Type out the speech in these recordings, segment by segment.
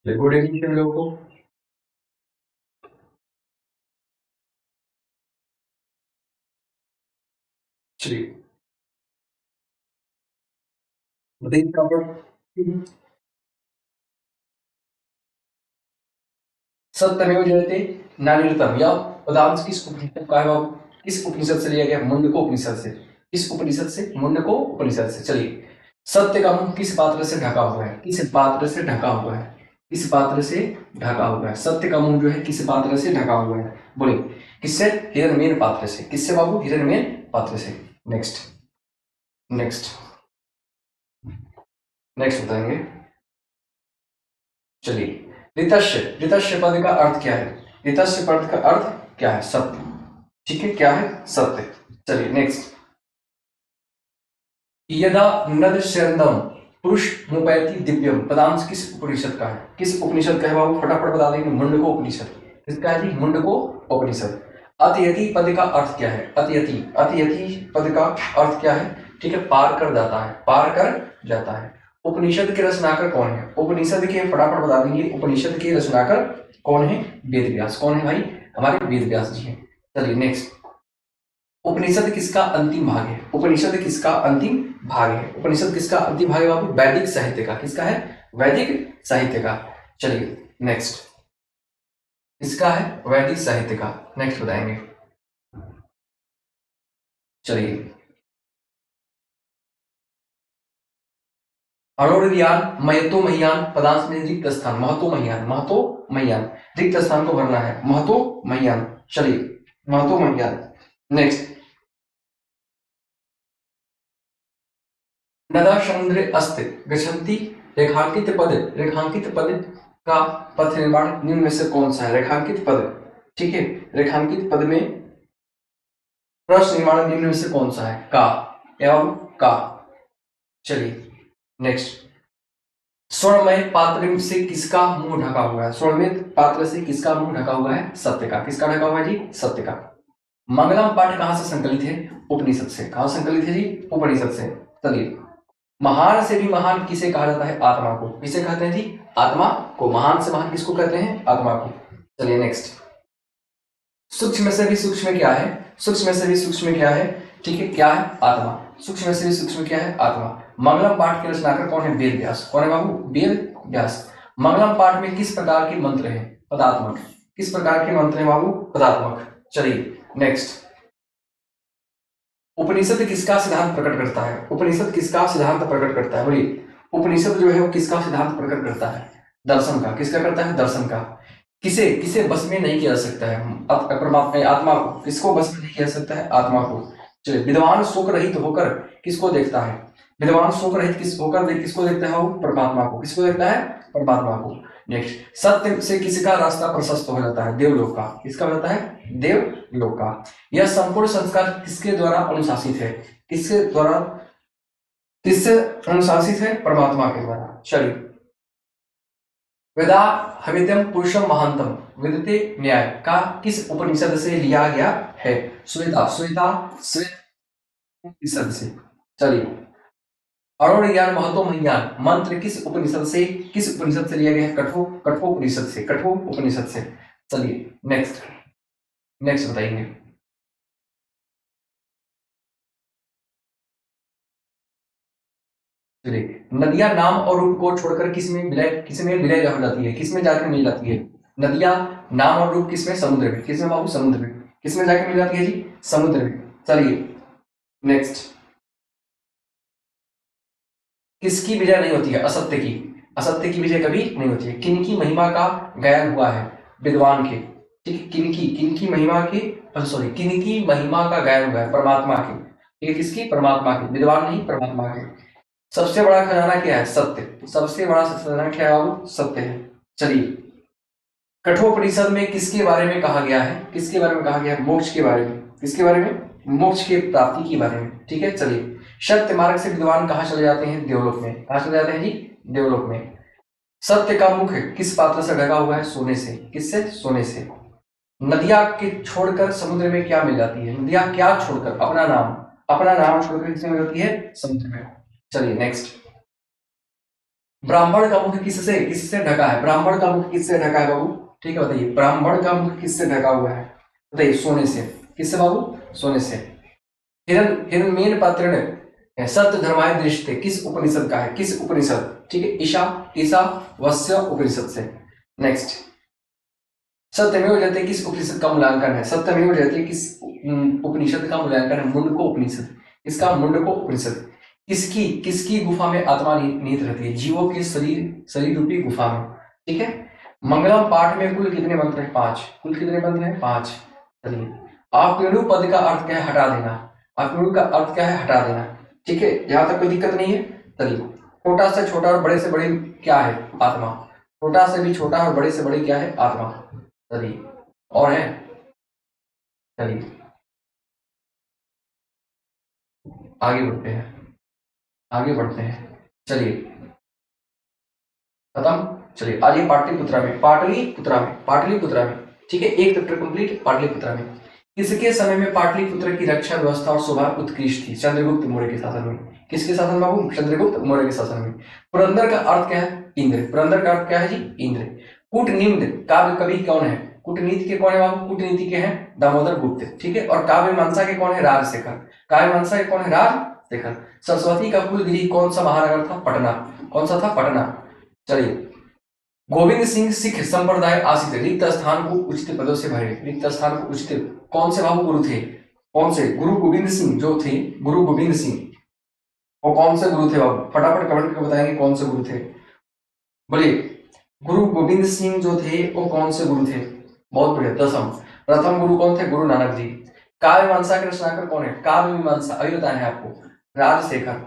Good evening सभी लोगों को। चलिए बताइए प्रॉपर। सत्यमेव जयते नान्यतम यह पदांश किस उपनिषद का है बाबू? किस उपनिषद से लिया गया? मुंडको उपनिषद से। किस उपनिषद से? मुंडको उपनिषद से। चलिए, सत्य का मुंह किस पात्र से ढका हुआ है? किस पात्र से ढका हुआ है? किस पात्र से ढका हुआ है? सत्य का मुंह जो है किस पात्र से ढका हुआ है? बोलिए किससे? हिरण्मयी पात्र से। किससे बाबू? हिरण्मयी पात्र से। नेक्स्ट नेक्स्ट नेक्स्ट बताएंगे। चलिए, ऋतस्य ऋतस्य पद का अर्थ क्या है? ऋतस्य पद का अर्थ क्या है? सत्य। ठीक है, क्या है? सत्य। चलिए नेक्स्ट। यदा नद शरदम पुरुष मुपैति दिव्यम पदांश किस उपनिषद का है? किस उपनिषद का है बाबू? फटाफट बता देंगे। मुंडको उपनिषद। किसका है जी? मुंडको उपनिषद। अतियति पद का अर्थ क्या है? अतियति अतियति पद का अर्थ क्या है? ठीक है, पार कर जाता है, पार कर जाता है। उपनिषद के रचनाकर कौन है? उपनिषद के फटाफट बता देंगे। उपनिषद के रचनाकर कौन है? वेद व्यास। कौन है भाई? हमारे वेद व्यास जी हैं। चलिए नेक्स्ट। उपनिषद किसका अंतिम भाग है? उपनिषद किसका अंतिम भाग है? उपनिषद किसका अंतिम भाग है बाबू? वैदिक साहित्य का। किसका है? वैदिक साहित्य का। चलिए नेक्स्ट। किसका है? वैदिक साहित्य का। नेक्स्ट बताएंगे। चलिए, अणोर्ज्ञान महतो महियान पदांश में रिक्त स्थान। महतो महियान, महतो महियान। रिक्त स्थान को भरना है। महतो महियान। चलिए, महतो महियान। नेक्स्ट। नदा समुद्रे अस्ति गच्छन्ति रेखांकित पद। रेखांकित पद का पथ निर्माण निम्न में से कौन सा है? रेखांकित पद। ठीक है, रेखांकित पद में प्रश्न निर्माण निम्न में से कौन सा है? का एवं का। चलिए नेक्स्ट। स्वर्णमय पात्र से किसका मुंह ढका हुआ है? स्वर्णमय पात्र से किसका मुंह ढका हुआ है? सत्य का। किसका ढका हुआ है जी? सत्य का। मंगलम पाठ कहां से संकलित है? उपनिषद से। कहां संकलित है जी? उपनिषद से। चलिए, महान से भी महान किसे कहा जाता है? आत्मा को। किसे कहते हैं जी? आत्मा को। महान से महान किसको कहते हैं? आत्मा को। चलिए नेक्स्ट। सूक्ष्म से भी सूक्ष्म क्या है? सूक्ष्म से भी सूक्ष्म क्या है? ठीक है, क्या है? आत्मा। सूक्ष्म से भी सूक्ष्म क्या है? आत्मा। मंगलम पाठ के रचनाकर कौन है? वेद व्यास। कौन है बाबू? वेद व्यास। मंगलम पाठ में किस प्रकार के मंत्र हैं? पदात्मक। किस प्रकार के मंत्र हैं बाबू? पदात्मक। चलिए नेक्स्ट। उपनिषद किसका सिद्धांत प्रकट करता है? उपनिषद किसका सिद्धांत प्रकट करता है? बोलिए, उपनिषद जो है वो किसका सिद्धांत प्रकट करता है? दर्शन का। किसका करता है? दर्शन का। किसे किसे बस में नहीं किया जा सकता है? परमात्मा आत्मा को। किसको बस में नहीं किया जा सकता है? आत्मा को। चलिए, विद्वान शोक रहित होकर किसको देखता है? विद्वान शोक रहित किसको देखता है? वो परमात्मा को। किसको देखता है? परमात्मा को। नेक्स्ट। सत्य से किसका रास्ता प्रशस्त हो जाता है? देवलोक का। किसका हो जाता है? देवलोक का। यह संपूर्ण संस्कार किसके द्वारा अनुशासित है? किसके द्वारा? किससे अनुशासित है? परमात्मा के द्वारा। चलिए, वेदा हवित्यम पुरुषम महांतम विदते न्याय का किस उपनिषद से लिया गया है? श्वेता श्वेता श्वेत उपनिषद से। चलिए, अरुण ज्ञान महतो महियान मंत्र किस उपनिषद से लिया गया है? कठोपनिषद से। कठोपनिषद से। चलिए नेक्स्ट। नेक्स्ट बताइए। चलिए, नदियां नाम और रूप को छोड़कर किसमें विलय हो जाती है? किसमें जाकर मिल जाती है? नदियां नाम और रूप किसमें? समुद्र में। किसमें बाबू? समुद्र में। किसमें जाकर मिल जाती है जी? समुद्र में। चलिए नेक्स्ट। किसकी विजय नहीं होती है? असत्य की। असत्य की विजय कभी नहीं होती है। किनकी महिमा का गायन हुआ है? विद्वान के। ठीक है, किनकी महिमा की, सॉरी, किनकी महिमा का गायन हुआ है? परमात्मा की। ठीक है, किसकी? परमात्मा की। विद्वान नहीं, परमात्मा के। सबसे बड़ा खजाना क्या है? सत्य। सबसे बड़ा खजाना क्या है बाबू? सत्य है। चलिए, कठोपनिषद में किसके बारे में कहा गया है? किसके बारे में कहा गया है? मोक्ष के बारे में। किसके बारे में? मोक्ष के प्राप्ति के बारे में। ठीक है, चलिए। सत्य मार्ग से विद्वान कहाँ चले जाते हैं? देवलोक में। कहाँ चले जाते हैं जी? देवलोक में। सत्य का मुख किस पात्र से ढका हुआ है? सोने से। किससे? सोने से। नदियां के छोड़कर समुद्र में क्या मिल जाती है? नदियां क्या छोड़कर? अपना नाम छोड़कर किसमें मिल जाती है? समुद्र में। चलिए नेक्स्ट। ब्राह्मण का मुख किससे किससे ढका है? ब्राह्मण का मुख किससे ढका है बाबू? ठीक है बताइए, ब्राह्मण का मुख किससे ढका हुआ है? बताइए, सोने से। किससे बाबू? सोने से। हिरण हिरण्येन पात्रेण सत्य धर्माय दृष्टे किस उपनिषद का है? किस उपनिषद? ठीक है, ईशा ईशावास्य उपनिषद से। नेक्स्ट, सत्यमेव जयते किस उपनिषद का मूल्यांकन है? सत्यमेव जयते किस उपनिषद का मूल्यांकन है? मुंडको उपनिषद। इसका मुंडको उपनिषद। किसकी किसकी गुफा में आत्मा निहित रहती है? जीवों के शरीर रूपी गुफा में। ठीक है। मंगलम पाठ में कुल कितने मंत्र हैं? 5। कुल कितने मंत्र हैं? 5। चलिए, आपेणु पद का अर्थ क्या है? हटा देना। आपेणु का अर्थ क्या है? हटा देना। ठीक है, यहां तक कोई दिक्कत नहीं है। चलिए, छोटा से छोटा और बड़े से बड़े क्या है? आत्मा। छोटा से भी छोटा और बड़े से बड़े क्या है? आत्मा। चलिए, और है? चलिए आगे बढ़ते हैं, आगे बढ़ते हैं। चलिए, खत्म। चलिए, आज ये पाटलिपुत्रा में। ठीक है, एक चैप्टर कंप्लीट पाटलिपुत्रा में। किसके समय में पाटलिपुत्र की रक्षा व्यवस्था और शोभा उत्कृष्ट थी? चंद्रगुप्त मौर्य के शासन में। किसके शासन बाबू? चंद्रगुप्त मौर्य के शासन में। पुरंदर का अर्थ क्या है? इंद्र। पुरंदर का अर्थ क्या है जी? इंद्र। कूटनीति काव्य कवि कौन है? कूटनीति के कौन है बाबू? कूटनीति के हैं दामोदर गुप्त। ठीक है, और काव्य मीमांसा के कौन है? राजशेखर। काव्य मीमांसा के कौन है? राजशेखर। सरस्वती का कुल गृह कौन सा महानगर था? पटना। कौन सा था? पटना। चलिए, गोविंद सिंह सिख संप्रदाय आश्रित रिक्त स्थान को उचित पदों से भरे। रिक्त स्थान को उचित, कौन से बाबू गुरु थे? कौन से? गुरु गोविंद सिंह जो थे, गुरु गोविंद सिंह, वो कौन से गुरु थे बाबू? फटाफट कमेंट करके बताएंगे कौन से गुरु थे। बोलिए, गुरु गोविंद सिंह जो थे वो कौन से गुरु थे? बहुत बढ़िया, दसम। प्रथम गुरु कौन थे? गुरु नानक जी। काव्य मीमांसा के रचनाकार कौन है? काव्य मीमांसा अभी बताया है आपको, राजशेखर।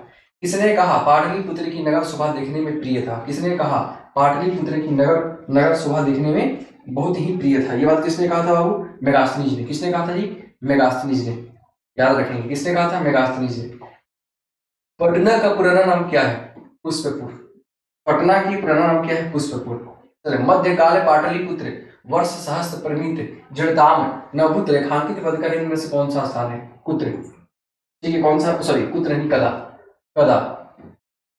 किसने कहा पाटलिपुत्र की नगर शोभा देखने में प्रिय था? किसने कहा पाटलिपुत्र की नगर शोभा देखने में बहुत ही प्रिय था? ये बात किसने कहा था बाबू? मेगास्थनीज ने। किसने कहा था जी? मेगास्थनीज ने। याद रखेंगे, किसने कहा था? मेगास्थनीज ने। पटना का पुराना नाम क्या है? पुष्पपुर। पटना की पुराना नाम क्या है? पुष्पपुर। चले, मध्यकाल पाटलिपुत्र वर्ष सहस्त्र परिमित जड़ताम नवभूत रेखांकित पद का इनमें से कौन सा स्थान है? कुत्र। ठीक है, कौन सा? सॉरी, कुत्र नहीं, कदा। कदा।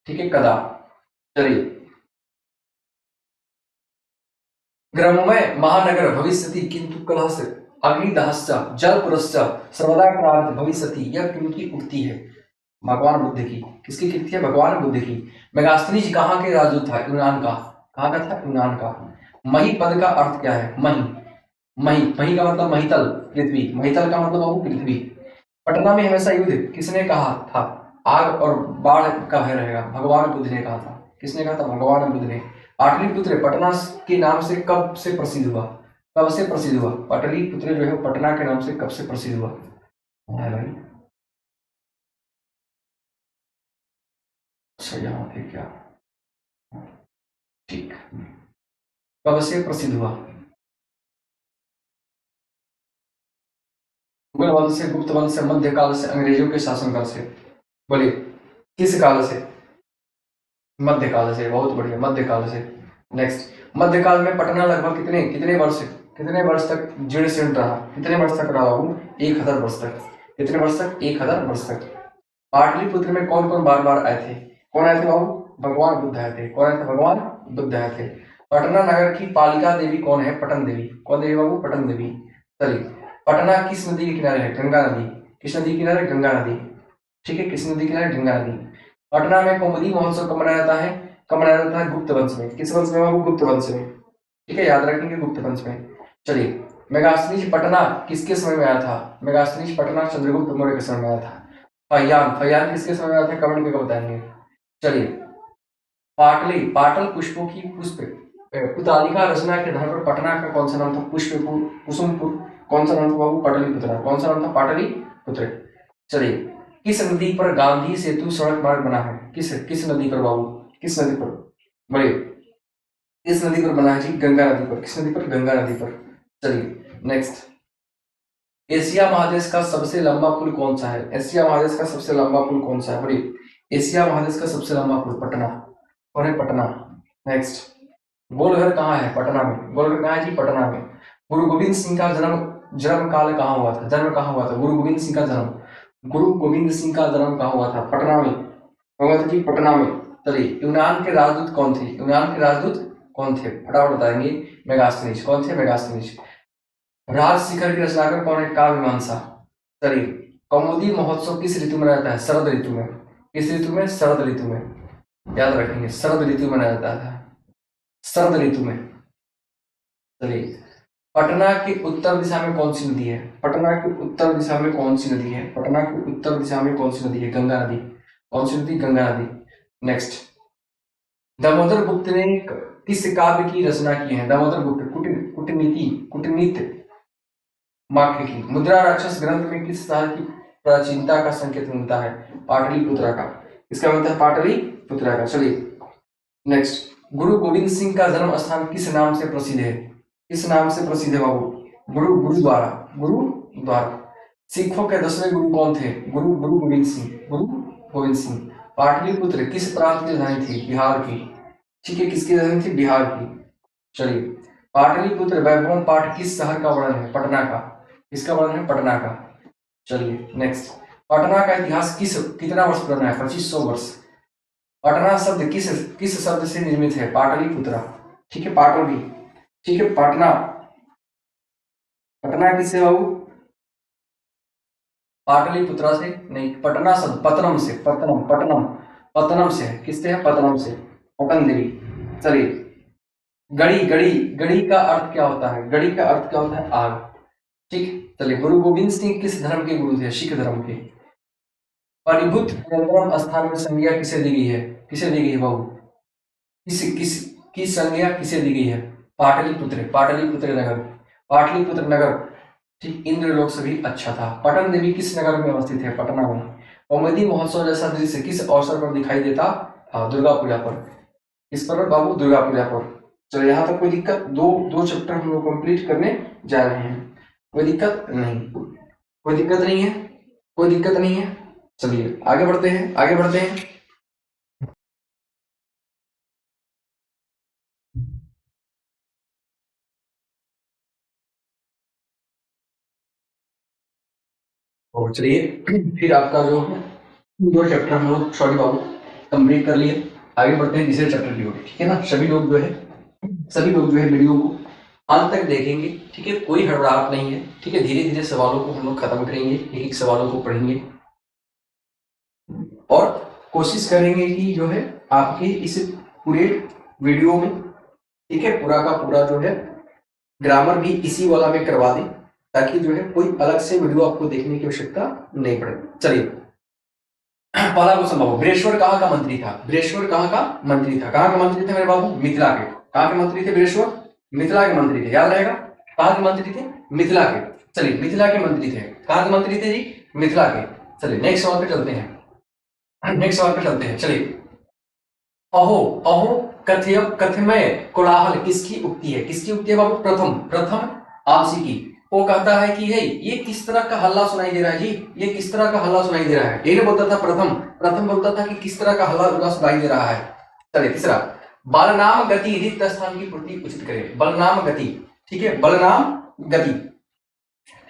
ठीक है, कदा। चलिए, ग्राममय महानगर भविष्यति किंतु कलहस्य अग्निदहश्च जलपुरश्च सर्वदा क्रांत भविष्यति, यह किनकी उक्ति है? भगवान बुद्ध की। किसकी कीर्ति है? भगवान बुद्ध की। मेगास्थनीज कहाँ के राजदूत था? यूनान का। कहाँ का था? यूनान का। मही पद का अर्थ क्या है? मही। मही मही का मतलब महितल, पृथ्वी। महितल का मतलब बाबू पृथ्वी। पटना में हमेशा युद्ध किसने कहा था? आग और बाढ़ का भय रहेगा, भगवान बुद्ध ने कहा था। किसने कहा था? भगवान बुद्ध ने। पाटलिपुत्र पटना के नाम से कब से प्रसिद्ध हुआ? कब से प्रसिद्ध हुआ? पाटलिपुत्र जो है पटना के नाम से कब से प्रसिद्ध हुआ? है भाई, अच्छा यहाँ थे क्या? ठीक, कब से प्रसिद्ध हुआ? मुगल वंश से, गुप्त वंश से, मध्यकाल से, अंग्रेजों के शासनकाल से? बोलिए, किस काल से? मध्यकाल से। बहुत बढ़िया, मध्यकाल से। नेक्स्ट, मध्यकाल में पटना लगभग कितने कितने वर्ष तक जीर्ण शीर्ण रहा? कितने वर्ष तक रहा बाबू? 1000 वर्ष तक। कितने वर्ष तक? 1000 वर्ष तक। पाटलिपुत्र में कौन कौन बार बार आए थे? कौन आए थे बाबू? भगवान बुद्ध आए थे। कौन आए थे? भगवान बुद्ध आए थे। पटना नगर की पालिका देवी कौन है? पटन देवी। कौन देवी बाबू? पटन देवी। चलिए, पटना किस नदी के किनारे है? गंगा नदी। किस नदी के किनारे? गंगा नदी। ठीक है, किस नदी के किनारे? गंगा नदी। पटना में कौमुदी महोत्सव कब मनाया जाता है? कब मनाया जाता है? गुप्त वंश में। किस वंश में बाबू? गुप्त वंश में। ठीक है, याद रखेंगे, गुप्त वंश में। चलिए, मेगास्थनीज पटना किसके समय में आया था? मेगास्थनीज पटना चंद्रगुप्त मौर्य के समय में आया था। फैयान किसके समय में आया था? कमेंट करके बताएंगे। चलिए, पाटल पुष्पों की पुष्प पुतालिका रचना के आधार पर पटना का कौन सा नाम था? पुष्पपुर, कुसुमपुर। कौन सा नाम था बाबू? पाटलिपुत्र। कौन सा नाम था? पाटलिपुत्र। चलिए, किस नदी पर गांधी सेतु सड़क मार्ग बना है? किस नदी पर बाबू? किस नदी पर? बोलिए, किस नदी पर बना है जी? गंगा नदी पर। किस नदी पर? गंगा नदी पर। चलिए, नेक्स्ट, एशिया महादेश का सबसे लंबा पुल कौन सा है? एशिया महादेश का सबसे लंबा पुल कौन सा है? बोलिए, एशिया महादेश का सबसे लंबा पुल पटना। और है पटना। नेक्स्ट, गोलघर कहाँ है? पटना में। गोलघर कहाँ है जी? पटना में। गुरु गोविंद सिंह का जन्म काल कहाँ हुआ था? जन्म कहाँ हुआ था गुरु गोविंद सिंह का जन्म? गुरु गोविंद सिंह का जन्म कहाँ हुआ था? पटना में हुआ था जी, पटना में। चलिए, यूनान के राजदूत कौन थे? यूनान के राजदूत कौन थे? फटाफट बताएंगे। मेगास्थनीज। कौन थे? मेगास्थनीज। राज शिखर की रचनाकार कौन है? काव्य मीमांसा। चलिए, कौमुदी महोत्सव किस ऋतु में रहता है? शरद ऋतु में। किस ऋतु में? शरद ऋतु में। याद रखेंगे, शरद ऋतु में रहता था, शरद ऋतु में। चलिए, पटना की उत्तर दिशा में कौन सी नदी है? पटना की उत्तर दिशा में कौन सी नदी है? पटना की उत्तर दिशा में कौन सी नदी है? गंगा नदी। कौन सी नदी? गंगा नदी। नेक्स्ट, दामोदर गुप्त ने किस काव्य की रचना की है? दामोदर गुप्त कूटनीति कूटनीति माख्य की। मुद्रा राक्षस ग्रंथ में किस शहर की प्राचीनता का संकेत मिलता है? पाटलिपुत्रा का। इसका मतलब है पाटलिपुत्रा का। चलिए नेक्स्ट, गुरु गोविंद सिंह का जन्म स्थान किस नाम से प्रसिद्ध है? किस नाम से प्रसिद्ध है बाबू? गुरुद्वारा। गुरुद्वारा। सिखों के 10वें गुरु कौन थे? गुरु गुरु गोविंद सिंह। गुरु गोविंद सिंह। पाटलिपुत्र किस प्रांत की राजधानी थी? बिहार की। ठीक है, किसकी राजधानी थी? बिहार की। चलिए, पाटलिपुत्र वैभव पाठ किस शहर का वर्णन है? पटना का। किसका वर्णन है? पटना का। चलिए नेक्स्ट, पटना का इतिहास कितना वर्ष पुराना है? 2500 वर्ष। पटना शब्द किस शब्द से निर्मित है? पाटलिपुत्रा। ठीक है, पाटली। ठीक है, पटना। पटना किससे बाबू? पाटलिपुत्रा से नहीं, पटना शब्द पतनम से। पतनम से है। किससे है? पतनम से। पटन देवी। चलिए, गढ़ी गढ़ी गढ़ी का अर्थ क्या होता है? गढ़ी का अर्थ क्या होता है? आग। ठीक। चलिए, गुरु गोविंद सिंह किस धर्म के गुरु थे? सिख धर्म के। परिभूत नियंत्रण स्थान में संज्ञा किसे दी गई है? किसे दी गई है बाबू? की संज्ञा किसे दी गई है? पाटलिपुत्र नगर। पाटलिपुत्र नगर। ठीक, इंद्रलोक से भी अच्छा था। पटन देवी किस नगर में अवस्थित है? पटना में। कौमुदी महोत्सव जैसा दृश्य किस अवसर पर दिखाई देता? दुर्गा पूजा पर। किस पर बाबू? दुर्गा पूजा पर। चलो, यहाँ तक कोई दिक्कत? दो चैप्टर हम लोग कंप्लीट करने जा रहे हैं, कोई दिक्कत नहीं? कोई दिक्कत नहीं है? कोई दिक्कत नहीं है? चलिए आगे बढ़ते हैं, आगे बढ़ते हैं। और चलिए, फिर आपका जो दो चैप्टर हम लोग, सॉरी बाबू, कंप्लीट कर लिए। आगे बढ़ते हैं तीसरे चैप्टर की ओर। ठीक है ना? सभी लोग जो है वीडियो को अंत तक देखेंगे। ठीक है, कोई हड़बड़ाहट नहीं है। ठीक है, धीरे धीरे सवालों को हम लोग खत्म करेंगे, एक एक सवालों को पढ़ेंगे और कोशिश करेंगे कि जो है आपके इस पूरे वीडियो में, ठीक है, पूरा का पूरा जो है ग्रामर भी इसी वाला में करवा दें, ताकि जो है कोई अलग से वीडियो आपको देखने की आवश्यकता नहीं पड़े। चलिए, पहला क्वेश्चन बाबू, बृहस्पति कहाँ का मंत्री था? बृहस्पति कहाँ का मंत्री था? कहाँ का मंत्री थे मेरे बाबू? मिथिला के। कहाँ के मंत्री थे बृहस्पति? मिथिला के मंत्री थे। याद रहेगा, कहाँ के मंत्री थे? मिथिला के। चलिए, मिथिला के मंत्री थे। कहाँ के मंत्री थे जी? मिथिला के। चलिए नेक्स्ट सवाल पे चलते हैं। चलिए, अहो अहो कथमय कोलाहल किसकी उक्ति है? किसकी उक्ति है बाबू? प्रथम आलसी की। वो कहता है कि हे, ये किस तरह का हल्ला सुनाई दे रहा है जी? ये किस तरह का हल्ला सुनाई दे रहा है? ये बोलता था प्रथम बोलता था कि किस तरह का हल्ला सुनाई दे रहा है। चलिए, तीसरा, बलनाम गति रिक्त स्थान की पूर्ति उचित करे। बलनाम गति। ठीक है, बलनाम गति।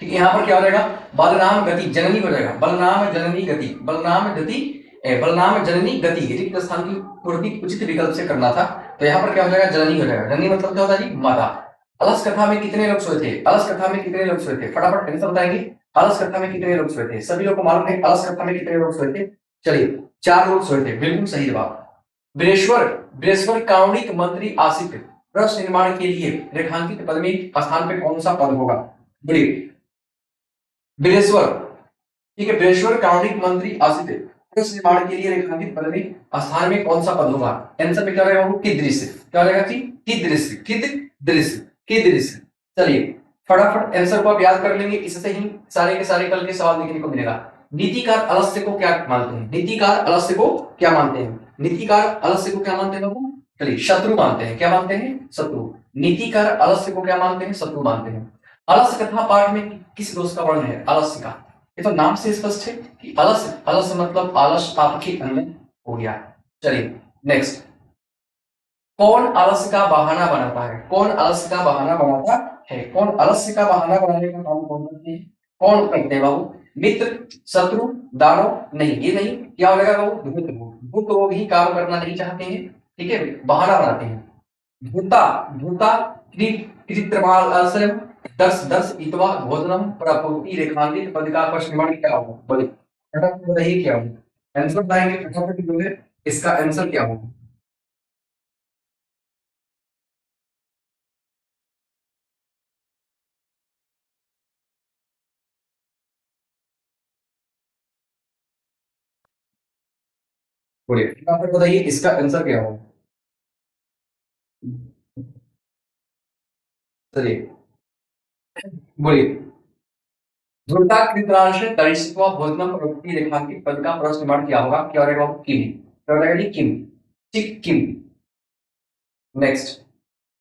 ठीक है, यहाँ पर क्या हो जाएगा? बलनाम गति जननी हो जाएगा। बलनाम जननी गति। बलनाम जननी गति रिक्त स्थान की पूर्ति उचित विकल्प से करना था, तो यहाँ पर क्या हो जाएगा? जननी हो जाएगा। जननी मतलब क्या होता है जी? माता। अलस कथा में कितने लोग सोए थे? अलस कथा में कितने लोग सोए थे? फटाफट आंसर बताएंगे। अलस कथा में कितने लोग सोए थे? सभी लोग को मालूम है अलस कथा में कितने लोग सोए थे? चलिए, 4 लोग सोए थे। बिल्कुल सही जवाब। बृहस्पति काउंडिक मंत्री आसिफ रस निर्माण के लिए रेखांकित पद में स्थान पे कौन सा पद होगा? बृहस्पति। ठीक है, बृहस्पति काउंडिक मंत्री आसिफ रस निर्माण के लिए रेखांकित पद में स्थान में कौन सा पद होगा? आंसर में क्या रहेगा? किदृश्य। क्या रहेगा जी? किदृश्य। चलिए, फटाफट आंसर को आप याद कर लेंगे, इससे ही सारे के सारे कल के सवाल देखने को मिलेगा। नीतिकार अलस्य को क्या मानते हैं? नीतिकार अलस्य को क्या मानते हैं? नीतिकार अलस्य को क्या मानते हैं बाबू? चलिए, शत्रु मानते हैं। क्या मानते हैं? शत्रु। नीतिकार अलस्य को क्या मानते हैं? शत्रु मानते हैं। अलस्य कथा पाठ में किस दोष का वर्णन है? आलस्य का। ये तो नाम से स्पष्ट है कि अलस्य मतलब आलस आपके अंदर हो गया। चलिए नेक्स्ट, कौन आलस्य का बहाना बनाता है? कौन आलस्य का बहाना बनाता है? कौन आलस्य का बहाना बनाने का काम कौन करते हैं? कौन करते हैं बाबू? मित्र, शत्रु, दानव नहीं, ये नहीं, क्या हो जाएगा बाबू, धूर्त लोग। धूर्त लोग ही काम करना नहीं चाहते हैं, ठीक है, बहाना बनाते हैं। धूता, धूता, कृत्रिमालस्यम, दर्श, दर्श, इत्वा, भोजनम, प्रपूर्ति, रेखांकित पद का निर्माण क्या होगा, बोलिए फटाफट बताइए क्या होगा, आंसर बताएंगे फटाफट जो है, इसका आंसर क्या होगा। बोलिए फटाफट बताइए इसका आंसर क्या होगा। चलिए बोलिए। ध्रुवता कृतरांश तरिष्वा भोजनम प्रवृत्ति रेखांकित पद का प्रश्न निर्माण क्या होगा, क्या रहेगा, किम, क्या रहेगा जी, किम, ठीक, किम। नेक्स्ट,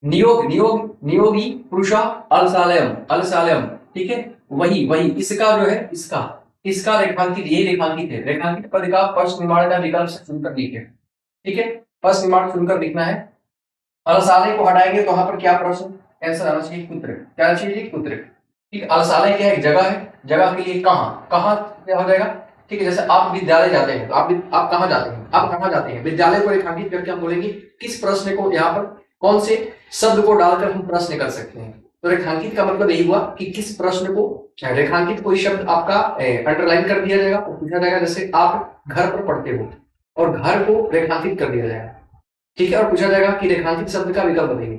नियोग, नियोग, नियोगी पुरुषा अलसालयम, अलसालयम, ठीक है, वही वही, इसका जो है, इसका इसका रेखांकित, ये रेखांकित है, रेखांकित पद का प्रश्न निर्माण का विकल्प से चुनकर लिखे, ठीक है, प्रश्न निर्माण चुनकर लिखना है। अलसालय को हटाएंगे तो वहां पर क्या प्रश्न आंसर आना चाहिए, पुत्र, क्या आना चाहिए, पुत्र, ठीक। अलसालय क्या है, जगह है, जगह के लिए कहाँ, कहाँ क्या हो जाएगा, ठीक है। जैसे आप विद्यालय जाते हैं तो आप कहाँ जाते हैं, आप कहाँ जाते हैं, विद्यालय को रेखांकित करके हम बोलेंगे किस प्रश्न को, यहाँ पर कौन से शब्द को डालकर हम प्रश्न कर सकते हैं। तो रेखांकित का मतलब यही हुआ कि किस प्रश्न को, रेखांकित कोई शब्द आपका अंडरलाइन कर दिया जाएगा और पूछा जाएगा, जैसे आप घर पर पढ़ते हो और घर को रेखांकित कर दिया जाएगा, ठीक है, और पूछा जाएगा कि रेखांकित शब्द का विकल्प बताइए,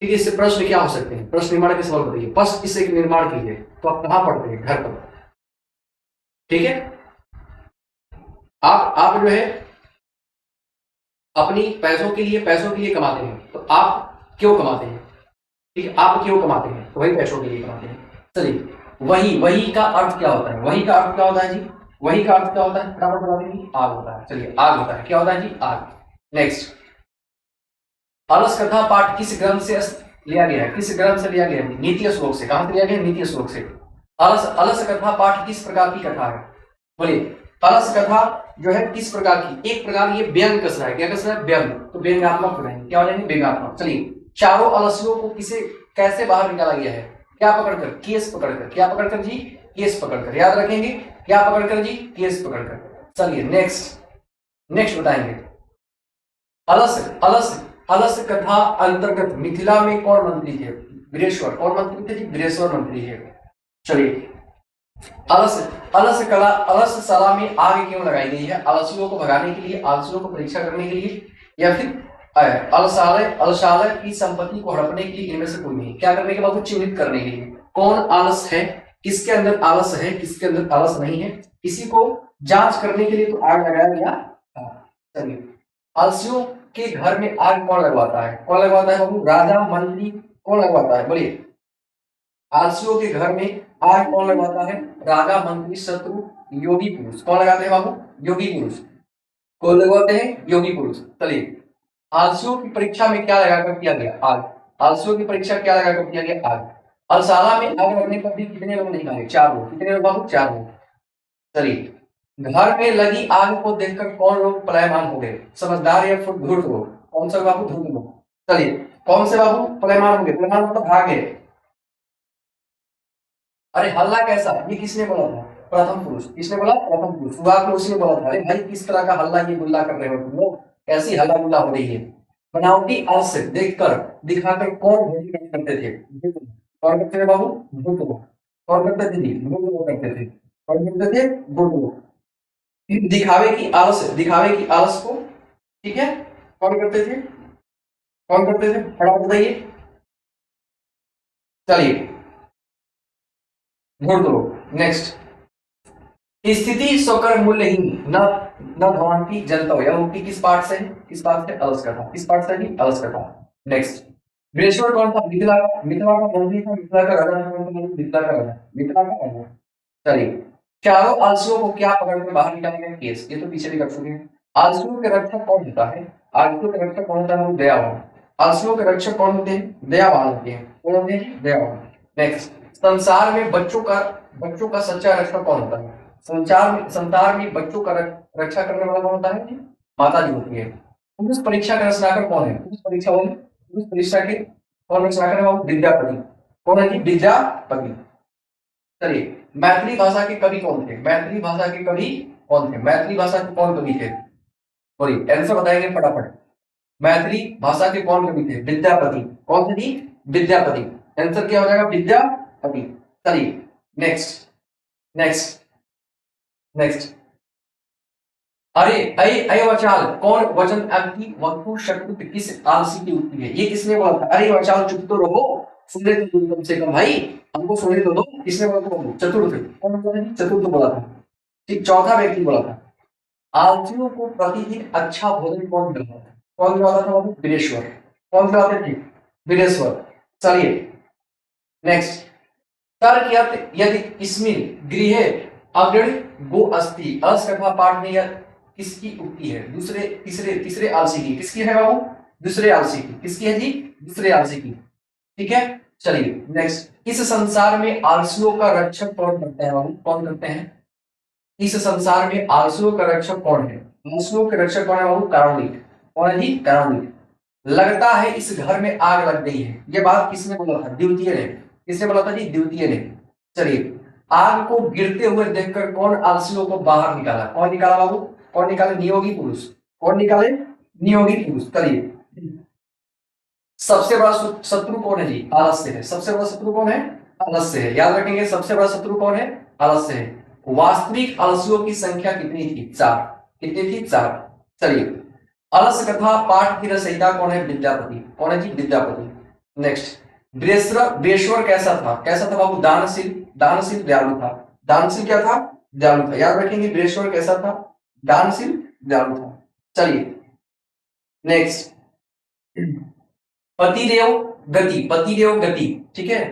ठीक है। इससे प्रश्न क्या हो सकते हैं, प्रश्न निर्माण के सवाल बताइए, बस इससे निर्माण कीजिए, तो आप कहाँ पढ़ते हैं, घर पर, ठीक है। आप जो है अपनी पैसों के लिए कमाते हैं, तो आप क्यों कमाते हैं, ठीक है, आप क्यों कमाते हैं, तो वही पैसों के लिए कमाते हैं। चलिए, वही, वही का अर्थ क्या होता है, वही का अर्थ क्या होता है जी, वही का अर्थ क्या होता है, फटाफट बता देंगे, आग होता है। चलिए, आग होता है, क्या होता है जी, आग। नेक्स्ट, अलस कथा पाठ किस ग्रंथ से लिया गया है, किस ग्रंथ से लिया गया है, नीति श्लोक से, कहां से लिया गया, नीति श्लोक से। अलस, अलस कथा पाठ किस प्रकार की कथा है, बोलिए, अलस कथा जो है किस प्रकार की, एक प्रकार ये व्यंग कस रहा है, क्या कस रहा है, व्यंग, तो व्यंग्यात्मक हो जाएंगे, क्या हो जाएंगे, व्यंग्यात्मक। चलिए, चारों अलसियों को किसे कैसे बाहर निकाला गया है, क्या पकड़कर, केस पकड़कर, क्या पकड़कर जी, केस पकड़कर, याद रखेंगे, क्या पकड़कर जी, केस पकड़कर। चलिए नेक्स्ट, नेक्स्ट बताएंगे, अलस, अलस, अलस कथा अंतर्गत मिथिला में कौन मंत्री थे, वीरेश्वर, कौन मंत्री थे जी, वीरेश्वर मंत्री है। चलिए, अलस, अलस कला, अलस सला में आग क्यों लगाई गई है, आलसियों को भगाने के लिए, आलसियों को परीक्षा करने के लिए, या फिर अलसालय, अलसालय की संपत्ति को हड़पने के लिए, इनमें से कोई नहीं, क्या करने के बाद चिन्हित करने के लिए, कौन आलस है, किसके अंदर आलस है, किसके अंदर आलस नहीं है, इसी को जांच करने के लिए तो आग लगाया गया। चलिए, आलसियों के घर में आग कौन लगवाता है, कौन लगवाता है बाबू, राजा, मंत्री, कौन लगवाता है, बोलिए, आलसियों के घर में आग कौन लगवाता है, राजा, मंत्री, शत्रु, योगी पुरुष, कौन लगाते हैं बाबू, योगी पुरुष, कौन लगवाते हैं, योगी पुरुष। चलिए, आलसियों की परीक्षा में क्या लगाकर किया गया, आग, आलसियों की परीक्षा क्या लगाकर किया गया, आग। अलसाला में आग लगने पर भी कितने लोग नहीं मारे, 4 लोग, कितने लोग बाबू, 4 लोग। चलिए, घर में लगी आग को देखकर कौन लोग पलायमान हो गए, समझदार या फिर धूर्त लोग, कौन सा बाबू, धूर्त लोग। चलिए, कौन से बाबू पलायमान हो गए, पलायमान मतलब भागे। अरे हल्ला कैसा, ये किसने बोला था, प्रथम पुरुष, किसने बोला, प्रथम पुरुष, शुरुआत में उसने बोला था, अरे भाई किस तरह का हल्ला ये गुल्ला कर रहे हो तुम लोग, कैसी हल्ला गुल्ला हो रही है। बनावटी अर्थ से देखकर दिखाकर कौन भोजी नहीं करते थे, कौन करते थे बाबू, धूर्त लोग, कौन करते थे जी, धूर्त लोग करते थे, कौन करते थे, धूर्त लोग। दिखावे की आलस को, ठीक है, कौन करते थे, कौन करते थे, फटाफट बताइए। चलिए, धूर्त लोग। नेक्स्ट, स्थिति स्वकर मूल्यहीन न न भवंती जनता, यह उक्ति किस पाठ से है, किस पाठ से, अलस कथा, किस पाठ से है, अलस कथा। नेक्स्ट, वीरेश्वर कौन था, मिथिला का, मिथिला का मंत्री था, मिथिला का राजा कौन था, मिथिला का राजा, मिथिला का राजा। चलिए, चारों आलसियों को क्या पकड़ के बाहर निकाला गया, केस, ये तो पीछे भी कर चुके हैं। आलसियों के रक्षक कौन होता है, आलसियों के रक्षक कौन होता है, दयावान, आलसियों के रक्षक कौन होते हैं, दयावान होते हैं, कौन होते हैं, दयावान। नेक्स्ट, संसार में बच्चों का सच्चा रक्षक कौन होता है, संसार में बच्चों का रक्षा करने वाला कौन होता है, माता जी होती है। पुरुष परीक्षा का रचनाकर कौन है, पुरुष परीक्षा के कौन रचनाकर है, विद्यापति, कौन है जी, विद्यापति। चलिए, मैथिली भाषा के कवि कौन थे? मैथिली भाषा के कवि कौन थे? मैथिली भाषा के कौन कवि थे? बोलिए, आंसर बताएंगे फटाफट। मैथिली भाषा के कौन कवि थे? विद्यापति। कौन थे जी? विद्यापति। आंसर क्या हो जाएगा? विद्यापति। चलिए नेक्स्ट, नेक्स्ट, नेक्स्ट। अरे अय अय वचाल कौन वचन अति वक्तु शत्रु किस आलसी की उक्ति है? ये किसने बोला था? अरे वचाल चुप तो रहो, सुन ले तो कम से कम भाई, हमको सुनने तो दो। किसने बोला था? चतुर्थ। कौन बोला था? चतुर्थ बोला था। ठीक, चौथा व्यक्ति बोला था। आलसियों को प्रतिदिन अच्छा भोजन कौन दिलाता था? कौन दिलाता था बाबू? वीरेश्वर। कौन दिलाते थे? वीरेश्वर। चलिए नेक्स्ट। तर्क यदि इसमें गृह अग्र गो अस्ति अस कथा पाठ में यह किसकी उक्ति है? दूसरे तीसरे तीसरे आलसी की। किसकी है बाबू? दूसरे आलसी की। किसकी है जी? दूसरे आलसी की। ठीक है, चलिए नेक्स्ट। इस संसार में आलसियों का रक्षक कौन करते हैं बाबू? कौन करते हैं? इस संसार में आलसियों का रक्षक कौन है? आलसियों के रक्षक कौन है बाबू? कार्मिक। कौन है जी? कार्मिक। लगता है इस घर में आग लग गई है, ये बात किसने बोला था? द्वितीय ने। किसने बोला था जी? द्वितीय ने। चलिए, आग को गिरते हुए देखकर कौन आलसियों को बाहर निकाला? कौन निकाला बाबू? कौन निकाले? नियोगी पुरुष। कौन निकाले? नियोगी पुरुष। चलिए, सबसे बड़ा शत्रु कौन है जी? आलस्य है। सबसे बड़ा शत्रु कौन है? आलस्य है। याद रखेंगे, सबसे बड़ा शत्रु कौन है? आलस्य है। वास्तविक आलसियों की संख्या कितनी थी? 4। कितनी थी? 4। चलिए, अलस कथा पाठ की रचयिता कौन है? विद्यापति। कौन है जी? विद्यापति। नेक्स्ट। बेश्वर कैसा था? कैसा था बाबू? दानशील। दानशील दयालु था। दानशील क्या था? दयालु था। याद रखेंगे, बेश्वर कैसा था? दानशील दयालु था। चलिए नेक्स्ट। पतिदेव गति। पतिदेव गति, ठीक है।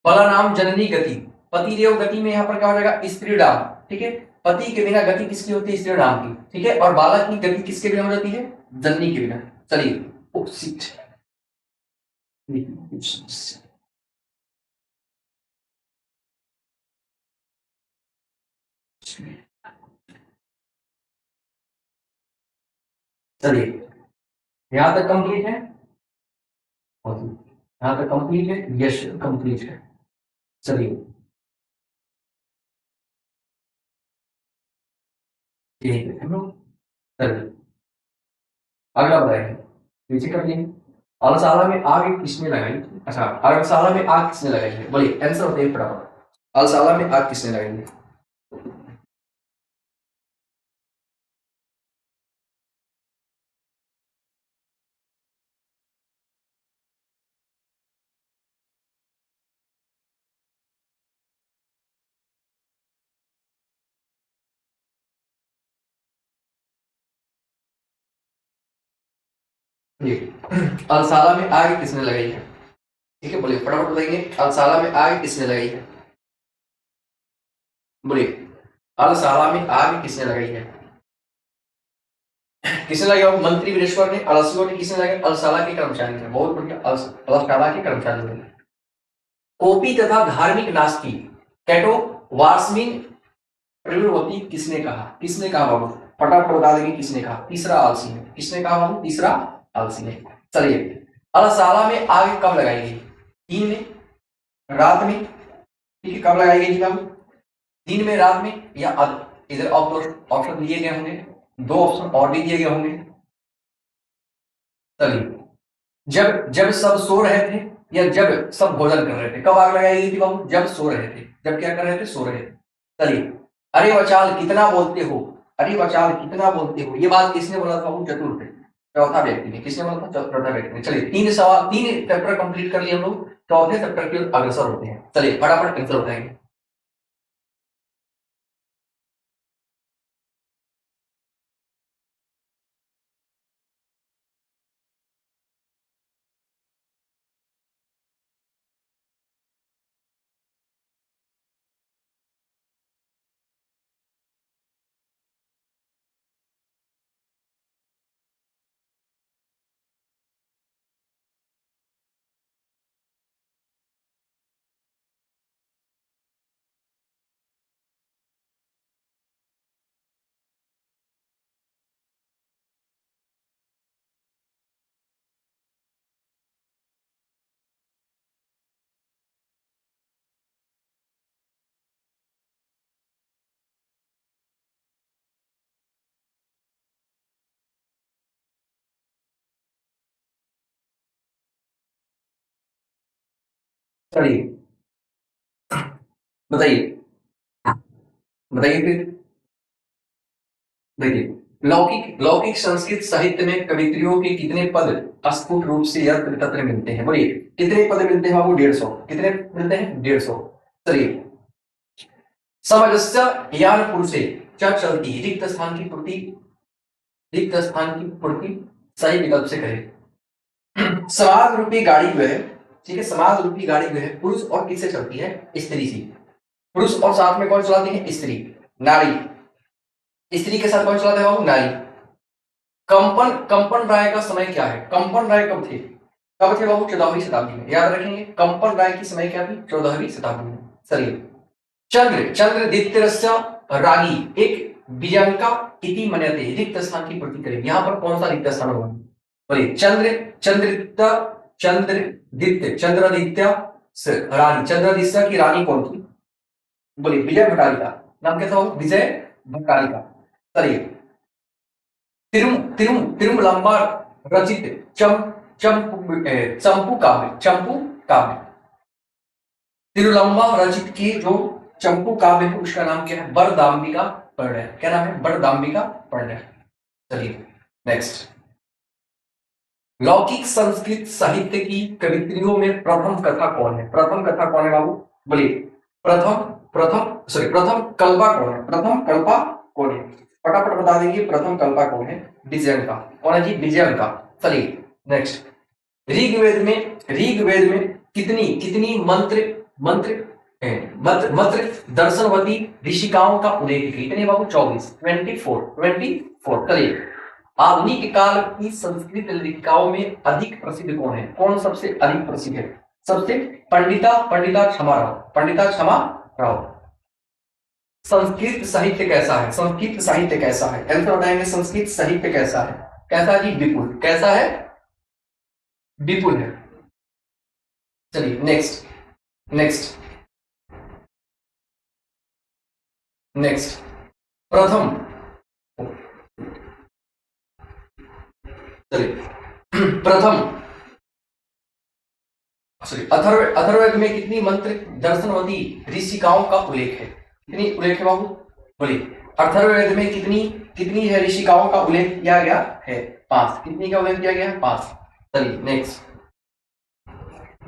फला नाम जननी गति। पतिदेव गति में यहाँ पर क्या हो जाएगा? स्त्री नाम। ठीक है, पति के बिना गति किसकी होती है? स्त्री नाम की। ठीक है, और बालक की गति किसके बिना हो जाती है? जननी के बिना। चलिए, चलिए यहाँ तक कंप्लीट है। यहाँ तक कंप्लीट है। यस, कंप्लीट है। चलिए ठीक है हम लोग। चलिए अगला बताएंगे। नीचे कर लेंगे। अलसाला में आग किसने लगाई? अच्छा, अलसाला में आग किसने लगाई है? बोलिए, आंसर बताइए फटाफट। अलसाला में आग किसने लगाई है? अलसाला में आग किसने लगाई है? ठीक है, बोलिए फटाफट बताइए। अलसाला में आग किसने लगाई है? बोलिए, अलसाला में आग किसने लगाई है? किसने लगाया? मंत्री वीरेश्वर ने। अलसियों ने किसने लगाया? अलसाला के कर्मचारी ने। बहुत बढ़िया, अलसाला के कर्मचारी ने। कोपी तथा धार्मिक नास्ती कैटो वार्स्मिन प्रवीणवती किसने कहा? किसने कहा बाबू? फटाफट बता देंगे किसने कहा? तीसरा आलसी ने। किसने कहा बाबू? तीसरा आलसी ने। चलिए, अलसाला में आग कब लगाई गई? दिन में? रात में? ठीक है, कब लगाई गई थी बाबू? दिन में, रात में, या इधर ऑप्शन दिए गए होंगे, दो ऑप्शन और भी दिए गए होंगे। चलिए, जब जब सब सो रहे थे या जब सब भोजन कर रहे थे? कब आग लगाई गई थी बाबू? जब सो रहे थे। जब क्या कर रहे थे? सो रहे थे। चलिए, अरे वचाल कितना बोलते हो? अरे वचाल कितना बोलते हो, ये बात किसने बोला था बाबू? चतुर्थ। चौथा व्यक्ति ने। किसने बोला था? चौथा व्यक्ति ने। चलिए, तीन सवाल, तीन चैप्टर कंप्लीट कर लिए हम लोग। चौथे चैप्टर के अग्रसर होते हैं। चलिए फटाफट आंसर बताएंगे। चलिए बताइए, बताइए फिर। देखिए, लौकिक लौकिक संस्कृत साहित्य में कवित्रियों के कितने पद अस्फुट रूप से यत्र तत्र मिलते हैं? बोलिए कितने पद मिलते हैं बाबू? 150। कितने मिलते हैं? 150। चलिए, समजस्य यान पुरुषे क्या चलती रिक्त स्थान की पूर्ति, रिक्त स्थान की पूर्ति सही विकल्प से करें। समाज रूपी गाड़ी जो है, ठीक है, समाज रूपी गाड़ी जो है पुरुष और किससे चलती है? स्त्री से। पुरुष और साथ में कौन चलाती है? स्त्री, नारी। स्त्री के साथ कौन चलाता है बाबू? नारी। कंपन कंपन राय का समय क्या है? कंपन राय कब थे? कब थे बाबू? 14वीं शताब्दी में। याद रखेंगे, कंपन राय की समय क्या थी? 14वीं शताब्दी में। चलिए, चंद्र चंद्रदित्यस्य रागी एक बिजंका इति मन्यते रिक्त स्थान की पूर्ति करें। यहाँ पर कौन सा रिक्त स्थान होगा? बोलिए चंद्रदित्य चंद्रदित्य रानी, चंद्रदित्य की रानी कौन थी? बोलिए विजय भट्टारिका। नाम क्या था? विजय भट्टारिका। चलिए, तिरुमलंबा रचित चंपू काव्य, तिरुलंबा रचित की जो चंपू काव्य है उसका नाम क्या है? बरदाम्बिका प्रणय। क्या नाम है? बरदाम्बिका प्रणय। चलिए नेक्स्ट, लौकिक संस्कृत साहित्य की कवित्रियों में प्रथम कथा कौन है? प्रथम कथा कौन है बाबू? बोलिए प्रथम प्रथम कल्पा कौन है? प्रथम कल्पा कौन है? फटाफट बता देंगे प्रथम कल्पा कौन है? विजयंका। कौन है जी? विजयंका। चलिए नेक्स्ट, ऋग्वेद में कितनी कितनी मंत्र मंत्र मंत्र दर्शनवती ऋषिकाओं का उल्लेख है? कितने बाबू? 24। चलिए, आधुनिक काल की संस्कृत लेखिकाओं में अधिक प्रसिद्ध कौन है? कौन सबसे अधिक प्रसिद्ध है? सबसे पंडिता क्षमा राव। संस्कृत साहित्य कैसा है? संस्कृत साहित्य कैसा है? आंसर बताएंगे। संस्कृत साहित्य कैसा है? कैसा जी? विपुल। कैसा है? विपुल है। चलिए नेक्स्ट नेक्स्ट नेक्स्ट, प्रथम, चलिए प्रथम अथर्ववेद में कितनी मंत्र दर्शनवती ऋषिकाओं का उल्लेख है? कितनी उल्लेख है बाबू? बोलिए अथर्ववेद में कितनी कितनी है ऋषिकाओं का उल्लेख किया गया है? 5। कितनी का उल्लेख किया गया है? 5। चलिए नेक्स्ट,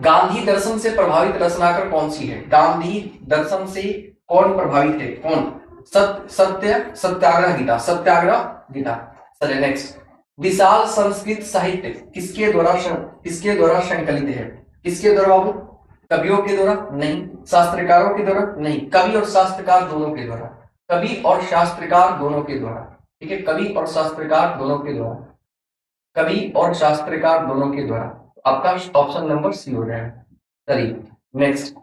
गांधी दर्शन से प्रभावित रचनाकार कौन सी है? गांधी दर्शन से कौन प्रभावित है? कौन? सत्याग्रह गीता। चलिए नेक्स्ट, विशाल संस्कृत साहित्य किसके द्वारा संकलित है? किसके द्वारा बाबू? कवियों के द्वारा? नहीं। शास्त्रकारों के द्वारा? नहीं। कवि और शास्त्रकार दोनों के द्वारा। कवि और शास्त्रकार दोनों के द्वारा। ठीक है, कवि और शास्त्रकार दोनों के द्वारा। कवि और शास्त्रकार दोनों के द्वारा। आपका ऑप्शन नंबर सी हो जाएगा। चलिए नेक्स्ट,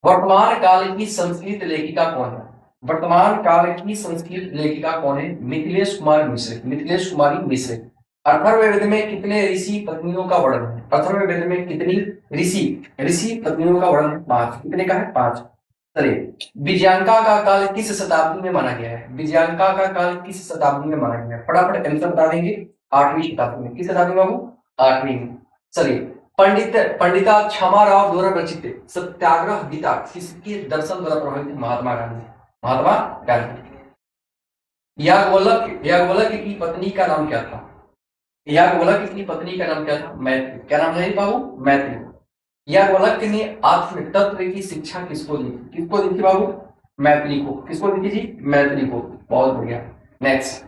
वर्तमान काल की संस्कृत लेखिका कौन है? वर्तमान काल की संस्कृत लेखिका कौन है? मिथिलेश कुमारी मिश्र। अथर्ववेद में कितने ऋषि पत्नियों का वर्णन है? अथर्ववेद में कितनी ऋषि पत्नियों का वर्णन है? 5। कितने का है? 5। चलिए, विजयांका का काल किस शताब्दी में माना गया है? विजयांका का काल किस शताब्दी में माना गया है? फटाफट आंसर बता देंगे। 8वीं शताब्दी में। किस शताब्दी में बाबू? 8वीं में। चलिए, पंडिता क्षमा राव द्वारा रचित सत्याग्रह गीता किसके दर्शन द्वारा प्रभावित? महात्मा गांधी। याज्ञवल्क्य की पत्नी का नाम क्या था? याज्ञवल्क्य की पत्नी का नाम क्या था? मैत्री। क्या नाम है बाबू? मैत्री। याज्ञवल्क्य ने आत्म तत्व की शिक्षा किसको दी? किसको दी थी बाबू? मैत्री को। किसको दी थी जी? मैत्री को। बहुत बढ़िया। नेक्स्ट,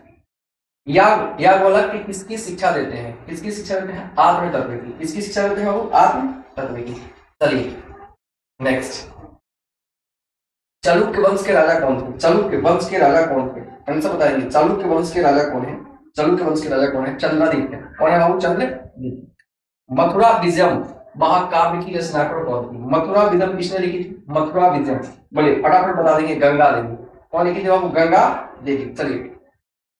याज्ञवल्क्य किसकी शिक्षा देते हैं? किसकी शिक्षा देते हैं? आत्म तत्व की। किसकी शिक्षा देते हैं बाबू? आत्म तत्व की। चलिए नेक्स्ट, चालुक्य वंश के राजा कौन थे? चालुक्य वंश के राजा कौन थे? आंसर बताएंगे। चालुक्य वंश के राजा कौन है? चालुक्य वंश के राजा कौन है? चंद्रदित्य। कौन है बाबू? चंद्रदित्य। मथुरा विजयम महाकाव्य की रचनाकार कौन थी? मथुरा विजयम किसने लिखी थी? मथुरा विजयम। बोलिए फटाफट बता देंगे। गंगा देवी। कौन लिखी थी बाबू? गंगा देवी। चलिए,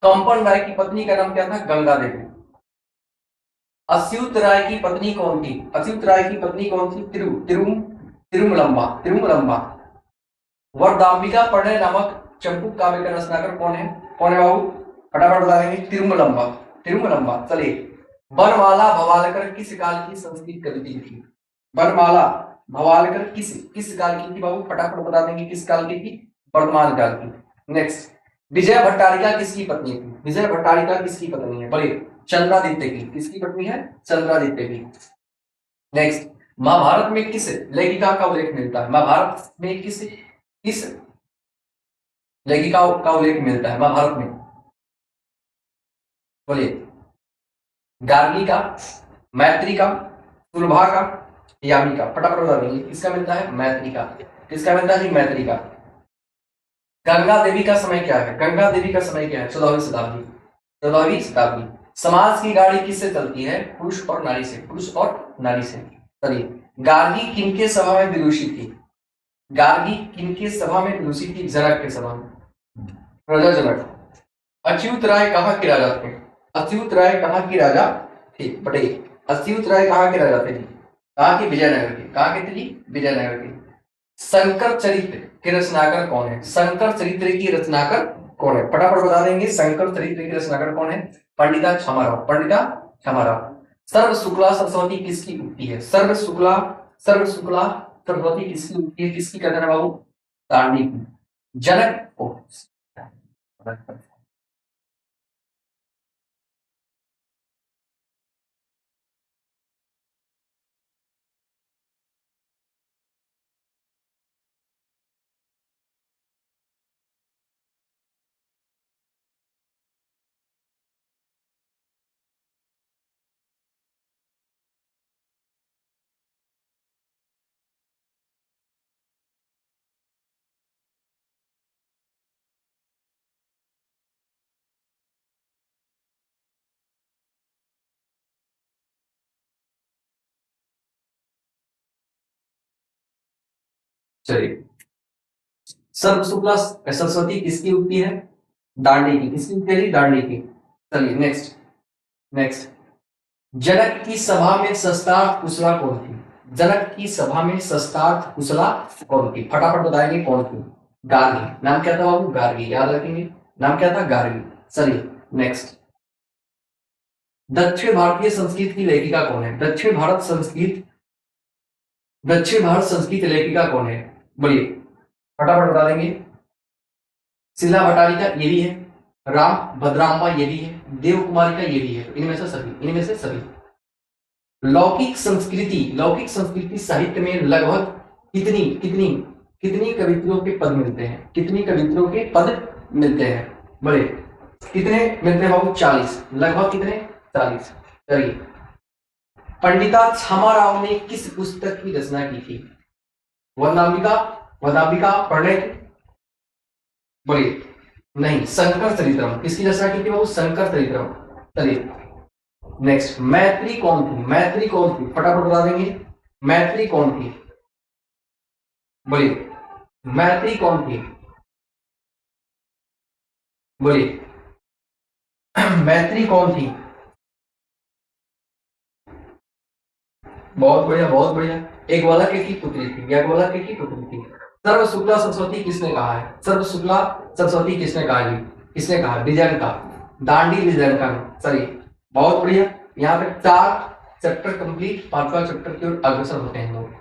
कंपन राय की पत्नी का नाम क्या था? गंगा देवी। अच्युत राय की पत्नी कौन थी? अच्युत राय की पत्नी कौन थी? तिरुमलंबा। वरदाम्बिका प्रणय नामक चंपू काव्य का रचनाकार कौन है? कौन है बाबू? फटाफट बता देंगे। तिरुमलंबा। चलिए, वनमाला भवालकर किस काल की संस्कृत कवि थी? वनमाला भवाल कर किस काल की थी बाबू, फटाफट बता देंगे किस काल की थी, वर्तमान काल की। नेक्स्ट, विजय भट्टारिका किसकी पत्नी थी, विजय भट्टारिका किसकी पत्नी है, बोलिए, चंद्रादित्य की, किसकी पत्नी है, चंद्रादित्य की। नेक्स्ट, महाभारत में किस लेखिका का उल्लेख मिलता है, महाभारत में किस लेखिका का उल्लेख मिलता है महाभारत में, बोलिए, गार्गी का, मैत्री का, सुलभा का, यामी का, फटाफट बता देंगे किसका मिलता है, मैत्री का, किसका मिलता है, मैत्री का। गंगा देवी का समय क्या है, गंगा देवी का समय क्या है, 14वीं शताब्दी, 14वीं शताब्दी। समाज की गाड़ी किससे चलती है, पुरुष और नारी से, पुरुष और नारी से। चलिए, गार्गी किनके सभा में विदुषी थी, गार्गी किनके सभा में विदुषी थी, जनक के सभा में, राजा जनक। अच्युत राय कहाँ के राजा थे, अच्युत राय कहाँ के राजा थे, बताइए, अच्युत राय कहाँ के राजा थे, कहाँ के, विजयनगर के, कहाँ के थे जी, विजयनगर के। शंकर चरित्र के रचनाकर कौन है, शंकर चरित्र की रचनाकर कौन है, फटाफट बता देंगे, शंकर चरित्र की रचनाकर कौन है, पंडिता क्षमाराव, पंडिता क्षमाराव। सर्व शुक्ला सरस्वती किसकी उक्ति है, सर्व शुक्ला सरस्वती किसकी उक्ति है, किसकी कहते हैं बाबू, तांडी की। जनक को चलिए, सर्व शुक्ला सरस्वती किसकी उक्ति है, दांडी की, किसकी उक्ति है, दांडी की। चलिए नेक्स्ट, नेक्स्ट, जनक की सभा में शस्त्रार्थ कुशला कौन थी, जनक की सभा में शस्त्रार्थ कुशला कौन थी, फटाफट बताएंगे कौन थी, गार्गी, नाम क्या था बाबू, गार्गी, याद रखेंगे, नाम क्या था, गार्गी। चलिए नेक्स्ट, दक्षिण भारतीय संस्कृत की लेखिका कौन है, दक्षिण भारत संस्कृत लेखिका कौन है, बोलिए, फटाफट बता देंगे। शिला भट्टारिका ये भी है, राम भद्राम्बा ये भी है, देव कुमारी का ये भी है, तो इनमें से सभी। लौकिक संस्कृति साहित्य में लगभग कितनी कवित्रियों के पद मिलते हैं, कितनी कवित्रियों के पद मिलते हैं, बोले, कितने मिलते हैं बाबू, 40, लगभग कितने, 40। चलिए, पंडिता क्षमाराव ने किस पुस्तक की रचना की थी, वदांबिका प्रणय, बोलिए, नहीं, शंकर चरित्रम, किसकी रचना की थी बाबू, शंकर चरित्रम। चलिए नेक्स्ट, मैत्री कौन थी, फटाफट बता देंगे, मैत्री कौन थी, बोलिए, मैत्री कौन थी, बोलिए, मैत्री कौन थी, बहुत बढ़िया, बहुत बढ़िया, एक वालके की पुत्री थी, याज्ञवल्क्य की पुत्री थी। सर्व शुक्ला सरस्वती किसने कहा है, सर्व शुक्ला सरस्वती किसने कहा जी, किसने कहा, विजयन का, दांडी विजयन का। चलिए बहुत बढ़िया, यहाँ पे 4 चैप्टर कंप्लीट, 5वां चैप्टर की ओर अग्रसर होते हैं लोग।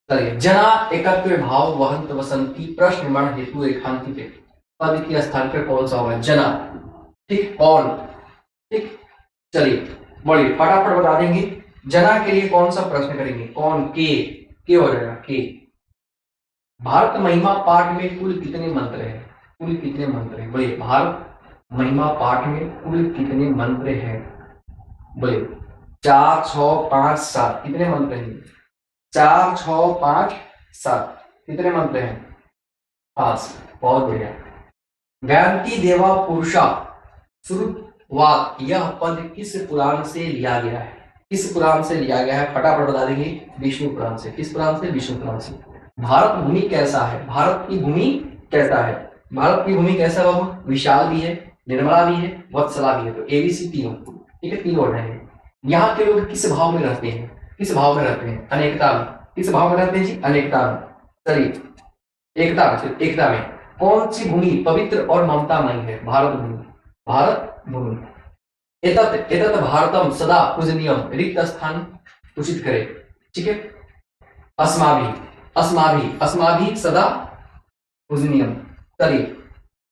चलिए, जना एकत्व भाव वहंत वसंती प्रश्न मण हेतु रेखांकित, पद की स्थान पर कौन सा होगा, जना, ठीक, कौन, ठीक। चलिए बोलिए, फटाफट बता देंगे, जना के लिए कौन सा प्रश्न करेंगे, कौन, के हो जाएगा, के। भारत महिमा पाठ में कुल कितने मंत्र हैं, कुल कितने मंत्र हैं, बोलिए, भारत महिमा पाठ में कुल कितने मंत्र हैं, बोलिए, 4, 6, 5, 7, कितने मंत्र हैं, 4, 6, 5, 7, कितने मंत्र हैं, 5, बहुत बढ़िया। गायत्री देवा पुरुषा श्रुतवात, यह पद किस पुराण से लिया गया है, किस पुराण से लिया गया है, फटाफट बता देंगे, विष्णु पुराण से, किस पुराण से, विष्णु पुराण से। भारत भूमि कैसा है, भारत की भूमि कैसा है, भारत की भूमि कैसा है बाबू, विशाल भी है, निर्मला भी है, वत्सला भी है, तो एबीसी तीनों, ठीक है, तीनों है। यहाँ के लोग किस भाव में रहते हैं, किस भाव में रहते हैं, अनेकता में, किस भाव में रहते हैं जी, अनेकता में। चलिए, एकता में कौन सी भूमि पवित्र और ममतामयी है, भारत भूमि, भारत भूमि। एतत् भारतम सदा पूजनीयम, रिक्त स्थान उचित करे, ठीक है। अस्माभि, अस्माभि, अस्माभि सदा पूजनीयम। चलिए,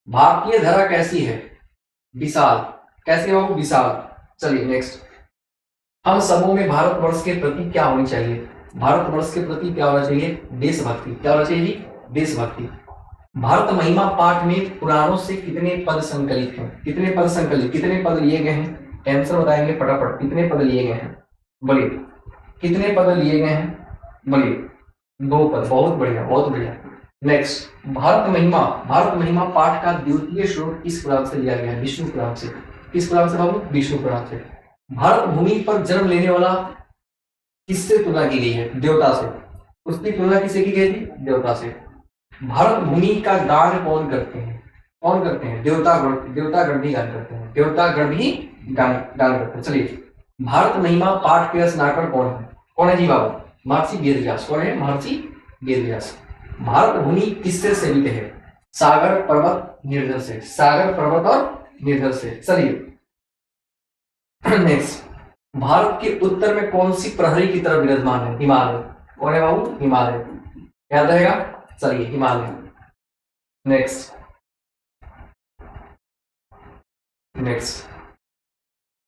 भारतीय धरा कैसी है? विशाल। कैसी है बाबू? विशाल। चलिए नेक्स्ट, हम सबों में भारतवर्ष के प्रति क्या होनी चाहिए? भारतवर्ष के प्रति क्या होना चाहिए? देशभक्ति। क्या होना चाहिए जी? देशभक्ति। भारत महिमा पाठ में पुराणों से कितने पद संकलित हैं? कितने पद संकलित, कितने पद लिए गए हैं? आंसर बताएंगे फटाफट। कितने पद लिए गए हैं? बोलिए, कितने पद लिए गए हैं? बोलिए, 2 पद। बहुत बढ़िया, बहुत बढ़िया। नेक्स्ट, भारत महिमा पाठ का द्वितीय श्लोक किस पुराण से लिया गया है? विष्णु पुराण से। किस पुराण से बाबू? विष्णु पुराण से। भारत भूमि पर जन्म लेने वाला किससे तुलना की गई है? देवता से। उसकी तुलना किससे की गई थी? देवता से। भारत भूमि का गान कौन करते हैं? कौन करते हैं? देवतागण भी गान करते हैं। देवतागण भी गान करते हैं। चलिए, भारत महिमा पाठ के रचनाकार कौन है? कौन है जी बाबू? महर्षि वेदव्यास। कौन है? महर्षि वेदव्यास। भारत भूमि किससे सेवित है? सागर, पर्वत, निर्जल से। सागर, पर्वत और निर्जल से। चलिए नेक्स्ट, भारत के उत्तर में कौन सी प्रहरी की तरफ विराजमान है? हिमालय। कौन है बाबू? हिमालय। याद रहेगा। चलिए, हिमालय। नेक्स्ट,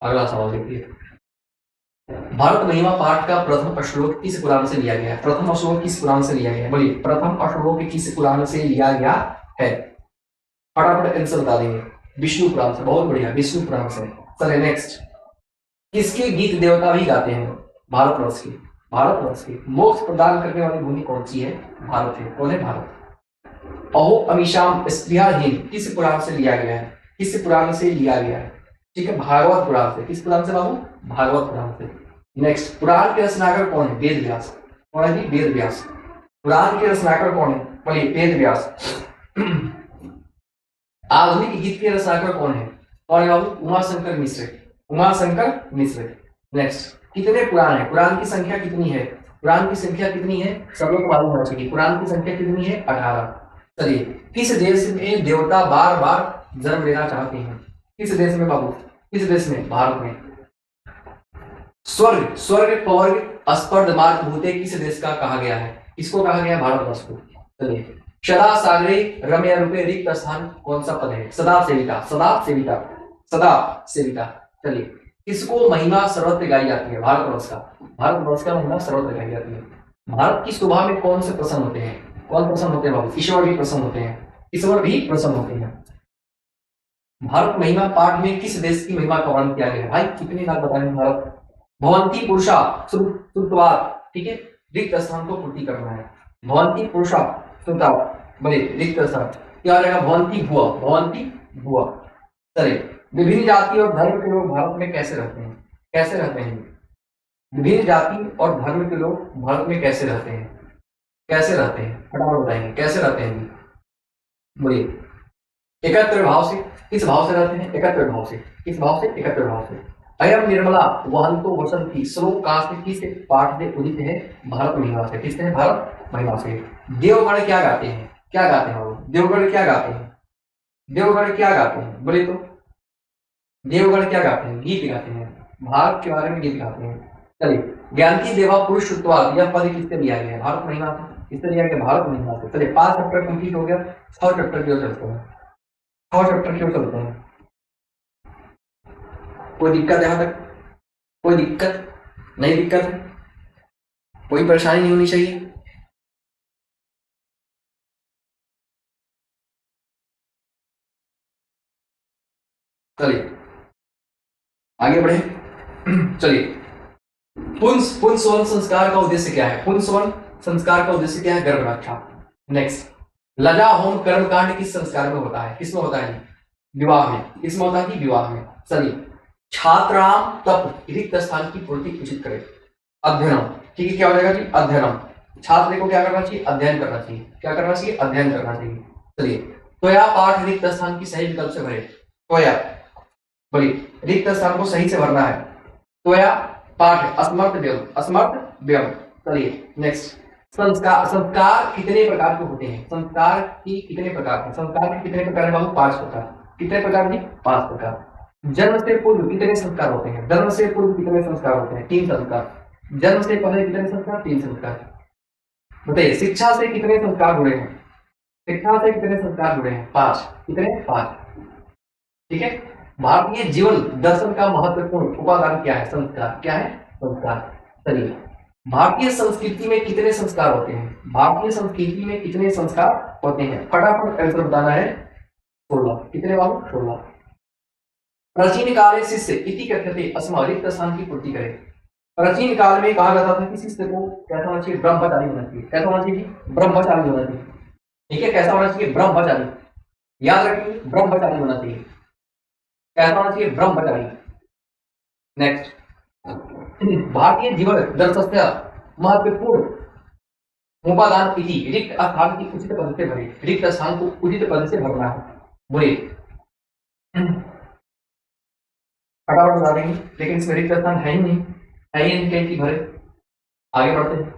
अगला सवाल देखिए, भारत महिमा पाठ का प्रथम श्लोक किस पुराण से लिया गया है? प्रथम श्लोक किस पुराण से लिया गया है? बोलिए, प्रथम श्लोक किस पुराण से लिया गया है? फटाफट आंसर बता देंगे। विष्णु पुराण से। बहुत बढ़िया, विष्णु पुराण से। चलिए नेक्स्ट, किसके गीत देवता भी गाते हैं? भारतवर्ष की। भारतवर्ष की। मोक्ष प्रदान करने वाली भूमि कौन सी है? भारत है। कौन है? भारत। अहो अमीशाम स्त्रियाहीन किस पुराण से लिया गया है? किस पुराण से लिया गया है? ठीक है, भागवत पुराण से। किस पुराण से बाबू? भागवत पुराण से। नेक्स्ट, पुराण के रचनाकार कौन है? वेद व्यास। कौन है जी? वेद व्यास। पुराण के रचनाकार कौन है? बोलिए, वेद व्यास। आधुनिक गीत के रचनाकार कौन है? कौन है बाबू? उमाशंकर मिश्र। उमाशंकर मिश्र। नेक्स्ट, कितने पुराण है? पुराण की संख्या कितनी है? पुराण की संख्या कितनी है? सब लोग मालूम होना चाहिए। पुराण की संख्या कितनी है? 18। चलिए, किस देश में देवता बार बार जन्म लेना चाहते हैं? किस देश में बाबू? किस देश में? भारत में। स्वर्ग, स्वर्ग पवर्ग स्पर्ध मार्ग भूते किस देश का कहा गया है? इसको कहा गया भारतवर्ष को। चलिए, सदा सागरे रम्य रूपे रिक्त स्थान कौन सा पद है? सदा सेविका। सदा सेविका। सदा सेविका। चलिए, किसको महिमा सर्वत्र गाई जाती है? भारतवर्ष का। भारतवर्ष का महिमा सर्वत्र गाई जाती है। भारत की शोभा में कौन से प्रसन्न होते हैं? कौन प्रसन्न होते हैं बाबू? ईश्वर भी प्रसन्न होते हैं। ईश्वर भी प्रसन्न होते हैं। भारत महिमा पाठ में किस देश की महिमा का वर्णन किया गया है? भाई कितनी बार बताएं। भारत। भवंती पुरुषा श्रुतवाद। ठीक है, रिक्त स्थान को पूर्ति करना है। भवंती पुरुषा श्रुतवाद। बोले रिक्त स्थान क्या रहेगा? भवंती भुआ। भवंती भुआ। चलिए, विभिन्न जाति और धर्म के लोग भारत में कैसे रहते हैं? कैसे रहते हैं? विभिन्न जाति और धर्म के लोग भारत में कैसे रहते हैं? कैसे रहते हैं? फटाफट बताएंगे कैसे रहते हैं। बोलिए, एकत्र भाव से। किस भाव से रहते हैं? एकत्र भाव से। किस भाव से? एकत्र भाव से। अयम निर्मला वहंतो वसंती श्लोक का किस पाठ से उदित है? भारत महिमा से। किससे है? भारत महिमा से। देवगण क्या गाते हैं? क्या गाते हैं? देवगण क्या गाते हैं? देवगण क्या गाते हैं? बोले तो देवगण क्या गाते हैं? गीत गाते हैं। भारत के बारे में गीत गाते हैं। चलिए, ज्ञानती देवा पुरुष श्रुतवाद यह पद किससे लिया गया है? भारत महिमा से। किससे लिया गया? भारत महिमा से। चलिए, 5 चैप्टर कंप्लीट हो गया। 6 चैप्टर क्यों चलते हैं? 6 चैप्टर क्यों चलते हैं? कोई दिक्कत यहाँ तक? कोई दिक्कत नहीं? दिक्कत है? कोई परेशानी नहीं होनी चाहिए। चलिए आगे बढ़े। चलिए, पुंसवन संस्कार का उद्देश्य क्या है? पुंसवन संस्कार का उद्देश्य क्या है? गर्भ रक्षा। नेक्स्ट, लजा होम कर्मकांड किस संस्कार में होता है? किसमें होता है? विवाह में। किसमें होता है? विवाह में। चलिए, छात्राम तप रिक्त स्थान की पूर्ति उचित करे। अध्ययनम। ठीक है, क्या हो जाएगा जी? अध्ययनम। छात्र को क्या करना चाहिए? अध्ययन करना चाहिए। क्या करना चाहिए? अध्ययन करना चाहिए। चलिए, त्वया पाठ रिक्त स्थान की सही विकल्प से भरे। त्वया। बोलिए, रिक्त स्थान को सही से भरना है। त्वया पाठ असमर्थ व्यम। असमर्थ व्यम। चलिए नेक्स्ट, संस्कार। संस्कार कितने प्रकार के होते हैं? संस्कार की कितने प्रकार हैं? संस्कार के कितने प्रकार है बाबू? 5 प्रकार। कितने प्रकार जी? 5 प्रकार। जन्म से पूर्व कितने संस्कार होते हैं? जन्म से पूर्व कितने संस्कार होते हैं? 3 संस्कार। जन्म से पहले कितने संस्कार? 3 संस्कार। बताइए शिक्षा से कितने संस्कार जुड़े हैं? शिक्षा से कितने संस्कार जुड़े हैं? 5। कितने? 5। ठीक है। भारतीय जीवन दर्शन का महत्वपूर्ण उपादान क्या है? संस्कार। क्या है? संस्कार। चलिए, भारतीय संस्कृति में कितने संस्कार होते हैं? भारतीय संस्कृति में कितने संस्कार होते हैं? फटाफट आंसर बताना है। 16। कितने बाबू? 16। प्राचीन काल में शिष्य इति कथ्यते अस्म रिक्त स्थान की पूर्ति करे। प्राचीन काल में कहा जाता था कि शिष्य को कैसा होना चाहिए? ब्रह्मचारी होना चाहिए। कैसा होना चाहिए? ब्रह्मचारी होना चाहिए। ठीक है, कैसा होना चाहिए? ब्रह्मचारी। याद रखिए, ब्रह्मचारी होना चाहिए। कैसा होना चाहिए? ब्रह्मचारी। नेक्स्ट, भारतीय जीवन दर्शस्य महत्वपूर्ण उपादान इति रिक्त स्थान की उचित पद से भरे। रिक्त स्थान को उचित पद से भरना है। बोलिए, फटाफट बता देंगे, लेकिन इसमें रिक्त स्थान है ही नहीं, है ही नहीं कि भरे। आगे बढ़ते हैं।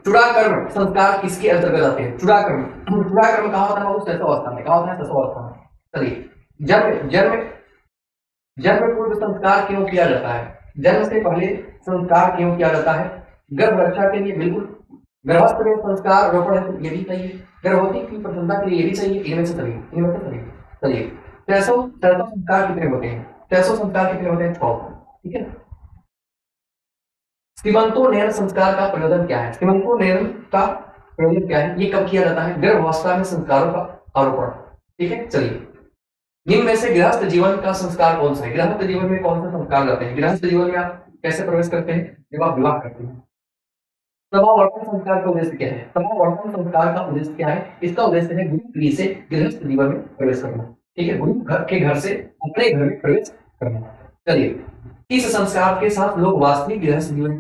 चूड़ाकर्म संस्कार किसके अंतर्गत आते हैं? चूड़ाकर्म। चूड़ाकर्म कहाँ होता है? उस अवस्था में। कहाँ होता है? अवस्था में। चलिए, जन्म जन्म जन्म पूर्व संस्कार क्यों किया जाता है? जन्म से पहले संस्कार क्यों किया जाता है? गर्भ रक्षा के लिए बिल्कुल। गर्भस्थ में संस्कार रोपण है, ये भी चाहिए। गर्भवती की प्रसन्नता के लिए ये भी चाहिए। इनमें से सभी, इनमें से सभी। चलिए, 600 संस्कार कितने होते हैं? 600 संस्कार कितने होते हैं? 6। ठीक है। सीमंतोन्नयन संस्कार का प्रयोजन क्या है? सीमंतोन्नयन का प्रयोजन क्या है? ये कब किया जाता है? गर्भावस्था में संस्कारों का आरोपण। ठीक है। चलिए, इनमें से गृहस्थ जीवन का संस्कार कौन सा है? गृहस्थ जीवन में कौन सा संस्कार लाते हैं? गृहस्थ जीवन में आप कैसे प्रवेश करते हैं? जब आप विवाह करते हैं। समावर्तन संस्कार का उद्देश्य क्या है? समावर्तन संस्कार का उद्देश्य क्या है? इसका उद्देश्य है गुरु गृह से गृहस्थ जीवन में प्रवेश करना। ठीक है, गुरु घर के घर से अपने घर में प्रवेश करना। चलिए, इस संस्कार के साथ लोग वास्तविक गृहस्थ जीवन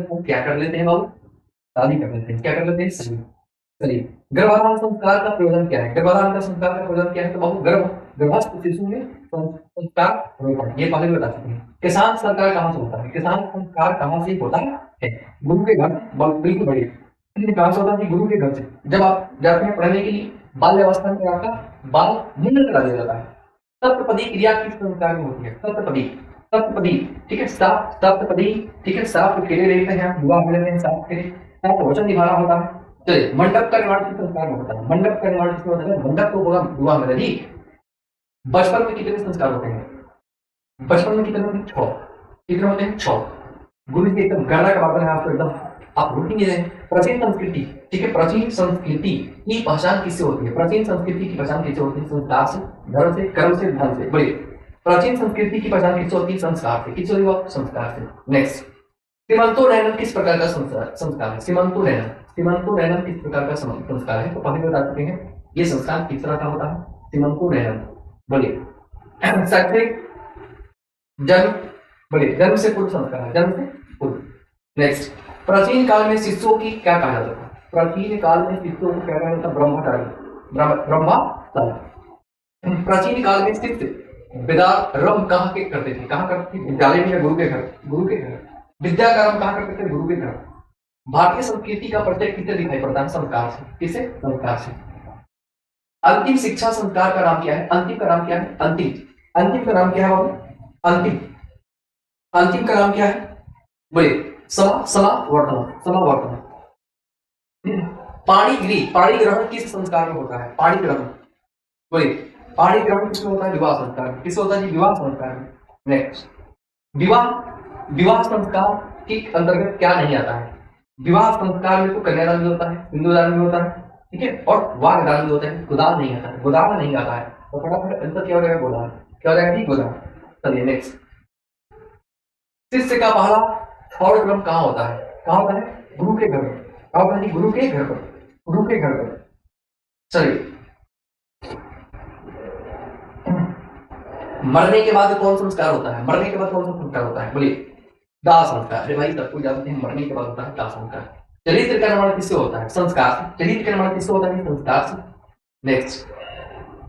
को क्या कर लेते हैं बाबू? शादी कर लेते हैं। क्या कर लेते हैं? शादी। चलिए, गर्भाधान संस्कार का प्रयोजन क्या है? गर्भाधान का संस्कार का प्रयोजन क्या है? तो बाबू गर्भस्थ शिशु में संस्कार रोपण, ये पहले भी बता चुके हैं। किसान संस्कार कहाँ से होता है? किसान संस्कार कहाँ से होता है? गुरु के घर। बिल्कुल बढ़िया। कहाँ से होता है? गुरु के घर से। जब आप जाते हैं पढ़ने के लिए, बाल्यावस्था में आपका बाल मुंडन करा दिया जाता है। सप्तपदी क्रिया किस संस्कार में होती है? सप्तपदी। सप्तपदी। ठीक है, सप्तपदी। ठीक है, सात फेरे लेते हैं, विवाह में लेते हैं, सात फेरे, सात वचन निभाना होता है। चलिए, मंडप का निर्माण किस संस्कार में होता है? मंडप का निर्माण किसमें होता है? मंडप को होगा विवाह में। यदि बचपन में कितने संस्कार होते हैं? बचपन में कितने होते हैं? 6। कितने होते हैं? 6। गुरु जी एकदम गणना का बात है आपको, एकदम आप रुकिए रहे। प्राचीन संस्कृति। ठीक है, प्राचीन संस्कृति की पहचान किससे होती है? प्राचीन संस्कृति की पहचान किससे होती है? संस्कार से, धर्म से, कर्म से, धन से। बोलिए, प्राचीन संस्कृति की पहचान किससे होती है? संस्कार से। किससे होती है? संस्कार से। नेक्स्ट, सीमंतोन्नयन किस प्रकार का संस्कार है? सीमंतोन्नयन किस प्रकार का संस्कार है? तो पहले बता चुके हैं, ये संस्कार किस तरह का होता है? सीमंतोन्नयन। बोलिए, शैक्षणिक जन्म। बोलिए, जन्म से पूर्व संस्कार है, जन्म से पूर्व। नेक्स्ट, प्राचीन काल में शिष्यों की क्या कहा जाता था? प्राचीन काल में शिष्यों को क्या कहा जाता? ब्रह्मचारी। ब्रह्मचारी। प्राचीन काल में शिष्य विद्यारंभ कहाँ के करते थे? कहाँ करते थे? विद्यालय में, गुरु के घर। गुरु के घर। विद्या का आरंभ कहाँ करते थे? गुरु के घर। भारतीय संस्कृति का परिचय किससे दिखाई पड़ता है? संस्कार से। किसे? संस्कार से। अंतिम शिक्षा संस्कार का नाम क्या है? अंतिम का नाम क्या है? अंतिम। अंतिम का नाम क्या है बाबू? अंतिम। अंतिम का नाम क्या है? बोलिए, समावर्तन। पाणी ग्रहण किस संस्कार में होता है? पाणी ग्रहण। बोलिए, पाणी ग्रहण किसमें होता है? विवाह संस्कार में। किसमें होता है? विवाह संस्कार में। नेक्स्ट, विवाह संस्कार के अंतर्गत क्या नहीं आता है? विवाह संस्कार में तो कन्यादान भी होता है, सिंदूरदान भी होता है, ठीक है, और वागदान भी होता है। गोदान नहीं आता है। गोदान नहीं आता है तो फटाफट आंसर क्या हो जाएगा? गोदान। क्या हो जाएगा? गोदान। चलिए, नेक्स्ट, शिष्य का पहला और क्रम कहाँ होता है? कहाँ होता है? गुरु के घर पर। कहाँ होता है? गुरु के घर पर। गुरु के घर पर। चलिए, मरने के बाद कौन संस्कार होता है? मरने के बाद कौन सा संस्कार होता है? बोलिए, दाह संस्कार। अरे भाई, सबको जानते हैं, मरने के बाद होता है दाह संस्कार। चरित्र का निर्माण किससे होता है? संस्कार से। चरित्र का निर्माण किससे होता है? संस्कार से। नेक्स्ट,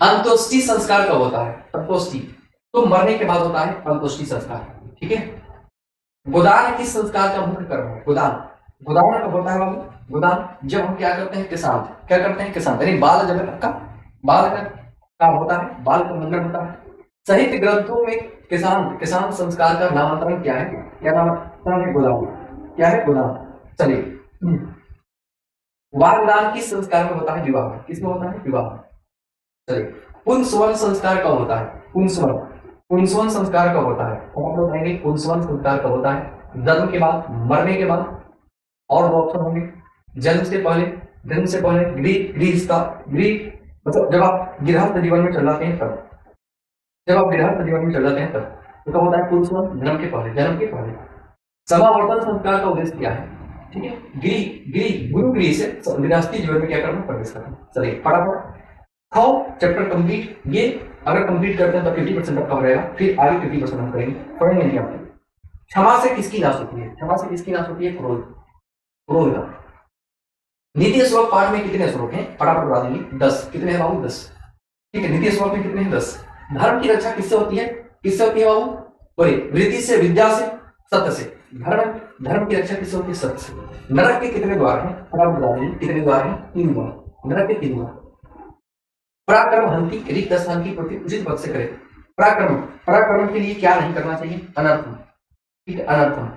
अंतोष्टि संस्कार कब होता है? अंतोष्टि तो मरने के बाद होता है अंतोष्टि संस्कार। ठीक है। गोदान किस संस्कार का मुख्य कर्म है? गोदान कब होता है बाबू? गोदान जब हम क्या करते हैं? किसान। क्या करते हैं? किसान। यानी बाल जब आपका बाल का होता है, बाल का मुंडन होता है। साहित्य ग्रंथों में किसान संस्कार का नामांतरण क्या है? क्या नामांतरण है? गोदान। क्या है? गोदान। चलिए, वागदान किस संस्कार में होता है? विवाह में। किसमें होता है? विवाह में। चलिए, पुंसवन संस्कार कब होता है? पुंसवन, पुंसवन संस्कार कब होता है? हम लोग बताएंगे पुंसवन संस्कार कब होता है? जन्म के बाद, मरने के बाद, और दो ऑप्शन होंगे, जन्म से पहले, जन्म से पहले, गृह मतलब जब आप गृहस्थ जीवन में चल जाते हैं तब, जब आप गृहस्थ जीवन में चल जाते हैं तब। तो कब होता है पुंसवन? जन्म के पहले, जन्म के पहले। समावर्तन संस्कार का उद्देश्य क्या है? ठीक है, गुरु गृह से गृहस्थी जीवन में क्या करना? प्रवेश करना। चलिए फटाफट चैप्टर कंप्लीट। ये अगर कंप्लीट करते हैं तो 50% आपका हो जाएगा, फिर आगे 50% हम करेंगे, पढ़ेंगे नहीं आपको। क्षमा से किसकी नाश होती है? क्षमा से किसकी नाश होती है? क्रोध, क्रोध का। नीति श्लोक पाठ में कितने श्लोक हैं? फटाफट बता देंगे। 10। कितने हैं बाबू? 10। ठीक है, नीति श्लोक में कितने हैं? 10। धर्म की रक्षा किससे होती है? किससे होती है बाबू? बोले, वृत्ति से, विद्या से, सत्य से। धर्म की रक्षा किससे होती है? सत्य से। नरक के कितने द्वार हैं? फटाफट बता देंगे। कितने द्वार हैं? 3 द्वार। नरक के 3 द्वार। पराक्रम हंति रिक्त स्थान की पूर्ति उचित पद से करे। पराक्रम, पराक्रम के लिए क्या नहीं करना चाहिए? अनर्थम। ठीक है, अनर्थम।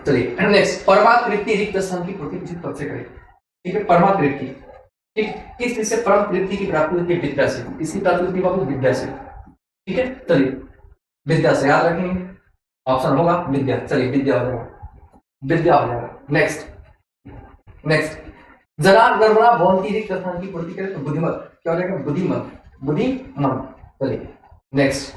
चलिए नेक्स्ट, परमातृप्ति रिक्त स्थान की पूर्ति उचित पद से करे। ठीक है, परमातृप्ति। ठीक, किस चीज से परम तृप्ति की प्राप्ति होती है? विद्या से। किसकी प्राप्ति होती है बाबू? विद्या से। ठीक है, चलिए विद्या से, याद रखेंगे ऑप्शन होगा विद्या। चलिए विद्या हो जाएगा, विद्या हो जाएगा। नेक्स्ट, नेक्स्ट, जरा गड़बड़ा भवंती रिक्त स्थान की पूर्ति करें तो बुद्धिमत। क्या हो जाएगा? बुद्धिमत, बुद्धिमत। चलिए नेक्स्ट,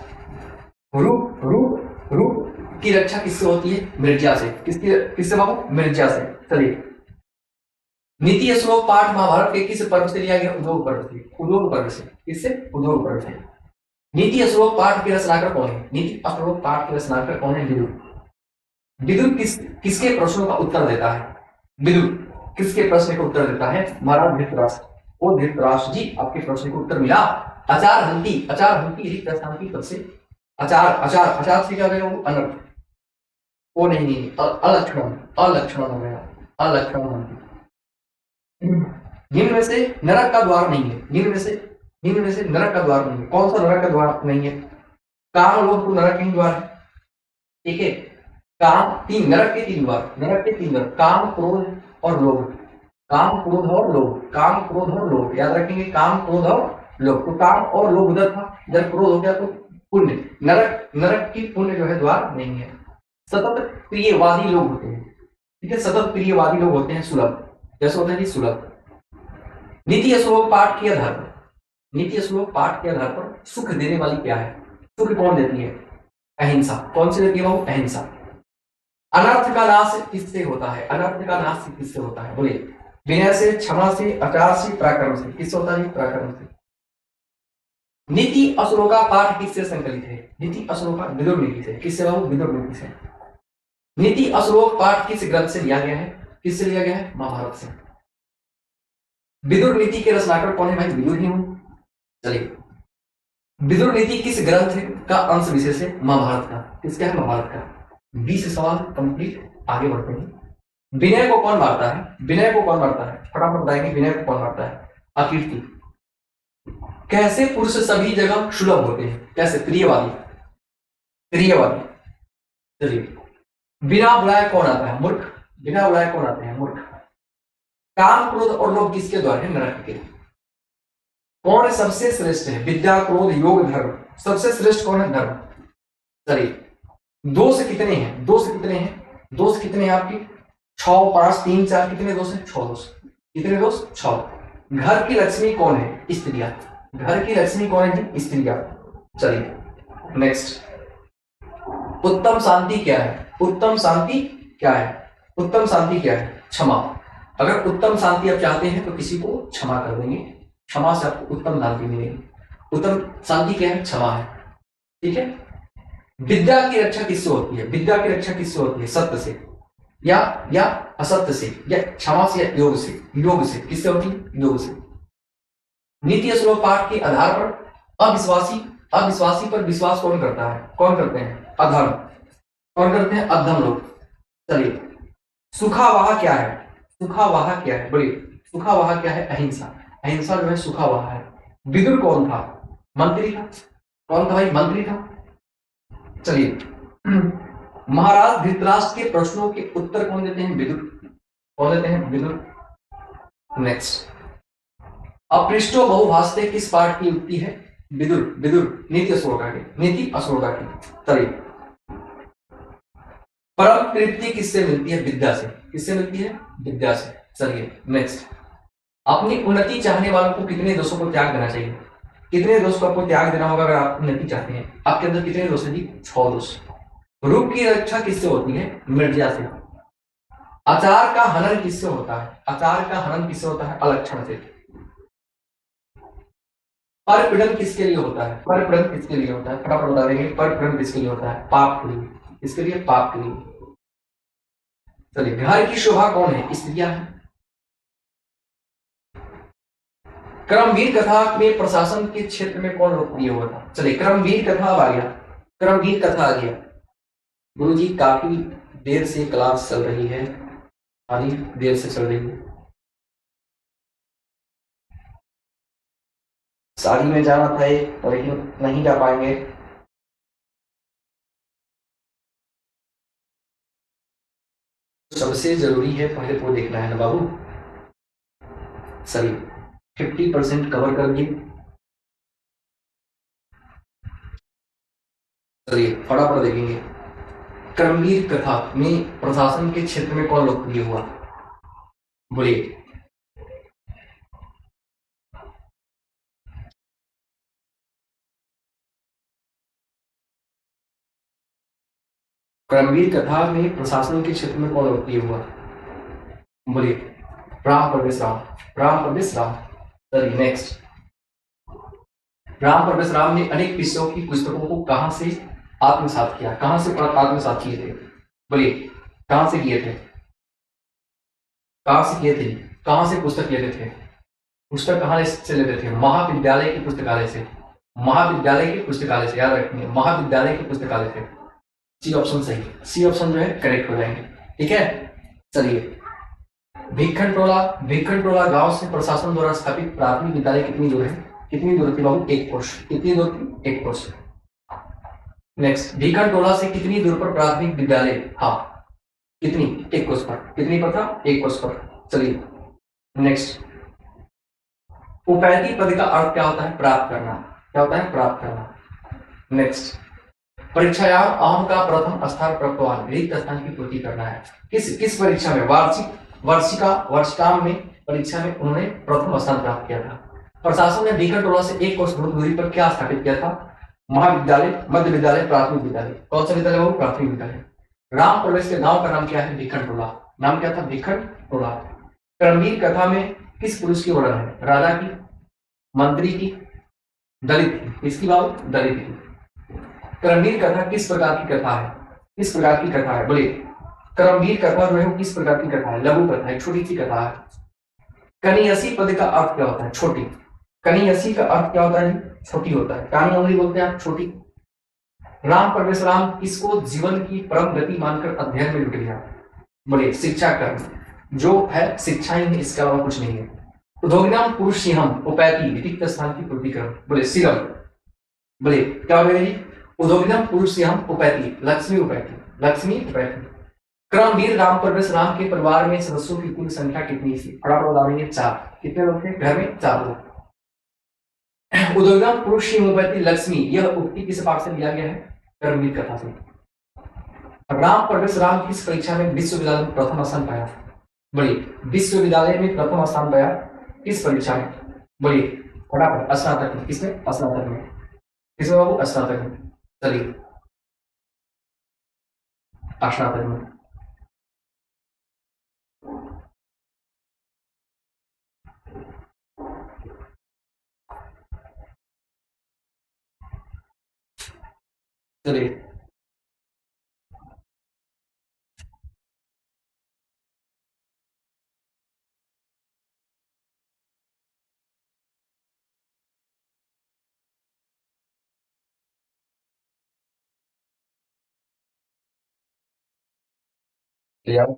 रूप, रूप, रूप की रक्षा किससे होती है? मृज्या से। किससे बाबू? मृज्या से। चलिए, नीति श्लोक पाठ महाभारत के किस पर्व से लिया गया? उद्योग पर्व से। उद्योग पर्व से। किससे? उद्योग पर्व से। नीति श्लोक पाठ के रचनाकार कौन है? नीति श्लोक पाठ के रचनाकार कौन है? विदुर। विदुर किसके प्रश्नों का उत्तर देता है? विदुर किसके प्रश्न का उत्तर देता है? महाराज धृतराष्ट्र। ओ धृतराष्ट्र जी, आपके प्रश्न को उत्तर मिला। आचार हंति रिक्त स्थान की पद से। आचार से क्या हो जाएगा? वो अनर्थ। वो नहीं, अलक्षण, अलक्षण हो गया, अलक्षण। निम्न में से नरक का द्वार नहीं है। निम्न में से नरक का द्वार नहीं है। कौन सा नरक का द्वार नहीं है? काम, लोभ को नरक के द्वार है। ठीक है, काम, 3 नरक के 3 द्वार, नरक के 3 द्वार, काम, क्रोध और लोभ। काम, क्रोध और लोभ, काम, क्रोध और लोभ, याद रखेंगे। काम, क्रोध और लोभ। तो काम और लोभ उधर था, जब क्रोध हो गया तो पुण्य। नरक की पुण्य जो है द्वार नहीं है। सतत प्रियवादी लोग होते हैं। ठीक है, सतत प्रियवादी लोग होते हैं सुलभ। जैसे होता है जी सुलभ। नीति श्लोक पाठ के आधार पर, नीति श्लोक पाठ के आधार पर सुख देने वाली क्या है? सुख कौन देती है? अहिंसा। कौन सी देती है बाबू? अहिंसा। अनर्थ का नाश किससे होता है? अनर्थ का नाश किससे होता है? बोलिए, विनय से, क्षमा से, आचार से, पराक्रम से। किससे होता है? पराक्रम से। नीति अश्लोका पाठ किससे संकलित है? नीति अश्लोका विदुर नीति से। किससे बाबू? विदुर नीति से। नीति अश्लोक पाठ किस ग्रंथ से लिया गया है? किससे लिया गया है? महाभारत से। विदुर नीति के रचनाकार कौन है भाई? विदुर ही हूं। चलिए, विदुर नीति किस ग्रंथ का अंश विशेष है? महाभारत का। किसका है? महाभारत का। 20 सवाल कंप्लीट। आगे बढ़ते हैं। विनय को कौन मारता है? विनय को कौन मारता है? फटाफट बताएंगे, विनय को कौन मारता है? अकीर्ति। कैसे पुरुष सभी जगह सुलभ होते हैं? कैसे? प्रियवादी, प्रियवादी। चलिए, बिना बुलाए कौन आता है? मूर्ख। बिना बुलाए कौन आते हैं? मूर्ख। काम, क्रोध और लोभ किसके द्वार है? नरक के। कौन सबसे श्रेष्ठ है? विद्या, क्रोध, योग, धर्म। सबसे श्रेष्ठ कौन है? धर्म। चलिए, दोष कितने हैं? दोष कितने हैं? दोष कितने हैं आपके? 6, 5, 3, 4। कितने दोष हैं? 6 दोष। कितने दोष? 6। घर की लक्ष्मी कौन है? स्त्रियां। घर की लक्ष्मी कौन है जी? स्त्रियां। चलिए नेक्स्ट, उत्तम शांति क्या है? उत्तम शांति क्या है? उत्तम शांति क्या है? क्षमा। अगर उत्तम शांति आप चाहते हैं तो किसी को क्षमा कर देंगे, क्षमा से आपको उत्तम शांति मिलेगी। उत्तम शांति क्या है? क्षमा है। ठीक है, विद्या की रक्षा किससे होती है? विद्या की रक्षा किससे होती है? सत्य से या असत्य से, या क्षमा से, या योग से। योग से। किससे होती है? योग से। नीति श्लोक पाठ के आधार पर अविश्वासी पर विश्वास कौन करता है? कौन करते हैं? अधर्म। कौन करते हैं? अधम लोग। चलिए, सुखावाह क्या है? सुखावाह क्या है? बोलिए, सुखावाह क्या है? अहिंसा। अहिंसा जो है सुखावाह है। विदुर कौन था? मंत्री था। कौन था भाई? मंत्री था। चलिए, महाराज धृतराष्ट्र के प्रश्नों के उत्तर कौन देते हैं? विदुर। कौन देते हैं? विदुर। नेक्स्ट, अपृष्टो बहुभाषते किस पाठ की युक्ति है? विदुर विदुर नीति अशोका की, नीति अशोका की। चलिए, परम तृप्ति किससे मिलती है? विद्या से। किससे मिलती है? विद्या से। चलिए नेक्स्ट, अपनी उन्नति चाहने वालों को कितने दोषों को त्याग देना चाहिए? कितने दोष को आपको त्याग देना होगा अगर आप उन्नति चाहते हैं? आपके अंदर कितने दोष है जी? 6 दोष। रूप की रक्षा किससे होती है? मृर्जा से। आचार का हनन किससे होता है? आचार का हनन किससे होता है? अलक्षण से। परपीड़न किसके लिए होता है? परपीड़न किसके लिए होता है? फटाफट बता देंगे। परपीड़न किसके लिए होता है? पाप के लिए। इसके लिए? पाप के लिए। चलिए, घर की शोभा कौन है? स्त्रियां हैं। क्रमवीर कथा में प्रशासन के क्षेत्र में कौन लोकप्रिय हुआ था? चलिए, क्रमवीर कथा अब आ गया। क्रमवीर कथा आ गया। गुरु जी काफी देर से क्लास चल रही है, काफी देर से चल रही है। शादी में जाना था लेकिन नहीं जा पाएंगे। सबसे जरूरी है पहले वो देखना है ना बाबू। सही, 50% कवर कर दिए। चलिए फटाफट देखेंगे। क्रमवीर कथा में प्रशासन के क्षेत्र में कौन लोकप्रिय हुआ? बोलिए। क्रमवीर कथा में प्रशासन के क्षेत्र में कौन लोकप्रिय हुआ? बोलिए। राम प्रवेश राम। राम प्रवेश राम। चलिए नेक्स्ट, राम प्रवेश राम ने अनेक विषयों की पुस्तकों को कहां से आत्मसात किया? कहां से आत्मसात किए थे? बोलिए, कहां से किए थे? कहां से किए थे? कहां से पुस्तक लेते थे? पुस्तक कहां से लेते थे? महाविद्यालय के पुस्तकालय से। महाविद्यालय के पुस्तकालय से, याद रखेंगे, महाविद्यालय के पुस्तकालय से। सी ऑप्शन सही, सी ऑप्शन जो है करेक्ट हो जाएंगे। ठीक है, चलिए। भिखन टोला गांव से प्रशासन द्वारा स्थापित प्राथमिक विद्यालय कितनी दूर है? कितनी दूर थी बाबू? 1 कोस। कितनी दूर थी? 1 कोस। नेक्स्ट, भिखन टोला से कितनी दूर पर प्राथमिक विद्यालय? हाँ, कितनी? 1 कोस पर। कितनी पर था? 1 कोस पर। चलिए नेक्स्ट, उपैती पद का अर्थ क्या होता है? प्राप्त करना। क्या होता है? प्राप्त करना। नेक्स्ट, परीक्षायाम अहम का प्रथम स्थान प्राप्तवान, रिक्त स्थान की पूर्ति करना है। किस परीक्षा में? वर्षिकाम में परीक्षा में उन्होंने प्रथम स्थान प्राप्त किया था। प्रशासन ने भिखन टोला से 1 कोस दूरी पर क्या स्थापित किया था? महाविद्यालय, मध्य विद्यालय, प्राथमिक विद्यालय। कौन सा विद्यालय बाबू? प्राथमिक विद्यालय। राम प्रवेश के गांव का नाम क्या है? भिखन टोला। नाम क्या था? भिखन टोला। क्रमवीर कथा में किस पुरुष की वर्णन है? राजा की, मंत्री की, दलित की? किसकी बाबू? दलित की। क्रमवीर कथा किस प्रकार की कथा है? किस प्रकार की कथा है? बोलिए। क्रमवीर कथा जो है किस प्रकार की कथा है? लघु कथा है, छोटी सी कथा है। कनियसी पद का अर्थ क्या होता है? छोटी। कनियसी का अर्थ क्या होता है? छोटी होता है। कानी उंगली बोलते हैं आप, छोटी। राम प्रवेश राम किसको जीवन की परम गति मानकर अध्ययन में जुट गया? बोलिए, शिक्षा कर्म जो है शिक्षा ही है, इसके अलावा कुछ नहीं है। उद्योगिनाम पुरुष सिंहम उपैति रिक्त स्थान की पूर्ति करो। बोले सीरम। बोले क्या हो गया? उद्योगिनाम पुरुष सिंहम उपैति, लक्ष्मी उपैति, लक्ष्मी उपैति। क्रमवीर राम प्रवेश राम के परिवार में सदस्यों की कुल संख्या कितनी थी? फटाफट बता देंगे। 4। कितने लोग थे घर में? 4 लोग। उद्योगिनाम पुरुष सिंह उपैति लक्ष्मी, यह उक्ति किस पाठ से लिया गया है? क्रमवीर कथा से। राम प्रवेश राम किस परीक्षा में विश्वविद्यालय में प्रथम स्थान पाया? बोलिए, विश्वविद्यालय में प्रथम स्थान पाया किस परीक्षा में? बोलिए फटाफट। स्नातक में। किसमें? स्नातक में। किसमें बाबू? स्नातक में। चलिए, स्नातक में। चलिए,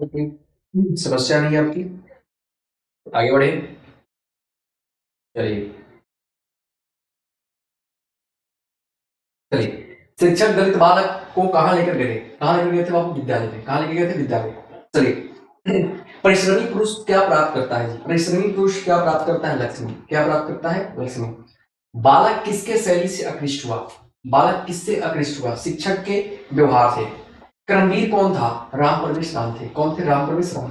कोई समस्या नहीं है आपकी? आगे बढ़े। चलिए चलिए, शिक्षक दलित बालक को कहाँ लेकर गए थे? कहाँ लेकर गए थे बाबू? विद्यालय में। कहाँ लेकर गए थे? विद्यालय। चलिए, परिश्रमी पुरुष क्या प्राप्त करता है? परिश्रमी पुरुष क्या प्राप्त करता है? लक्ष्मी। क्या प्राप्त करता है? लक्ष्मी। बालक किसके शैली से आकृष्ट हुआ? बालक किससे आकृष्ट हुआ? शिक्षक के व्यवहार से। कर्मवीर कौन था? राम परवेश राम थे। कौन थे? राम परवेश राम।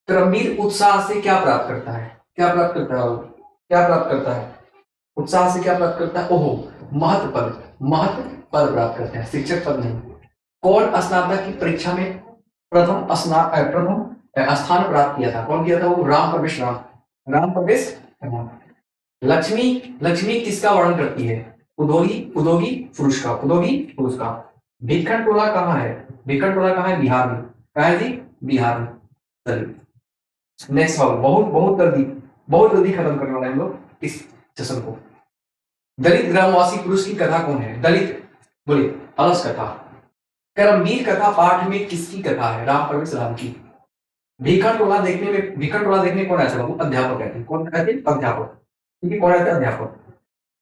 कर्मवीर उत्साह से क्या प्राप्त करता है? क्या प्राप्त करता है? क्या प्राप्त करता है? उत्साह से क्या प्राप्त करता है? ओहो, महत्व पद। महत्व पद प्राप्त करते हैं, शिक्षक पद नहीं। कौन स्नातक की परीक्षा में प्रथम स्थान प्राप्त किया था? कौन किया था? वो राम परवेश राम। राम परवेश राम। लक्ष्मी, लक्ष्मी किसका वर्णन करती है? उद्योगी, उद्योगी पुरुष का, उद्योगी पुरुष का। भिखन टोला कहाँ है? भिखन टोला कहाँ है? बिहार में। कहाँ है जी? बिहार में। चलिए नेक्स्ट सवाल। बहुत बहुत जल्दी खत्म करने वाले हम लोग इस सेशन को। दलित ग्रामवासी पुरुष की कथा कौन है? दलित, बोलिए। अलस कथा। कर्मवीर कथा पाठ में किसकी कथा है? राम परवेश राम की। भिखन टोला देखने कौन आया था बाबू? अध्यापक कहते हैं। कौन कहते हैं? अध्यापक। ठीक है, कौन आया था? अध्यापक।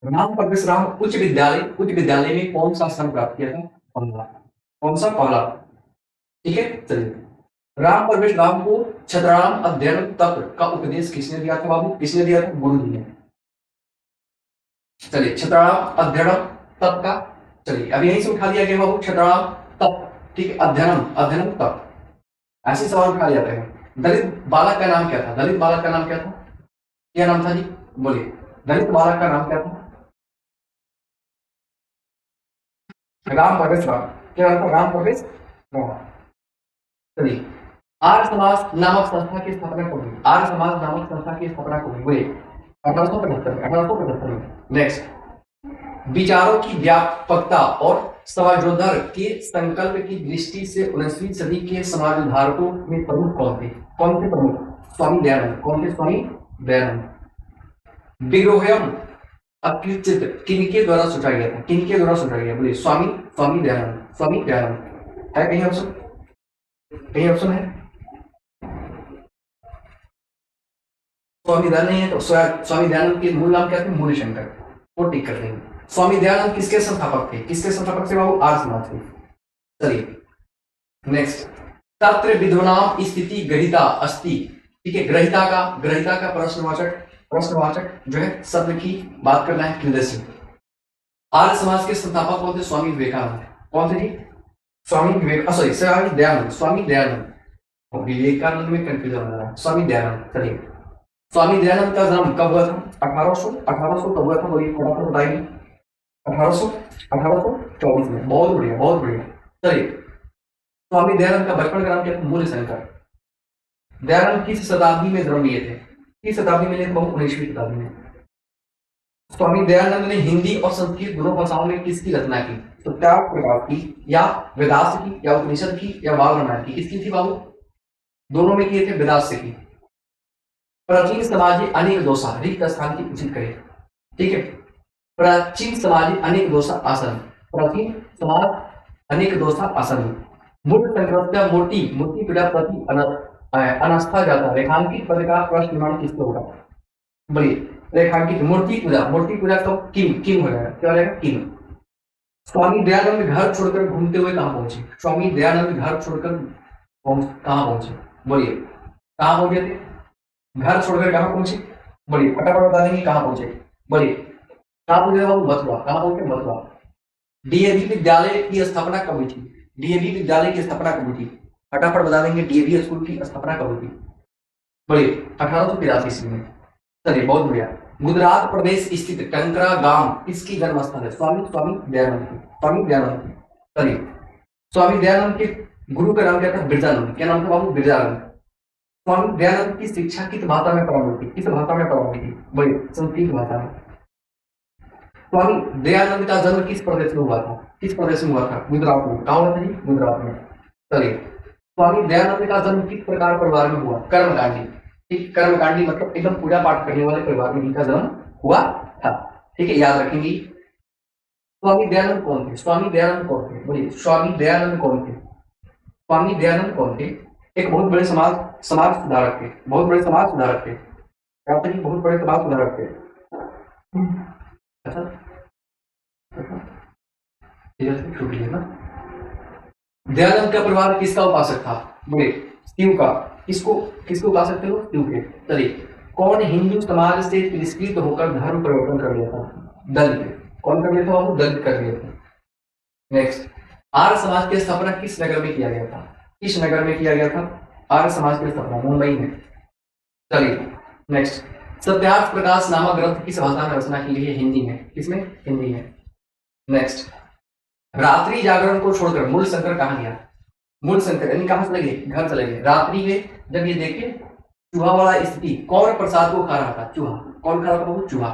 राम परवेश राम उच्च विद्यालय में कौन सा स्थान प्राप्त किया था? पहला। कौन सा? पहला। ठीक है, चलिए। राम परवेश राम को छतराम अध्ययन तत्व का उपदेश किसने दिया था बाबू? किसने दिया था? गुरु जी ने। चलिए, छतराम अध्ययन तत्व का, चलिए अब यहीं से उठा दिया गया बाबू, छतराम तत्व। ठीक है, अध्ययन तत्व। ऐसे सवाल उठा जाते हैं। दलित बालक का नाम क्या था? दलित बालक का नाम क्या था? क्या नाम था जी? बोलिए। दलित बालक का नाम क्या था? राम परवेश राम। क्या नाम था? राम परवेश राम। चलिए, आर्य समाज नामक संस्था की स्थापना कब हुई? आर्य समाज नामक संस्था की स्थापना कब हुई? बोलिए। 1875 में। नेक्स्ट, विचारों की व्यापकता और समाजोद्धार के संकल्प की दृष्टि से 19वीं सदी के समाज उद्धारकों में प्रमुख कौन थे? कौन थे प्रमुख? स्वामी दयानंद। कौन थे? स्वामी दयानंद। विग्रहम अकृचित किनके द्वारा सोचा गया था? किनके द्वारा सोचा गया? बोलिए। स्वामी दयानंद। स्वामी दयानंद। है कहीं ऑप्शन? कहीं ऑप्शन है? स्वामी दयानंद नहीं है तो स्वामी दयानंद के मूल नाम क्या थे? मूल शंकर। वो टिक कर देंगे। स्वामी दयानंद किसके संस्थापक थे? किसके संस्थापक थे बाबू? आर्य समाज के। चलिए नेक्स्ट, तत्र विद्वनाम स्थिति ग्रहिता अस्ति। ठीक है, ग्रहिता का प्रश्नवाचक जो है शब्द की बात करना है, हृदय से। आर्य समाज के संस्थापक कौन थे? स्वामी विवेकानंद। कौन थे जी? स्वामी दयानंद। विवेकानंद में कंफ्यूजन हो रहा है। स्वामी दयानंद। चलिए, स्वामी दयानंद का जन्म कब हुआ था? 1800 कब हुआ था? बोलिए, फटाफट बताइए। 1824 में। बहुत बढ़िया, बहुत बढ़िया। चलिए, स्वामी दयानंद का बचपन का नाम क्या था? मूल शंकर। दयानंद किस शताब्दी में जन्म लिए थे? किस शताब्दी में लिए थे? 19वीं शताब्दी में। स्वामी दयानंद ने हिंदी और संस्कृत दोनों भाषाओं में किसकी रचना की? सत्याग्रह प्रकाश की, या वेदास की, या उपनिषद की, या बाल रामायण की? किसकी थी बाबू? दोनों में किए थे, वेदास से की। प्राचीन समाजी अनेक दोषा रिक्त स्थान की उचित करे। ठीक है, प्राचीन समाजी अनेक दोषा आसन। प्राचीन समाज अनेक दोषा आसन। मूल संक्रमण मूर्ति पूजा प्रति अनास्था जाता। रेखांकित पद का प्रश्न निर्माण किससे होगा? बोलिए। रेखांकित मूर्ति पूजा तो किम हो जाएगा। क्या हो जाएगा? किम। स्वामी दयानंद घर छोड़कर घूमते हुए कहाँ पहुंचे? स्वामी दयानंद घर छोड़कर कहाँ पहुंचे? बोलिए, कहाँ पहुंचे थे? घर छोड़कर कहाँ पहुंचे? बोलिए, फटाफट बता देंगे कहाँ पहुंचे। बोलिए, कहाँ पहुंचे बाबू? मथुरा। कहाँ पहुंचे? मथुरा। डीएवी विद्यालय की स्थापना कब हुई थी? डीएवी विद्यालय की स्थापना कब हुई थी? फटाफट बता देंगे, डीएवी स्कूल की स्थापना कब हुई थी? बोलिए, 1883 ईस्वी में। चलिए, बहुत बढ़िया। गुजरात प्रदेश स्थित कंकरा गांव किसकी जन्मस्थल है? स्वामी दयानंद। चलिए, स्वामी दयानंद के गुरु का नाम क्या था? बिरजानंद। क्या नाम था बाबू? बिरजानंद। स्वामी दयानंद की शिक्षा किस भाषा में प्रारंभ हुई थी? किस भाषा में प्रारंभ हुई थी? बोलिए, संस्कृत भाषा में। स्वामी दयानंद का जन्म किस प्रदेश में हुआ था? किस प्रदेश में हुआ था? गुजरात में। कहाँ हुआ था जी? गुजरात में। चलिए, स्वामी दयानंद का जन्म किस प्रकार परिवार में हुआ? कर्मकांडी। ठीक, कर्मकांडी मतलब एकदम पूजा पाठ करने वाले परिवार में इनका जन्म हुआ था। ठीक है, याद रखेंगे। स्वामी दयानंद कौन थे? स्वामी दयानंद कौन थे? बोलिए, स्वामी दयानंद कौन थे? स्वामी दयानंद कौन थे? एक बहुत बड़े समाज सुधारक थे। बहुत बड़े समाज सुधारक थे। क्या थे? बहुत बड़े समाज सुधारक थे। अच्छा, छूट गया ना। दयानंद का परिवार किसका उपासक था? बोले, शिव का, किसको किसको गा सकते हो, शिव के। चलिए, कौन हिंदू समाज से तिरस्कृत होकर धर्म परिवर्तन कर लिया था, दलित। कौन कर लिया था बाबू, दलित कर लिया था। नेक्स्ट, आर्य समाज की स्थापना किस नगर में किया गया था, किस नगर में किया गया था आर्य समाज की स्थापना, मुंबई में। चलिए नेक्स्ट, सत्यार्थ प्रकाश नामक ग्रंथ किस भाषा में रचना की गई है, हिंदी में, किसमें, हिंदी में। नेक्स्ट, रात्रि जागरण को छोड़कर मूल शंकर कहाँ गया, मूल शंकर यानी कहां चले गए, घर चले गए। रात्रि में जब ये देखे चूहा वाला स्थिति, कौन प्रसाद को खा रहा था, चूहा। कौन खा रहा था, चूहा।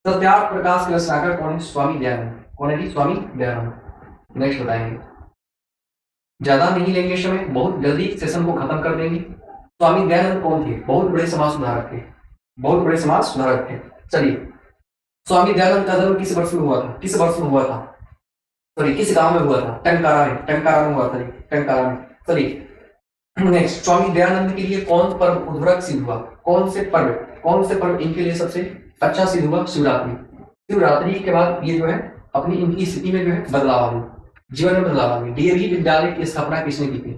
सत्यार्थ प्रकाश के रचनाकार कौन है, स्वामी दयानंद। कौन है जी, स्वामी दयानंद। नेक्स्ट बताएंगे, ज्यादा नहीं लेंगे समय, बहुत जल्दी सेशन को खत्म कर देंगे। स्वामी दयानंद कौन थे, बहुत बड़े समाज सुधारक थे, बहुत बड़े समाज सुधारक थे। चलिए, स्वामी दयानंद का जन्म किस वर्ष में हुआ था, किस वर्ष में हुआ था, सॉरी किस गांव में हुआ था, टंकारा में, टंकारा में हुआ था, टंकारा में। चलिए नेक्स्ट, स्वामी दयानंद के लिए कौन पर्व उद्भरक सिद्ध हुआ, कौन से पर्व इनके लिए सबसे अच्छा सिद्ध हुआ, शिवरात्रि। शिवरात्रि के बाद ये जो है अपनी इनकी स्थिति में जो है बदलाव आ गया, जीवन में बदलाव आ गया। डीएवी विद्यालय की स्थापना किसने की थी,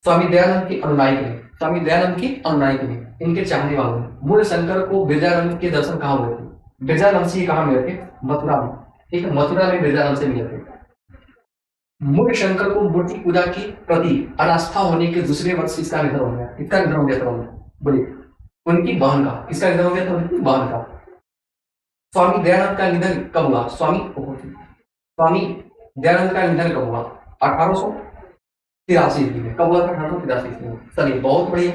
स्वामी दयानंद के अनुयायी ने, स्वामी दयानंद के अनुयायी ने, इनके चाहने वालों ने। मूल शंकर को बिरजानंद के दर्शन कहाँ हुए थे, बिरजानंद से कहाँ मिले थे, मथुरा में। ठीक है, मथुरा में बिरजानंद से मिले थे। मूल शंकर को मूर्ति पूजा की प्रति अनास्था होने के दूसरे वर्ष किसका निधन हो गया, किसका निधन हो गया था, बोलिए, उनकी बहन का। किसका निधन हो गया था, उनकी बहन का। स्वामी दयानंद का निधन कब हुआ, स्वामी दयानंद का निधन कब हुआ, 1883 ईस्वी में। कब हुआ था, 1883 ईस्वी में। चलिए बहुत बढ़िया।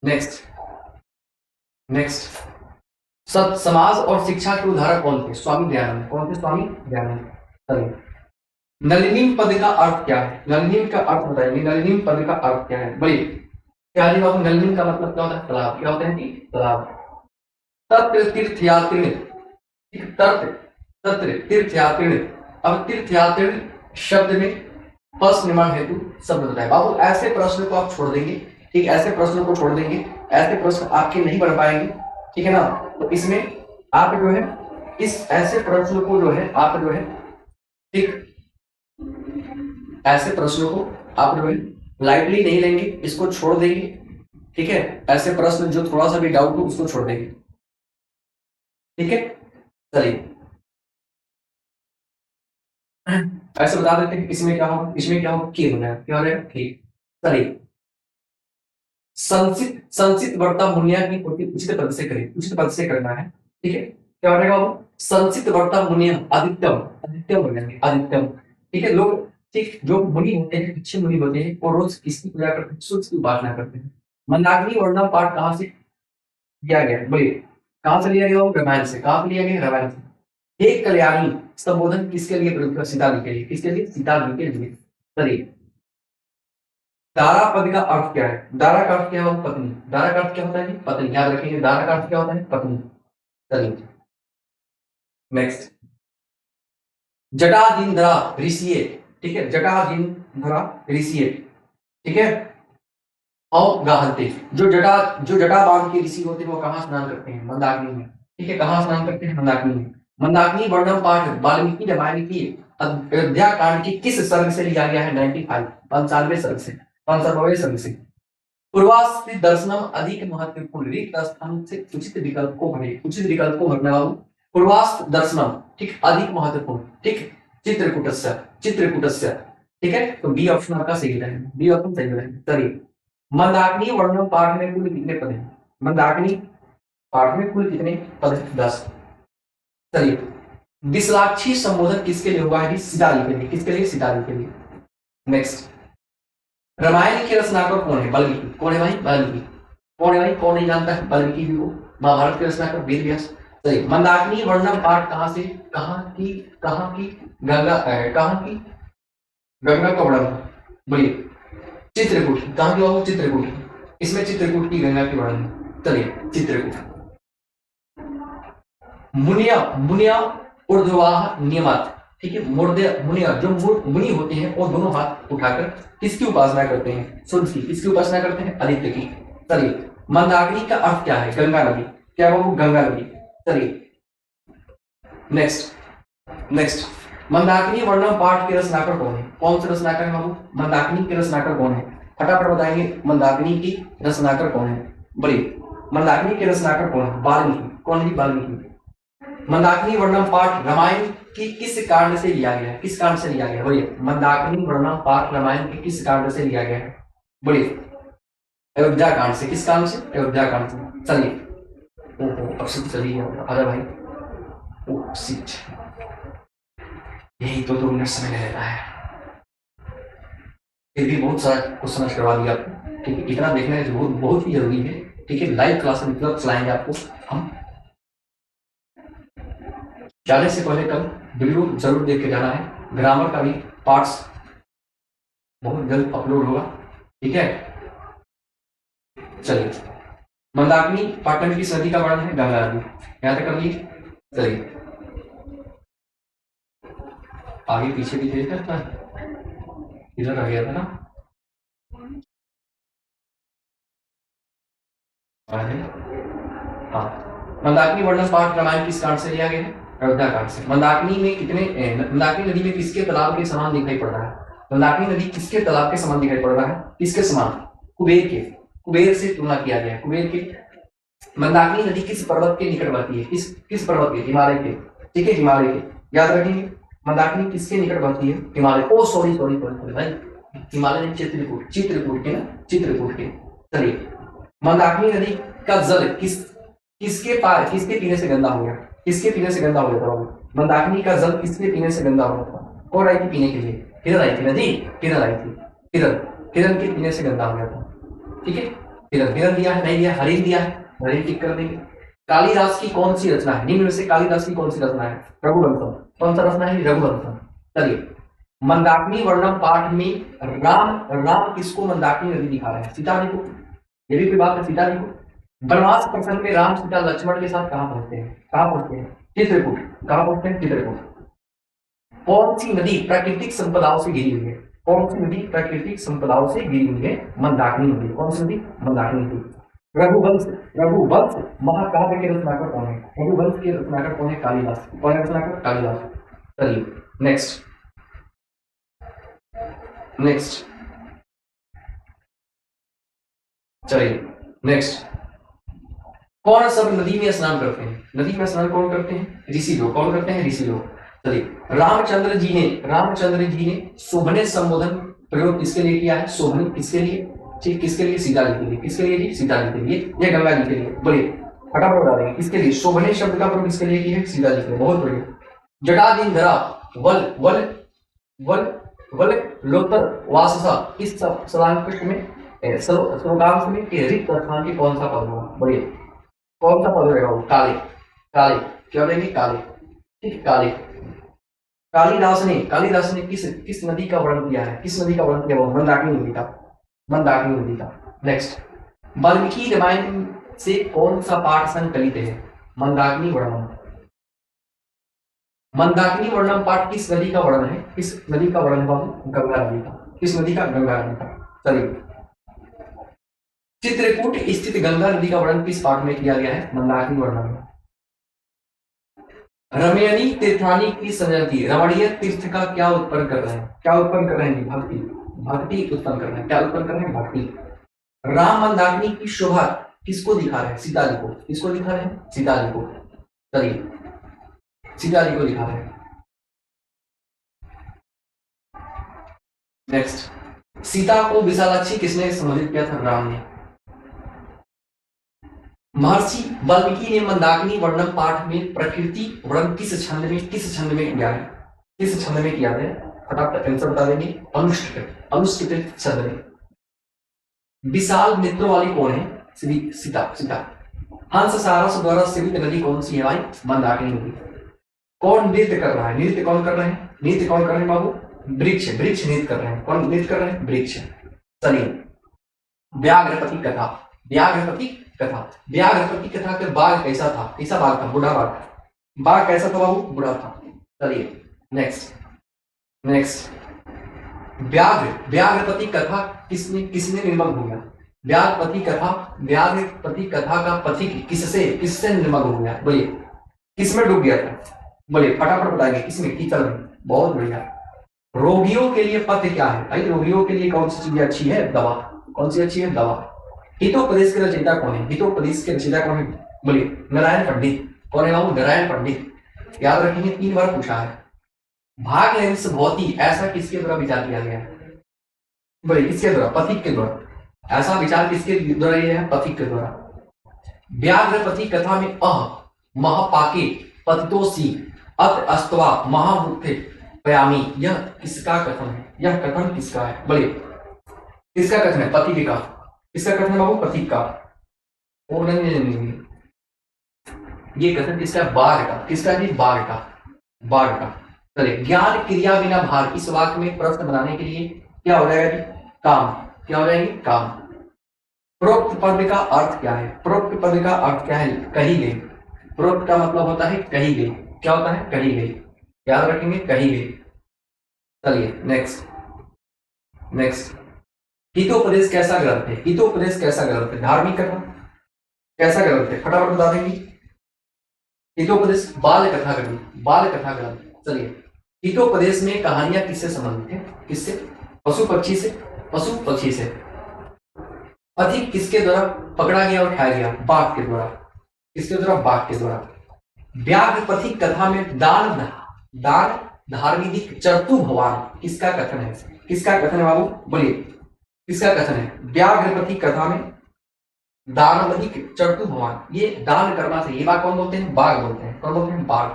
नेक्स्ट, सत समाज और शिक्षा के उदाहरण कौन थे, स्वामी दयानंद। कौन थे, स्वामी दयानंद। चलिए, नलिनी पद का अर्थ क्या है, नलिनी का अर्थ बताइए, नलिनी पद का अर्थ क्या है, बोलिए। क्या जी बाबू, नलिनी का मतलब क्या होता है, तालाब। क्या होता है जी, तालाब। तत्र तीर्थयात्री, तत्र तीर्थयात्री। अब तीर्थयात्री शब्द में फर्स्ट निर्माण हेतु शब्द बताए। बाबू ऐसे प्रश्न को आप छोड़ देंगे, ठीक, ऐसे प्रश्नों को छोड़ देंगे, ऐसे प्रश्न आपके नहीं बन पाएंगे, ठीक है ना। तो इसमें आप जो है इस ऐसे प्रश्न को जो है आप जो है, ठीक, ऐसे प्रश्नों को आप जो है लाइटली नहीं लेंगे, इसको छोड़ देंगे, ठीक है। ऐसे प्रश्न जो थोड़ा सा भी डाउट हो उसको छोड़ देंगे, ठीक है। चलिए ऐसे बता देते हैं, इसमें क्या होगा, इसमें क्या होगा, की होना है, क्या हो रहा है, ठीक। चलिए, संचित वर्ता मुनिया की पूर्ति उचित पद से करें, उचित पद से करना है, ठीक है। क्या हो रहेगा वो, संचित वर्ता मुनिया आदित्यम, आदित्यम बनेंगे, आदित्यम, ठीक है। लोग, ठीक, जो मुनि होते हैं, अच्छे मुनि होते हैं, वो रोज किसकी पूजा करते हैं, सूर्य की उपासना करते हैं। मंदाकिनी वर्णम पाठ कहाँ से किया गया है, बोलिए, कहाँ से लिया गया, रामायण से। कहाँ से लिया गया, रामायण से। हे कल्याणी संबोधन किसके लिए प्रयुक्त है, सीता जी के लिए। किसके लिए, सीता जी के लिए। चलिए, दारा पद का अर्थ क्या है, दारा का अर्थ क्या है, पत्नी। दारा का अर्थ क्या होता है, पत्नी। याद रखिए, दारा का अर्थ क्या होता है, पत्नी। चलिए नेक्स्ट, जटाधींधरा ऋषिये, ठीक है, जटाधींधरा ऋषिये, ठीक है। और गाहते, जो जटा बांध के ऋषि होते हैं वो कहाँ स्नान करते हैं, मंदाकिनी में, ठीक है। कहाँ स्नान करते हैं, मंदाकिनी में। मंदाकिनी वर्णम पाठ वाल्मीकि रामायण की अयोध्या कांड की किस सर्ग से लिया गया है, 95, 95वें सर्ग से, 95वें सर्ग से। पूर्वास्थित दर्शनम अधिक महत्वपूर्ण, रिक्त स्थान से उचित विकल्प को भरे, उचित विकल्प को भरने वालों। पूर्वास्थ दर्शनम, ठीक, अधिक महत्वपूर्ण, ठीक, चित्रकूटस्य, ठीक है। तो बी ऑप्शन आपका सही रहेगा, बी ऑप्शन सही रहेगा। चलिए, मंदाकिनी वर्णम पाठ में कुल कितने पद हैं, मंदाकिनी पाठ में कुल कितने पद हैं, 10। चलिए, विशालाक्षी संबोधन किसके लिए हुआ है, सीता जी के लिए। किसके लिए, सीता जी के लिए। नेक्स्ट, रामायण के रचनाकार कौन है, वाल्मीकि। कौन है भाई, वाल्मीकि। कौन है भाई, कौन नहीं जानता है वाल्मीकि जी को। महाभारत के रचनाकार वेद व्यास। चलिए, मंदाकिनी वर्णम पाठ कहाँ से, कहाँ की गंगा, कहाँ की गंगा का वर्णन, बोलिए, चित्रकूट। कहाँ की बाबू, चित्रकूट। इसमें चित्रकूट की गंगा की वर्णन। चलिए, चित्रकूट। मुनिया ऊर्ध्वाह नियमात, ठीक है। मुनिया जो मुनि होते हैं वो दोनों हाथ उठाकर किसकी उपासना करते हैं, सूर्य की। किसकी उपासना करते हैं, आदित्य की। चलिए, मंदाकिनी का अर्थ क्या है, गंगा नदी। क्या है वो, गंगा नदी। चलिए नेक्स्ट, मंदाकिनी वर्णम पाठ के रचनाकार कौन है, कौन से रचनाकार है बाबू, मंदाकिनी के रचनाकार कौन है, फटाफट बताएंगे। मंदाकिनी की रचनाकार कौन है? बोलिए, मंदाकिनी के रचनाकार कौन है? वाल्मीकि। कौन है? वाल्मीकि। मंदाकिनी वर्णम पाठ रामायण की किस कांड से लिया गया है? किस कांड से लिया गया है? बोलिए, मंदाकिनी वर्णम पाठ रामायण के किस कांड से लिया गया है? बोलिए, अयोध्या कांड से। किस कांड से? अयोध्या कांड से। चलिए, अब से चलिए अरे भाई, यही तो 2 मिनट समय ले लेता है, फिर भी बहुत सारा क्वेश्चन करवा दिया आपको। ठीक है, इतना देखना है बहुत बहुत ही जरूरी है। ठीक है, लाइव क्लास में मतलब चलाएंगे आपको हम। जाने से पहले कल वीडियो जरूर देख के जाना है। ग्रामर का भी पार्ट्स बहुत जल्द अपलोड होगा। ठीक है, चलिए, मंदाकिनी पाटन की नदी का वर्णन है गंगा नदी। यहां तक कर लिए। चलिए, आगे पीछे भी देख सकता है, इधर आ गया था ना। हाँ, मंदाकिनी वर्णन पाठ रामायण किस कांड से लिया गया है? अयोध्या कांड से। मंदाकिनी में मंदाकिनी नदी में किसके तालाब के समान दिखाई पड़ रहा है? मंदाकिनी नदी किसके तालाब के समान दिखाई पड़ रहा है? किसके समान? कुबेर के। कुबेर से तुलना किया गया है, कुबेर के। मंदाकिनी नदी किस पर्वत के निकट बहती है? किस पर्वत के? हिमालय के। ठीक है, हिमालय के। याद रखेंगे, मंदाकिनी किसके निकट बहती है? हिमालय। ओ सॉरी भाई, हिमालय नहीं, चित्रकूट के ना, चित्रकूट के। चलिए, मंदाकिनी नदी का जल किसके पीने से गंदा हो गया? किसके पीने से गंदा हो गया था? मंदाकिनी का जल किसके पीने से गंदा हो गया था? और आई थी पीने के लिए? किधर आई थी नदी? किधर आई थी? हिरण के पीने से गंदा हो गया था। ठीक है, हिरण दिया है, नहीं दिया, हरिण दिया है, हरिण टिक कर देंगे। कालिदास की कौन सी रचना है? निम्न में से कालिदास की कौन सी रचना है? रघुवंशम। कौन सा रचना है? रघुवंशम। चलिए, मंदाकिनी वर्णन पाठ में राम किसको मंदाकिनी नदी दिखा रहे हैं? सीता जी को। ये भी कोई बात है, सीता जी को। वनवास प्रसंग में राम सीता लक्ष्मण के साथ कहां पहुंचते हैं? चित्रकूट। कहां पहुंचते हैं? चित्रकूट। कौन सी नदी प्राकृतिक संपदाओं से घिरी हुई है? कौन सी नदी प्राकृतिक संपदाओं से घिरी हुई है? मंदाकिनी नदी। कौन सी नदी? मंदाकिनी नदी। रघुवंश महाकाव्य के रचनाकार कौन है? रघुवंश के रचनाकार कौन है? कालिदास। कौन है रचनाकार? कालिदास। चलिए, नेक्स्ट कौन सब नदी में स्नान करते हैं? नदी में स्नान कौन करते हैं? ऋषि लोग। कौन करते हैं? ऋषि लोग। चलिए, रामचंद्र जी ने शोभने संबोधन प्रयोग किसके लिए किया है? शोभनी किसके लिए? ठीक, किसके लिए? सीता जी के लिए। किसके लिए जी? सीता जी के लिए या गंगा जी के लिए? बोलिए, फटाफट बता देंगे किसके लिए शोभने शब्द का प्रयोग किसके लिए किया है? सीता जी के लिए। बहुत बढ़िया। जटादीन धरा वल वल वल वल लोतर वाससा इस सलांकट में श्लोकांश में रिक्त स्थान के कौन सा पद होगा? बोलिए, कौन सा पद रहेगा? वो काले। क्या देंगे? काले। ठीक, काले। कालिदास ने किस नदी का वर्णन किया है? किस नदी का वर्णन किया? मंदाकिनी नदी का। नेक्स्ट, वाल्मीकि रामायण से कौन सा पाठ संकलित है? मंदाकिनी वर्णन पाठ किस नदी का वर्णन है? किस नदी का वर्णन? गंगा नदी का। किस नदी का? गंगा नदी का। चलिए, चित्रकूट स्थित गंगा नदी का वर्णन किस पाठ में किया गया है? मंदाकिनी वर्णन में। रमणीय तीर्थानी की संजति रमणीय तीर्थ का क्या उत्पन्न कर रहे हैं? भक्ति उत्पन्न कर रहे हैं। क्या उत्पन्न कर रहे हैं? भक्ति। राम मंदाकिनी की शोभा किसको दिखा रहे हैं? सीता जी को। किसको दिखा रहे हैं? सीता जी को। चलिए, सीता जी को दिखा रहे हैं। नेक्स्ट, सीता को विशालाक्षी किसने संबोधित किया था? राम ने। महर्षि वाल्मीकि ने मंदाकिनी वर्णन पाठ में प्रकृति वर्णन किस छंद में किया है? किस छंद में किया है? फटाफट आंसर बता देंगे। अनुष्ठित छंद में। विशाल नेत्रों वाली कौन है? सीता। हंस सारस द्वारा सेवित नदी कौन सी है भाई? मंदाकिनी नदी। कौन नृत्य कर रहा है? नृत्य कौन कर रहे हैं बाबू? वृक्ष नृत्य कर रहे हैं। कौन नृत्य कर रहे हैं? वृक्ष। चलिए, व्याघ्रपति कथा के बाघ कैसा था? कैसा बाघ था? बूढ़ा बाघ कैसा था बाबू? बूढ़ा था। चलिए, नेक्स्ट व्याघ्रपति कथा किसने निर्मग्न हो गया? व्याघ्रपति कथा का पथिक किससे निर्मग्न हो गया? बोलिए, किसमें डूब गया था? बोलिए, फटाफट बताएंगे। किसमें? कीचड़ में। बहुत बढ़िया। रोगियों के लिए पथ्य क्या है भाई? रोगियों के लिए कौन सी चीज अच्छी है? दवा। कौन सी अच्छी है? दवा। हितोपदेश के रचयिता कौन है? हितोपदेश के रचयिता कौन है? बोलिए। नारायण पंडित। कौन है बाबू? नारायण पंडित। याद रखेंगे, 3 बार पूछा है। भाग लेंस भौति ऐसा किसके द्वारा विचार किया गया? बोलिए, किसके द्वारा? पथिक के द्वारा। ऐसा विचार किसके द्वारा ये है? पथिक के द्वारा। व्याघ्रपति कथा में महापाके पतितोषी अत अस्तवा महाभूते पयामी, यह किसका कथन है? यह कथन किसका है? बोलिए, किसका कथन है? पथिक का। किसका कथन है बाबू? पथिक का। ओ नहीं, ये कथन किसका? बाघ का। किसका जी? बाघ का। बाघ का। चलिए, ज्ञान क्रिया बिना भार, इस वाक्य में प्रश्न बनाने के लिए क्या हो जाएगा जी? काम। क्या हो जाएगी? काम। प्रोक्त पद का अर्थ क्या है? प्रोक्त पद का अर्थ क्या है? कही गई। प्रोक्त का मतलब होता है कही गई। क्या होता है? कही गई। याद रखेंगे, कही गई। चलिए नेक्स्ट। हितोपदेश कैसा ग्रंथ है? हितोपदेश कैसा ग्रंथ है? धार्मिक कथा। कैसा ग्रंथ है? फटाफट बता देंगे। हितोपदेश बाल कथा ग्रंथ। बाल कथा ग्रंथ। चलिए, हितोपदेश में कहानियां किससे संबंधित है? किससे? पशु पक्षी से। पशु पक्षी से। पथिक किसके द्वारा पकड़ा गया और खाया गया? बाघ के द्वारा। किसके द्वारा? बाघ के द्वारा। व्याघ्र पथिक कथा में दान धार्मिक चरतु भवान, किसका कथन है? किसका कथन है बाबू? बोलिए, किसका कथन है? व्याघ्र पथिक कथा में दानवधिक चरतु भवान, ये दान करना चाहिए। ये बात कौन बोलते हैं? बाघ बोलते हैं। कौन बोलते हैं? बाघ।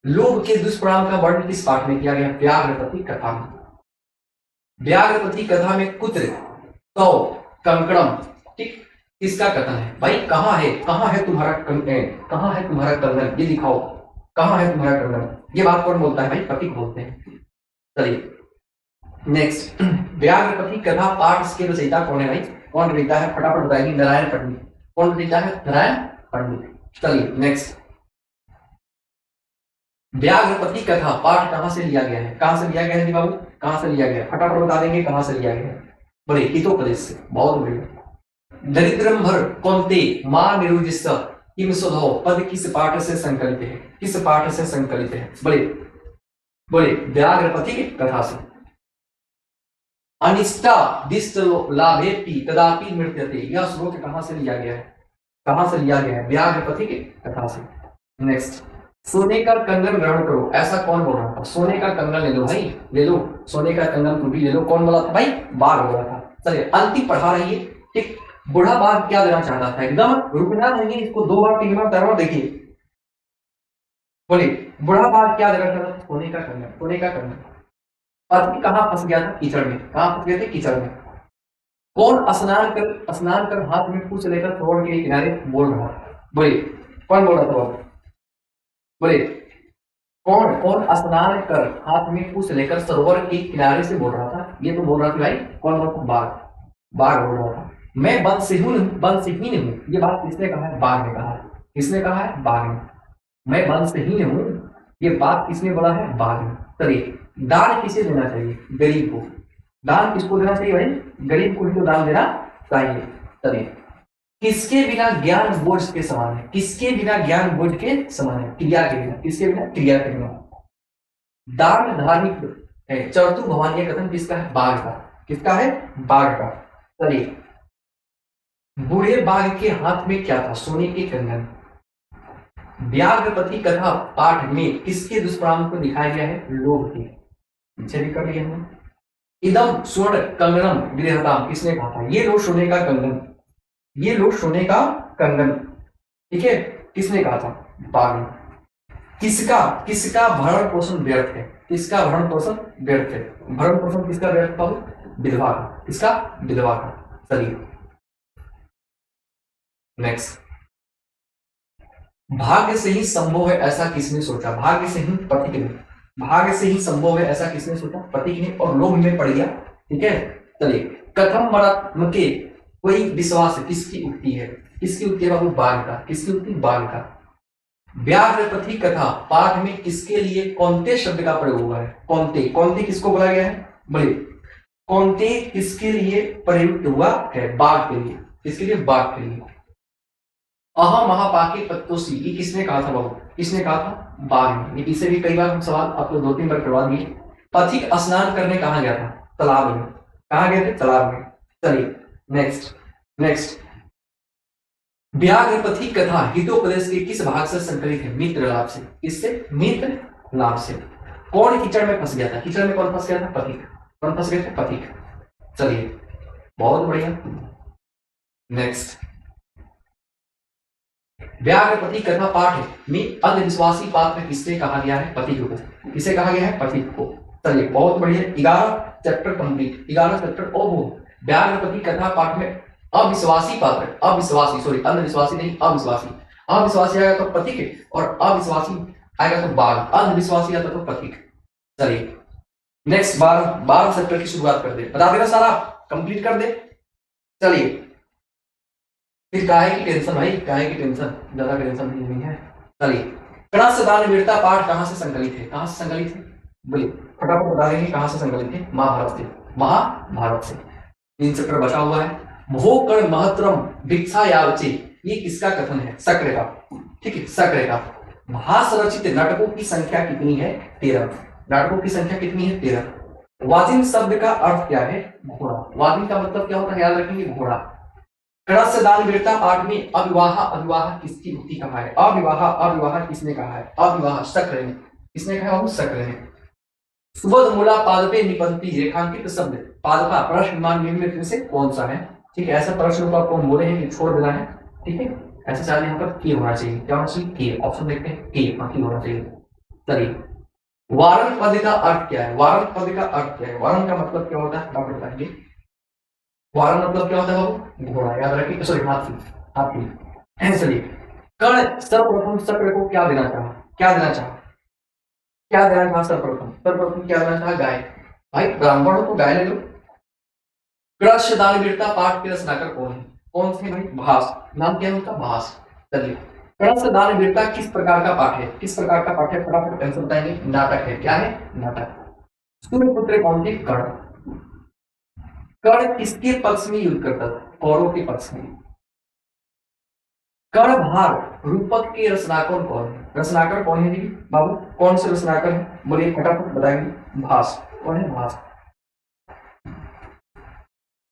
लोभ के दुष्परिणाम का वर्णन किस पाठ में किया गया? व्याघ्रपति कथा में। व्याघ्रपति कथा में कुत्र तो कंकड़म, ठीक, किसका कथन है भाई? कहाँ है? कहाँ है तुम्हारा कहाँ है तुम्हारा कंगन? ये दिखाओ, कहाँ है तुम्हारा कंगन? ये बात कौन बोलता है भाई? पथिक बोलते हैं। चलिए नेक्स्ट। व्याघ्रपति कथा पाठ के रचयिता कौन है भाई? कौन रचयिता है? फटाफट बताएंगे। नारायण पंडित। कौन रचयिता है? नारायण पंडित। चलिए नेक्स्ट। व्याघ्रपति कथा पाठ कहां से लिया गया है? कहां से लिया गया है बाबू? कहां से लिया गया है? फटाफट बता देंगे कहां से लिया गया है। बड़े हितोपदेश से। बहुत बढ़िया। दरिद्रम भर कौनते मां निरुजिस्स किम सुधो पद किस पाठ से संकलित है? किस पाठ से संकलित है? बड़े व्याघ्रपति की कथा से। अनिष्टा दिष्ट लाभेति तदापि मृत्यते, यह श्लोक कहां से लिया गया है? कहां से लिया गया है? व्याघ्रपति की कथा से। नेक्स्ट। सोने का कंगन ग्रहण करो, ऐसा कौन बोल रहा था? सोने का कंगन ले लो भाई, ले लो सोने का कंगन, तुम भी ले लो। कौन बोला था भाई? बाघ बोला था। चलिए अंतिम पढ़ा रही है, ठीक। बूढ़ा बाघ क्या देना चाहता था? एकदम रुकना नहीं, इसको 2 बार 3 बार 4 बार देखिए। बोलिए, बूढ़ा बाघ क्या देना चाहता था? सोने का कंगन। सोने का कंगन। पत्नी कहाँ फंस गया था? कीचड़ में। कहाँ फंस गए थे? कीचड़ में। कौन स्नान कर हाथ में पूछ लेकर सरोवर के किनारे बोल रहा था? बोलिए, कौन बोल रहा था? बोले, कौन स्नान कर हाथ में पूछ लेकर सरोवर के किनारे से बोल रहा था? ये तो बोल रहा था भाई, कौन बोल रहा था? बाघ। बाघ बोल रहा था। मैं वंशहीन हूँ, ये बात किसने कहा है? बाघ ने कहा है। किसने कहा है? बाघ ने। मैं वंशहीन हूँ, ये बात किसने बोला है? बाघ ने। चलिए, दान किसे देना चाहिए? गरीब को। दान किसको देना चाहिए भाई? गरीब को ही तो दान देना चाहिए। चलिए, किसके बिना ज्ञान बोझ के समान है? किसके बिना ज्ञान बोझ के समान है? क्रिया के बिना। किसके बिना? क्रिया के बिना। दान धार्मिक है। चरतु भवान, ये कथन किसका है? बाघ का। किसका है? बाघ का। चलिए, बूढ़े बाघ के हाथ में क्या था? सोने के कंगन। व्याघ्रपति कथा पाठ में किसके दुष्परिणाम को दिखाया गया है? लोभ के। पीछे भी कर लिया हमने। इदम स्वर्ण कंगनम गृहताम, किसने कहा था? ये लो सोने का कंगन, ये लो सोने का कंगन, ठीक है। किसने कहा था? बाघ ने। किसका भरण पोषण व्यर्थ है? किसका भरण पोषण व्यर्थ है? भरण पोषण किसका व्यर्थ था? विधवा का। किसका? विधवा का। चलिए नेक्स्ट। भाग्य से ही संभव है ऐसा किसने सोचा? भाग्य से ही पथिक ने। भाग्य से ही संभव है ऐसा किसने सोचा? पथिक ने, और लोभ में पड़ गया, ठीक है। चलिए, कथम मरात्मके कोई विश्वास, किसकी उक्ति है? किसकी उक्ति है बाबू? बाघ का। किसकी उक्ति? बाघ का। व्याघ्रपति कथा पाठ में किसके लिए कौनते शब्द का प्रयोग हुआ है? कौनते। कौनते किसको बोला गया है? बोले, कौनते किसके लिए प्रयुक्त हुआ है? बाघ के लिए। किसके लिए? बाघ के लिए। अह महापाके पत्तोसी, ये किसने कहा था बाबू? किसने कहा था? बाघ ने। ये पीछे भी कई बार हम सवाल आपको 2-3 बार करवा दिए। पथिक स्नान करने कहाँ गया था? तालाब में। कहाँ गए थे? तालाब में। चलिए नेक्स्ट नेक्स्ट। व्याघ्र पथिक कथा हितोपदेश के किस भाग से संकलित है? मित्र लाभ से। किससे? मित्र लाभ से। कौन कीचड़ में फंस गया था? कीचड़ में कौन फंस गया था? पथिक। कौन फंस गए थे? पथिक। चलिए बहुत बढ़िया। नेक्स्ट। व्याघ्र पथिक कथा पाठ में अंधविश्वासी पात्र किससे कहा गया है? पथिक को। किसे कहा गया है? पथिक को। चलिए बहुत बढ़िया। 11 चैप्टर कंप्लीट। 11 चैप्टर। ओहो, व्याघ्र पथिक कथा पाठ में अविश्वासी पात्र, अविश्वासी सॉरी अंधविश्वासी नहीं, अविश्वासी। अविश्वासी आएगा तो पथिक और अविश्वासी आएगा तो बाघ। अंधविश्वासी आता तो पथिक। चलिए नेक्स्ट 12 चैप्टर की शुरुआत कर दे। बता देना सारा कंप्लीट कर दे। चलिए फिर काहे की टेंशन भाई, काहे की टेंशन, ज्यादा टेंशन नहीं है। चलिए कणस दान वीरता पाठ कहां से संकलित है? कहां से संकलित है? बोलिए फटाफट बता देंगे कहां से संकलित है? महाभारत से। महाभारत से। 3 चैप्टर बचा हुआ है। भोकर्ण महत्रम भिक्षा यावचे, ये किसका कथन है? शक्र का। ठीक है, शक्र का। भाष रचित नाटकों की संख्या कितनी है? 13। नाटकों की संख्या कितनी है? 13। वाजिन शब्द का अर्थ क्या है? घोड़ा। वाजिन का मतलब क्या होता है? याद रखेंगे, घोड़ा। कणस दान वीरता पाठ में अविवाह अविवाह किसकी युक्ति कहा है? अविवाह अविवाह किसने कहा है? अविवाह शक्र ने। किसने कहा? वो शक्र ने। सुबोध मूला पादपे निपंती रेखांकित शब्द पादपा प्रश्न निम्न से कौन सा है? ठीक है, ऐसा प्रश्न को आपको बोले हैं कि छोड़ देना है। ठीक है, ऐसा चाहे यहाँ पर के होना चाहिए। क्या होना चाहिए? के। ऑप्शन देखते हैं, के होना चाहिए। चलिए वारण पद का अर्थ क्या है? वारण पद का अर्थ क्या है? वारण का मतलब क्या होता है? आप बताएंगे। वारण मतलब क्या होता है बाबू? घोड़ा। याद रखिए, सॉरी हाथी। हाथी। चलिए कर्ण सर्वप्रथम शक्र को क्या देना चाहा? क्या देना चाहा? क्या देना चाहा? सर्वप्रथम क्या देना चाहा? गाय। भाई ब्राह्मणों को गाय ले लो। कृष्ण दान वीरता पाठ के रचनाकर कौन है? कौन थे भाई? भास। नाम क्या है उनका? भास। चलिए कृष्ण दान वीरता किस प्रकार का पाठ है? किस प्रकार का पाठ है? फटाफट आंसर बताएंगे। नाटक है। क्या है? नाटक। सूर्यपुत्र कौन थे? कर्ण। कर्ण किसके पक्ष में युद्ध करता था? कौरव के पक्ष में। कर्णभार रूपक के रचनाकर कौन है? रचनाकर कौन है जी बाबू? कौन से रचनाकर है? बोलिए फटाफट बताएंगे। भास। कौन है? भास।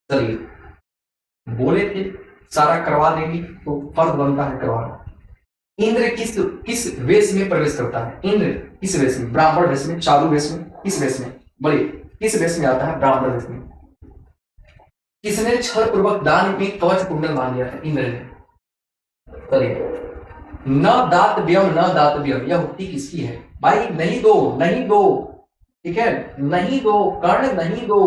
चलिए बोले थे सारा करवा देंगे तो फर्ज बनता है करवाना। इंद्र किस वेश में प्रवेश करता है? इंद्र किस वेश में? ब्राह्मण वेश में, चालू वेश में, किस वेश में? बोलिए किस वेश में आता है? ब्राह्मण वेश में। किसने छल पूर्वक दान में कवच कुंडल मान लिया था? इंद्र ने। चलिए न दातव्यम न दातव्यम, यह उक्ति किसकी है? भाई नहीं दो, नहीं दो। ठीक है, नहीं दो, कर्ण नहीं दो,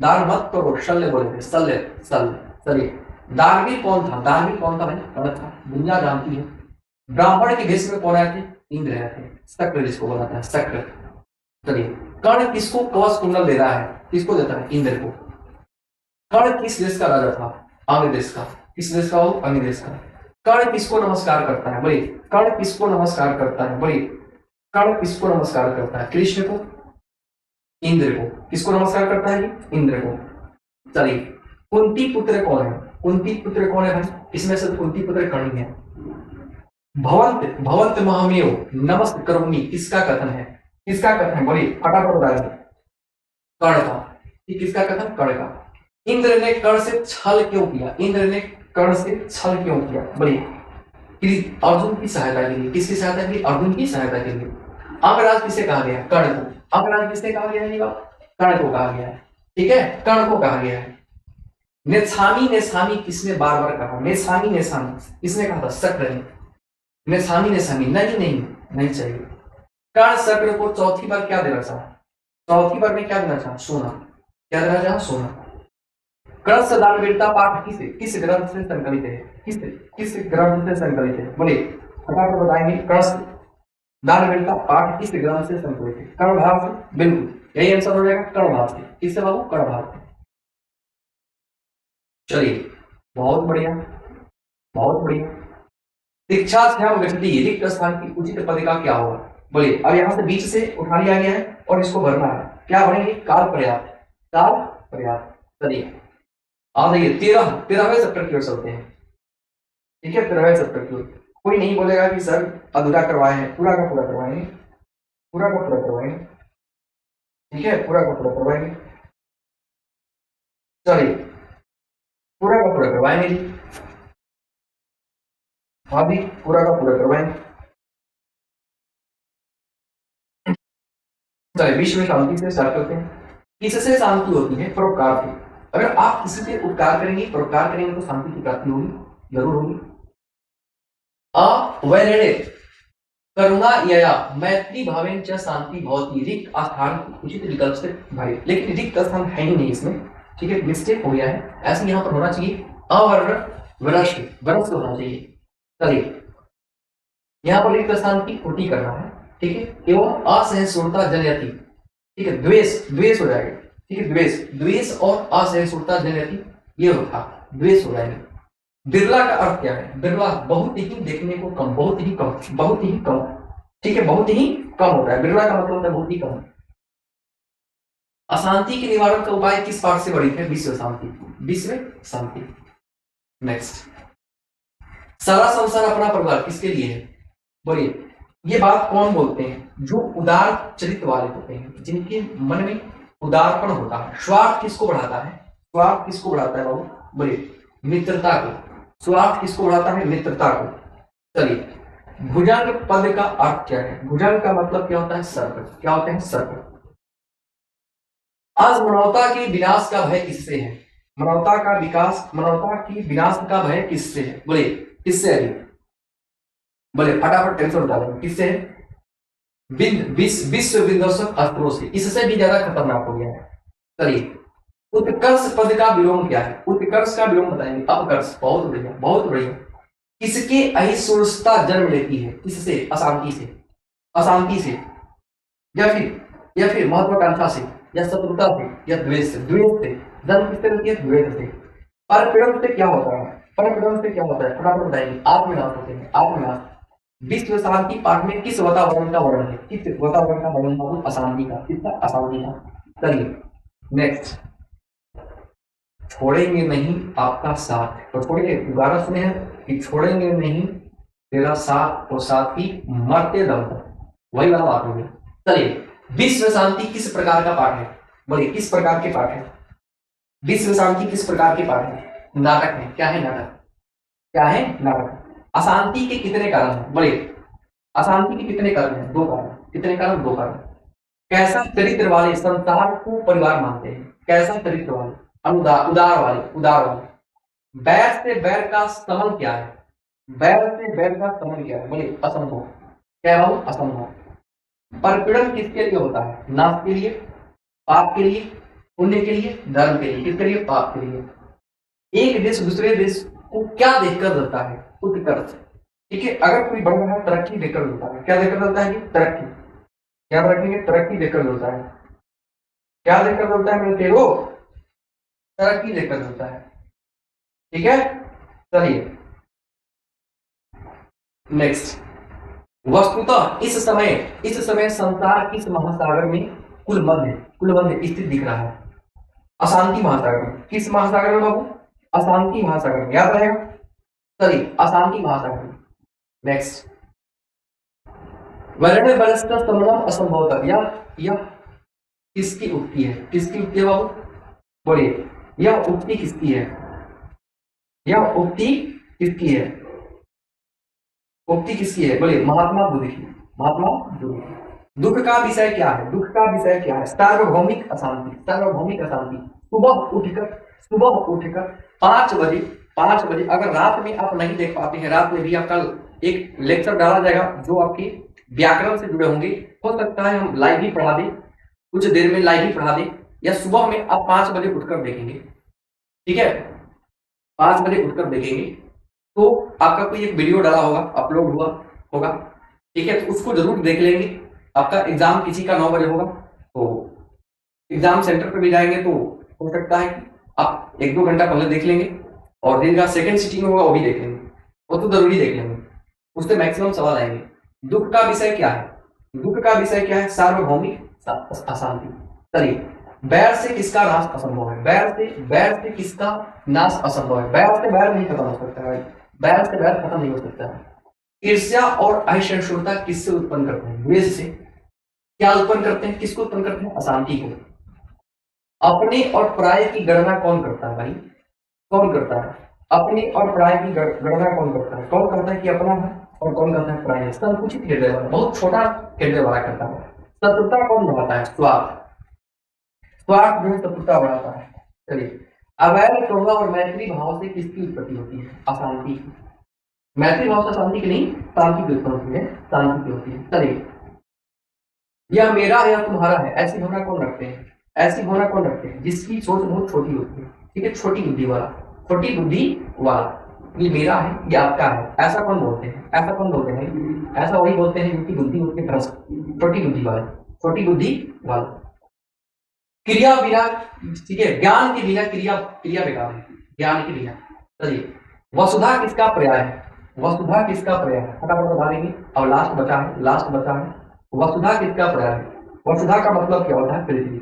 दान मत करो। शल्य बोले थे, शल्य शल्य। चलिए दानवीर कौन था? दानवीर कौन था भाई? कर्ण था। दुनिया जानती है। ब्राह्मण के भेष में कौन आए थे? इंद्र आए थे। शक्र जिसको बोला था, शक्र। चलिए कर्ण किसको कवच कुंडल दे रहा है? किसको देता है? इंद्र को। कर्ण किस देश का राजा था? अंग देश का। किस देश का? वो अंग देश का। कर्ण किसको नमस्कार करता है? बोलिए कर्ण किसको नमस्कार करता है? बोलिए कर्ण किसको नमस्कार करता है? कृष्ण को, इंद्र को। किसको नमस्कार करता है? इंद्र को। चलिए कुंती पुत्र कौन है? कुंती पुत्र कौन है भाई? इसमें से कुंती पुत्र कर्ण है। भवंत भवंत महामेव नमस्ते करोमि किसका कथन है? किसका कथन है? बोलिए फटाफट बताइए। कर्ण का। ये किसका कथन? कर्ण का। इंद्र ने कर्ण से छल क्यों किया? इंद्र ने कर्ण से छल क्यों किया? बोलिए अर्जुन की सहायता के लिए। किसकी सहायता के लिए? अर्जुन की सहायता के लिए। अंगराज किसे कहा गया? कर्ण को। अंगराज किसने कहा गया है? कर्ण को कहा गया है। ठीक है, कर्ण को कहा गया है। नेछामी नेछामी किसने बार बार कहा? नेछामी नेछामी किसने कहा था? शक्र ने। नेछामी नेछामी नहीं नहीं नहीं चाहिए। कर्ण शक्र को चौथी बार क्या देना चाहा? चौथी बार में क्या देना चाहा? सोना। क्या देना चाहा? सोना। कृष्ण दान वीरता पाठ किस ग्रंथ से संकलित है? किस ग्रंथ से संकलित है? बोलिए फटाफट बताएंगे। कृष्ण दान वीरता पाठ किस ग्रंथ से संकलित है? कर्ण भाव से। बिल्कुल यही आंसर हो जाएगा, कर्ण भाव से। किससे बाबू? कर्ण भाव से। चलिए बहुत बढ़िया, बहुत बढ़िया। शिक्षा गति रिक्त स्थान की उचित पदिका क्या होगा? बोलिए अब यहाँ से बीच से उठा लिया गया है और इसको भरना है। क्या भरेंगे? काल पर्याप्त। काल पर्याप्त। चलिए आ जाइए 13वें चैप्टर की ओर चलते हैं। ठीक है, 13वें चैप्टर की ओर। कोई नहीं बोलेगा कि सर अधूरा करवाए हैं, पूरा का पूरा करवाएंगे, पूरा का पूरा करवाएंगे। ठीक है, पूरा का पूरा करवाएंगे। चलिए, पूरा का पूरा करवाएंगे जी। हाँ भी, पूरा का पूरा करवाएंगे। चलिए, विश्व में शांति से स्टार्ट करते हैं। किससे शांति होती है? परोपकार से। अगर आप किसी से उपकार करेंगे, परोपकार करेंगे तो शांति की प्राप्ति होगी, जरूर होगी। अवैरणे करुणा यया मैत्री भावेन च शांति भवति। रिक्त स्थान उचित विकल्प से भरे, लेकिन रिक्त स्थान है ही नहीं इसमें, ठीक है, मिस्टेक हो गया है। ऐसे यहाँ पर होना चाहिए अवर्ण वरस वरस होना चाहिए। चलिए, यहाँ पर रिक्त स्थान की पूर्ति करना है, ठीक है। एवं असहिष्णुता जनयति, ठीक है, द्वेष द्वेष हो जाएगा, ठीक है, द्वेष द्वेष और असहिष्णुता जनयति, ये होता द्वेष हो जाएगा। बिरला का अर्थ क्या है? बिरला बहुत ही देखने को कम, बहुत ही कम, बहुत ही कम, ठीक है, बहुत ही कम होता है। बिरला का मतलब है बहुत ही कम। अशांति के निवारण का उपाय किस पाठ से वर्णित है? विश्व शांति, विश्व शांति। नेक्स्ट, सारा संसार अपना परिवार किसके लिए है? बोलिए, ये बात कौन बोलते हैं? जो उदार चरित्र वाले होते हैं, जिनके मन में उदारपण होता है। स्वार्थ किसको बढ़ाता है? स्वार्थ किसको बढ़ाता है बाबू? बोलिए, मित्रता को। स्वार्थ किसको बढ़ाता है? मित्रता को। चलिए, भुजंग पद का अर्थ क्या है? भुजंग का मतलब क्या होता है? सर्प। क्या होते हैं? सर्प। आज मानवता के विनाश का भय किससे है? मानवता का विकास, मानवता की विनाश का भय किससे है? बोले, किससे है? बोले, फटाफट टेंशन उठा लेंगे, किससे है? विश्व विध्वंसक अस्त्रों से। इससे भी ज्यादा खतरनाक हो गया है। चलिए, उत्कर्ष पद का विलोम क्या है? उत्कर्ष का विलोम बताएंगे, अपकर्ष। बहुत बढ़िया, बहुत बढ़िया। किसके अहिष्णुता जन्म लेती है? किससे? अशांति से। अशांति से, या फिर महत्वाकांक्षा से, या शत्रुता से, या द्वेष से। द्वेष से जन्म किससे लेती है? द्वेष से। परपीड़न से क्या होता है? परपीड़न से क्या होता है? फटाफट बताएंगे, आत्मनाश होते हैं, आत्मनाश। विश्व शांति पाठ में किस वातावरण का वर्णन है? किस वातावरण का वर्णन? अशांति का। किसका? अशांति का। चलिए, नेक्स्ट, छोड़ेंगे नहीं आपका साथ, तो छोड़ेंगे, दोबारा सुने हैं कि छोड़ेंगे नहीं तेरा साथ और साथ ही मरते दम तक, वही वाला बात होगी। चलिए, विश्व शांति किस प्रकार का पाठ है? बोलिए, किस प्रकार के पाठ है? विश्व शांति किस प्रकार के पाठ है? नाटक है। क्या है? नाटक। क्या है? नाटक। अशांति के कितने कारण हैं? बोलिए, अशांति के कितने कारण हैं? दो कारण। कितने कारण? दो कारण। कैसा चरित्र वाले संसार को परिवार मानते हैं? कैसा चरित्र वाले? अनुदार, उदार वाले, उदार वाले। बैर से बैर का समन क्या है? बैर से बैर का समन क्या है? बोलिए, असंभव। क्या है? असंभव। परपीड़न किसके लिए होता है? नाश के लिए, पाप के लिए, पुण्य के लिए, धर्म के लिए। किसके लिए? पाप के लिए। एक देश दूसरे देश को क्या देखकर डरता है? उत्कर्ष। ठीक है, अगर कोई बढ़ रहा है, तरक्की देखकर डरता है। क्या देखकर डरता है? तरक्की। याद रखेंगे, तरक्की देखकर डरता है। क्या देखकर डरता है मेरे तेरो? तरक्की देखकर डरता है। ठीक है, चलिए नेक्स्ट। वस्तुतः इस समय संसार किस महासागर में कुल मध्य स्थित दिख रहा है? अशांति महासागर में। किस महासागर में बाबू? अशांति महासागर में, याद रहेगा। चलिए, अशांति महासागर में। नेक्स्ट, वर्ण बलस्तर समूलम असंभवतः, यह किसकी उक्ति है? किसकी उक्ति है बाबू? बोलिए, यह उक्ति किसकी है? यह उक्ति किसकी है? उक्ति किसकी है? बोलिए, महात्मा बुद्ध की। महात्मा बुद्ध की। दुख का विषय क्या है? दुख का विषय क्या है? सार्वभौमिक अशांति। सार्वभौमिक अशांति। सुबह उठकर 5 बजे, अगर रात में आप नहीं देख पाते हैं, रात में भी आपका एक लेक्चर डाला जाएगा जो आपके व्याकरण से जुड़े होंगे। हो सकता है हम लाइव भी पढ़ा दें, कुछ देर में लाइव भी पढ़ा दें, या सुबह में आप 5 बजे उठकर देखेंगे। ठीक है, 5 बजे उठकर देखेंगे तो आपका कोई एक वीडियो डाला होगा, अपलोड हुआ होगा। ठीक है, तो उसको जरूर देख लेंगे। आपका एग्जाम किसी का 9 बजे होगा, तो एग्जाम सेंटर पर भी जाएंगे तो हो सकता है कि आप 1-2 घंटा पहले देख लेंगे, और दिन का सेकंड सिटिंग होगा वो भी देख लेंगे, वो तो जरूरी देख लेंगे, उससे मैक्सिमम सवाल आएंगे। दुख का विषय क्या है? दुख का विषय क्या है? सार्वभौमिक अशांति। चलिए, बैर से किसका नाश असंभव है? बैर से किसका नाश असंभव है? बैर से बैर नहीं खत्म हो सकता है, बैर से बैर खत्म नहीं हो सकता है। ईर्ष्या और असहिष्णुता किससे उत्पन्न करते हैं? द्वेष से। क्या उत्पन्न करते हैं, किसको उत्पन्न करते हैं, अशांति को। अपने और पराये की गणना कौन करता है भाई, कौन करता है, अपने और पराये की गणना कौन करता है, कौन करता है कि अपना है और कौन करता है पराया। संकुचित हृदय वाला, बहुत छोटा हृदय वाला करता है। शत्रुता कौन बढ़ाता है, स्वार्थ, स्वार्थ जो है शत्रुता बढ़ाता है। चलिए, अवैध करुणा और मैत्री भाव से किसकी उत्पत्ति होती है, अशांति की। मैत्री भाव से शांति की नहीं, शांति की उत्पत्ति होती है, शांति की होती है। चलिए, यह मेरा है या तुम्हारा है, ऐसी भावना कौन रखते हैं, ऐसी भावना कौन रखते हैं जिसकी सोच बहुत छोटी होती है, ठीक है, छोटी बुद्धि वाला, छोटी बुद्धि वाला, ये मेरा है, ये आपका है, ऐसा कौन बोलते हैं, ऐसा कौन बोलते हैं, ऐसा वही बोलते हैं जिनकी बुद्धि होती है छोटी बुद्धि वाले, छोटी बुद्धि वाले। क्रिया बिना, ठीक है, ज्ञान के बिना क्रिया, क्रिया बेकार है, ज्ञान के बिना। चलिए, वसुधा किसका पर्याय है, वसुधा किसका पर्याय है, फटाफट बता देंगे। अब लास्ट बचा है, लास्ट बचा है, वसुधा किसका पर्याय है, वसुधा का मतलब क्या होता है, पृथ्वी।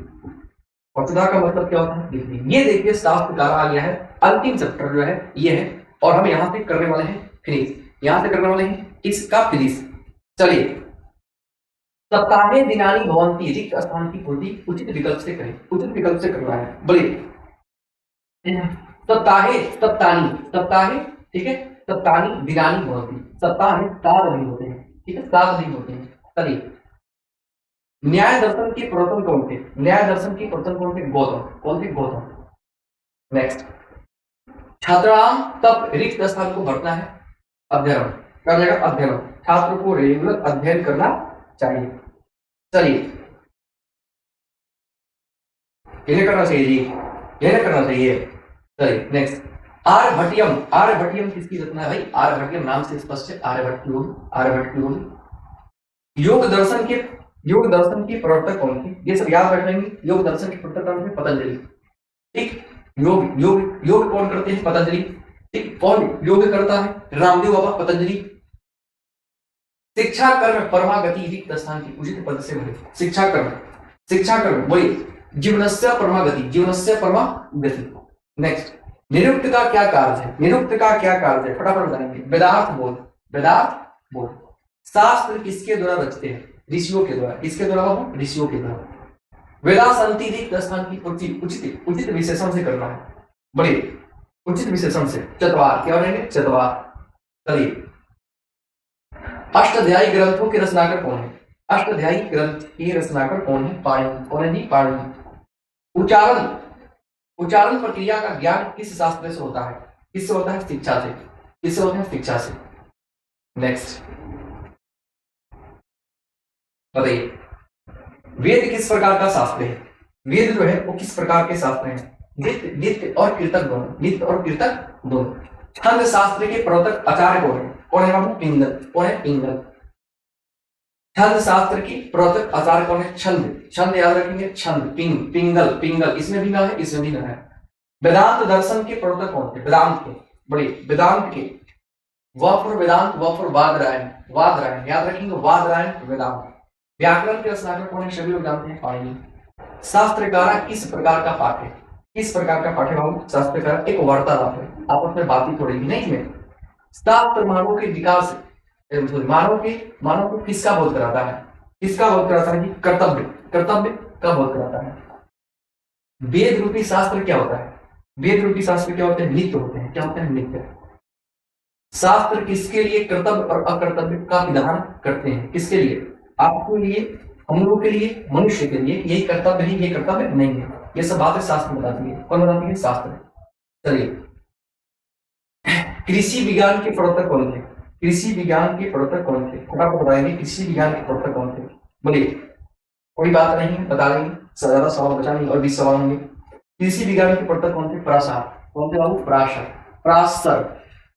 वसुधा का मतलब क्या होता है, पृथ्वी। ये देखिए शास्त्र का आ गया है, अंतिम चैप्टर जो है ये है, और हम यहाँ से करने वाले हैं फिनिश, यहाँ से करने वाले हैं इसका फिनिश। चलिए, सप्ताहे दिनानी भवंती, रिक्त स्थान की पूर्ति उचित विकल्प से करें, उचित विकल्प से करना है। बोलिए, सप्ताहे, सप्तानी, सप्ताहे, ठीक है, सप्तानी दिनानी भवंती, सप्ताह में 7 दिन होते हैं, ठीक है, 7 दिन होते हैं। चलिए, न्याय दर्शन के प्रवर्तन कौन थे, न्याय दर्शन के प्रवर्तन कौन थे, गौतम, कौन थे, गौतम। नेक्स्ट, छात्राम तब रिक्त स्थान को भरना है, अध्ययन कर लेगा, अध्ययन, छात्र को रेगुलर अध्ययन करना चाहिए। चलिए, ये करना चाहिए जी, ये करना चाहिए। चलिए नेक्स्ट, आर्यभट्टियम, आर्यभट्टियम किसकी रचना है भाई, आर्यभट्टियम नाम से स्पष्ट है, आर्यभट्ट की होगी, आर्यभट्ट की होगी। योग दर्शन के, योग दर्शन की प्रवर्तक कौन थे, ये सब याद रख लेंगे। योग दर्शन के प्रवर्तक कौन थे, पतंजलि, ठीक। योग योग योग कौन करते हैं, पतंजलि, ठीक। कौन योग करता है, रामदेव बाबा, पतंजलि। शिक्षा कर्म परमागति रिक्त स्थान की उचित पद से भरे, शिक्षा कर्म, शिक्षा कर्म, बोलिए, जीवनस्य परमागति, जीवनस्य परमागति। नेक्स्ट, निरुक्त का क्या कार्य है, निरुक्त का क्या कार्य है, फटाफट बताएंगे। वेदार्थ बोध, वेदार्थ बोध। शास्त्र किसके द्वारा रचते हैं, ऋषियों के द्वारा, किसके द्वारा बाबू, ऋषियों के द्वारा। वेदांति रिक्त स्थान की उचित उचित विशेषण से करना है, बड़े उचित विशेषण से। चतवार, क्या रहेंगे, चतवार। चलिए, अष्टाध्यायी ग्रंथों के रचनाकर कौन है, अष्टाध्यायी ग्रंथ के रचनाकर कौन है, पाणिनि, कौन है जी, पाणिनि। उच्चारण, उच्चारण प्रक्रिया का ज्ञान किस शास्त्र से होता है, किससे होता है, शिक्षा से, किससे होता है, शिक्षा से। नेक्स्ट, बताइए, वेद किस प्रकार का शास्त्र है, वेद जो है वो किस प्रकार के शास्त्र हैं, नित्य, नित्य और कीर्तक दोनों, नित्य और कीर्तक दोनों। छंद शास्त्र के प्रवर्तक आचार्य कौन है, कौन है बाबू, पिंगल, कौन है, पिंगल। छंद शास्त्र की प्रवर्तक आचार्य कौन है, छंद, छंद याद रखेंगे, छंद, पिंगल, पिंगल, इसमें भी ना है, इसमें भी ना है। वेदांत दर्शन के प्रवर्तक कौन थे, वेदांत के, बड़े वेदांत के, वह वेदांत, वह वादरायण, वादरायण याद रखेंगे, वादरायण वेदांत। व्याकरण के रचनाकार कौन है, सभी लोग जानते हैं, पाणिनि। शास्त्रकारा किस प्रकार का पाठ है, किस प्रकार का पाठ है बाबू, शास्त्रकारा एक वार्तालाप है, आपस में बातचीत हो रही नहीं में। शास्त्र मानव के विकास, मानव को किसका बोध कराता है, किसका बोध कराता है, कर्तव्य, कर्तव्य का बोध कराता है। वेद रूपी शास्त्र क्या होता है, वेद रूपी शास्त्र क्या होते हैं, नित्य होते हैं, क्या होते हैं, नित्य। शास्त्र किसके लिए कर्तव्य और अकर्तव्य का विधान करते हैं, किसके लिए, आपके लिए, हम लोगों के लिए, मनुष्य के लिए, यही कर्तव्य है, ये कर्तव्य नहीं है, ये सब बातें शास्त्र बताती है, कौन बताती है, शास्त्र। चलिए, कृषि विज्ञान के प्रवर्तक कौन थे, कृषि विज्ञान के प्रवर्तक कौन थे, फटाफट बताएंगे, कृषि विज्ञान के प्रवर्तक कौन थे, बोलिए, कोई बात नहीं है, बता देंगे, ज्यादा सवाल बचा नहीं और 20 सवाल होंगे। कृषि विज्ञान के प्रवर्तक कौन थे, प्रासार, कौन थे बाबू, प्राशर, प्रास्तर,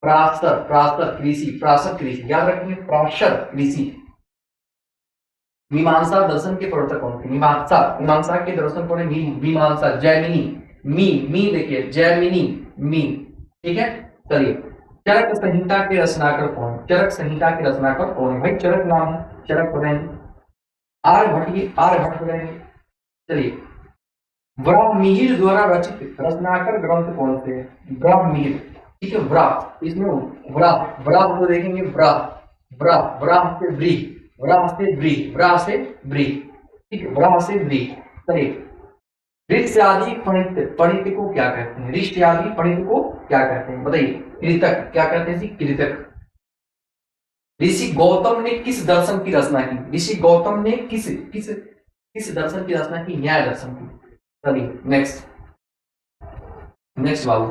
प्रास्तर, प्रास्तर कृषि, प्रासर कृषि याद रखेंगे, प्राशर कृषि। मीमांसा दर्शन के प्रवर्तक कौन थे, मीमांसा, मीमांसा के दर्शन कौन है, मीमांसा, जैमिनी, मी देखिए, जैमिनी, मी, ठीक है। चलिए, चरक संहिता के रचनाकर कौन है, चरक संहिता के रचनाकर कौन है, भाई चरक नाम है, चरक बताएंगे, आर्यभट्ट, आर्यभट्ट बताएंगे। चलिए, ब्राह्मीर द्वारा रचित रचनाकर ग्रंथ कौन से, ब्राह्मीर, ठीक है, ब्रा, इसमें ब्रा, ब्रा को देखेंगे, ब्रा, ब्रा, ब्रा से ब्री, ब्रा से ब्री, ब्रा से ब्री, ठीक है, ब्रह्म से री। चलिए, ऋष्यादि पणित को क्या कहते हैं? ऋष्यादि पणित को क्या कहते हैं बताइए? कृतक। क्या कहते हैं जी? कृतक। ऋषि गौतम ने किस दर्शन की रचना की? ऋषि गौतम ने किस किस किस दर्शन की रचना की? न्याय दर्शन की। चलिए नेक्स्ट, नेक्स्ट बाबू,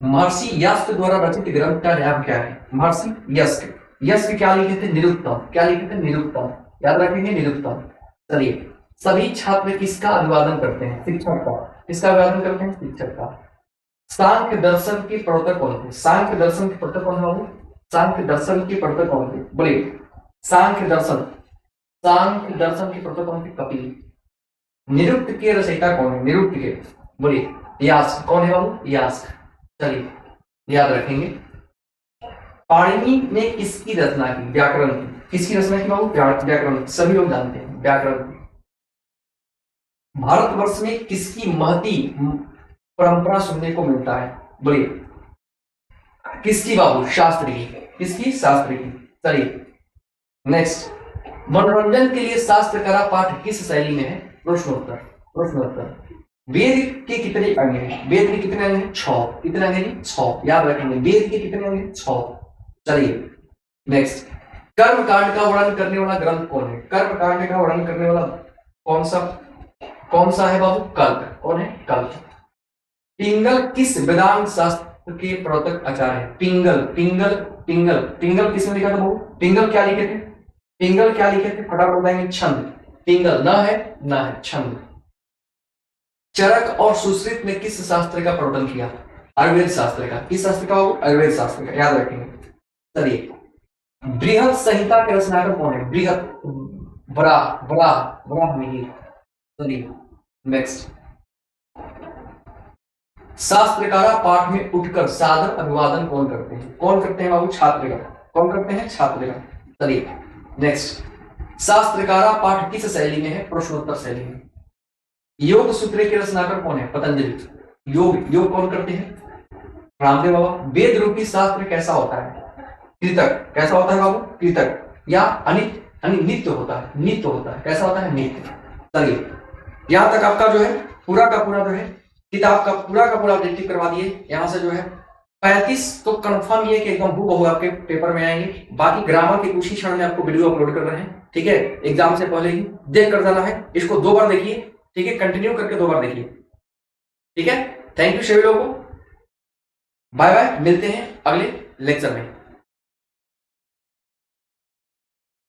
महर्षि यस्क द्वारा रचित ग्रंथ का नाम क्या है? महर्षि यस्क। यस्क क्या लिखे थे? निरुक्तम। क्या लिखे थे? निरुक्तम। याद रखेंगे, निरुक्तम। चलिए, सभी छात्र किसका अभिवादन करते हैं? शिक्षक का। किसका अभिवादन करते हैं? शिक्षक का। सांख्य दर्शन के प्रवर्तक कौन थे? सांख्य दर्शन के प्रवर्तक कौन है बाबू? सांख्य दर्शन के प्रवर्तक कौन थे? बोलिए, सांख्य दर्शन, सांख्य दर्शन के प्रवर्तक कौन थे? कपिल। निरुक्त के रचयिता कौन है? निरुक्त के, बोलिए, यास्क। कौन है बाबू? यास्क। चलिए, याद रखेंगे। पाणिनि ने किसकी रचना की? व्याकरण की। किसकी रचना की बाबू? व्याकरण। सभी लोग जानते हैं व्याकरण। भारतवर्ष में किसकी महती परंपरा सुनने को मिलता है? बोलिए, किसकी बाबू? शास्त्री की। किसकी? शास्त्री की। चलिए नेक्स्ट, मनोरंजन के लिए शास्त्र का पाठ किस शैली में है? प्रश्नोत्तर। प्रश्नोत्तर। वेद के कितने अंग हैं? वेद के कितने अंग हैं? 6। कितने अंग हैं? 6। याद रखेंगे, वेद के कितने अंग हैं? 6। चलिए नेक्स्ट, कर्म कांड का वर्णन करने वाला ग्रंथ कौन है? कर्म कांड का वर्णन करने वाला कौन सा है बाबू? कल्प। कौन है? कल्प। पिंगल किस वेदांत शास्त्र के प्रवर्तक आचार्य है? पिंगल। पिंगल पिंगल पिंगल किसने लिखा था बाबू? पिंगल क्या लिखे थे? पिंगल क्या लिखे थे? फटाफट बताएंगे। छंद। पिंगल न है, न है, छंद। चरक और सुश्रुत ने किस शास्त्र का प्रवर्तन किया? आयुर्वेद शास्त्र का। किस शास्त्र का? आयुर्वेद शास्त्र का। याद रखेंगे। चलिए, बृहद संहिता के रचनाकार कौन है? बृहद, बड़ा मिहिर। चलिए नेक्स्ट, शास्त्रकारा पाठ में उठकर सादर अभिवादन कौन करते हैं? कौन करते हैं बाबू? छात्र का। कौन करते हैं? छात्र का। चलिए नेक्स्ट, शास्त्रकारा पाठ किस शैली में है? प्रश्नोत्तर शैली में। योग सूत्र के रचनाकार कौन है? पतंजलि। योग कौन करते हैं? रामदेव बाबा। वेद रूपी शास्त्र कैसा होता है? कृतक। कैसा होता है बाबू? कृतक। या नित्य होता है। नित्य होता है। कैसा होता है? नित्य। चलिए, यहां तक आपका जो है पूरा का पूरा जो है किताब का पूरा ऑब्जेक्टिव करवा दिए। यहाँ से जो है 35 तो कंफर्म ये कि एकदम हूबहू आपके पेपर में आएंगे। बाकी ग्रामर के कुछ ही क्षण में आपको वीडियो अपलोड कर रहे हैं, ठीक है? एग्जाम से पहले ही देख कर जाना है। इसको 2 बार देखिए, ठीक है? कंटिन्यू करके 2 बार देखिए, ठीक है? थैंक यू सभी लोगों को। बाय बाय, मिलते हैं अगले लेक्चर में।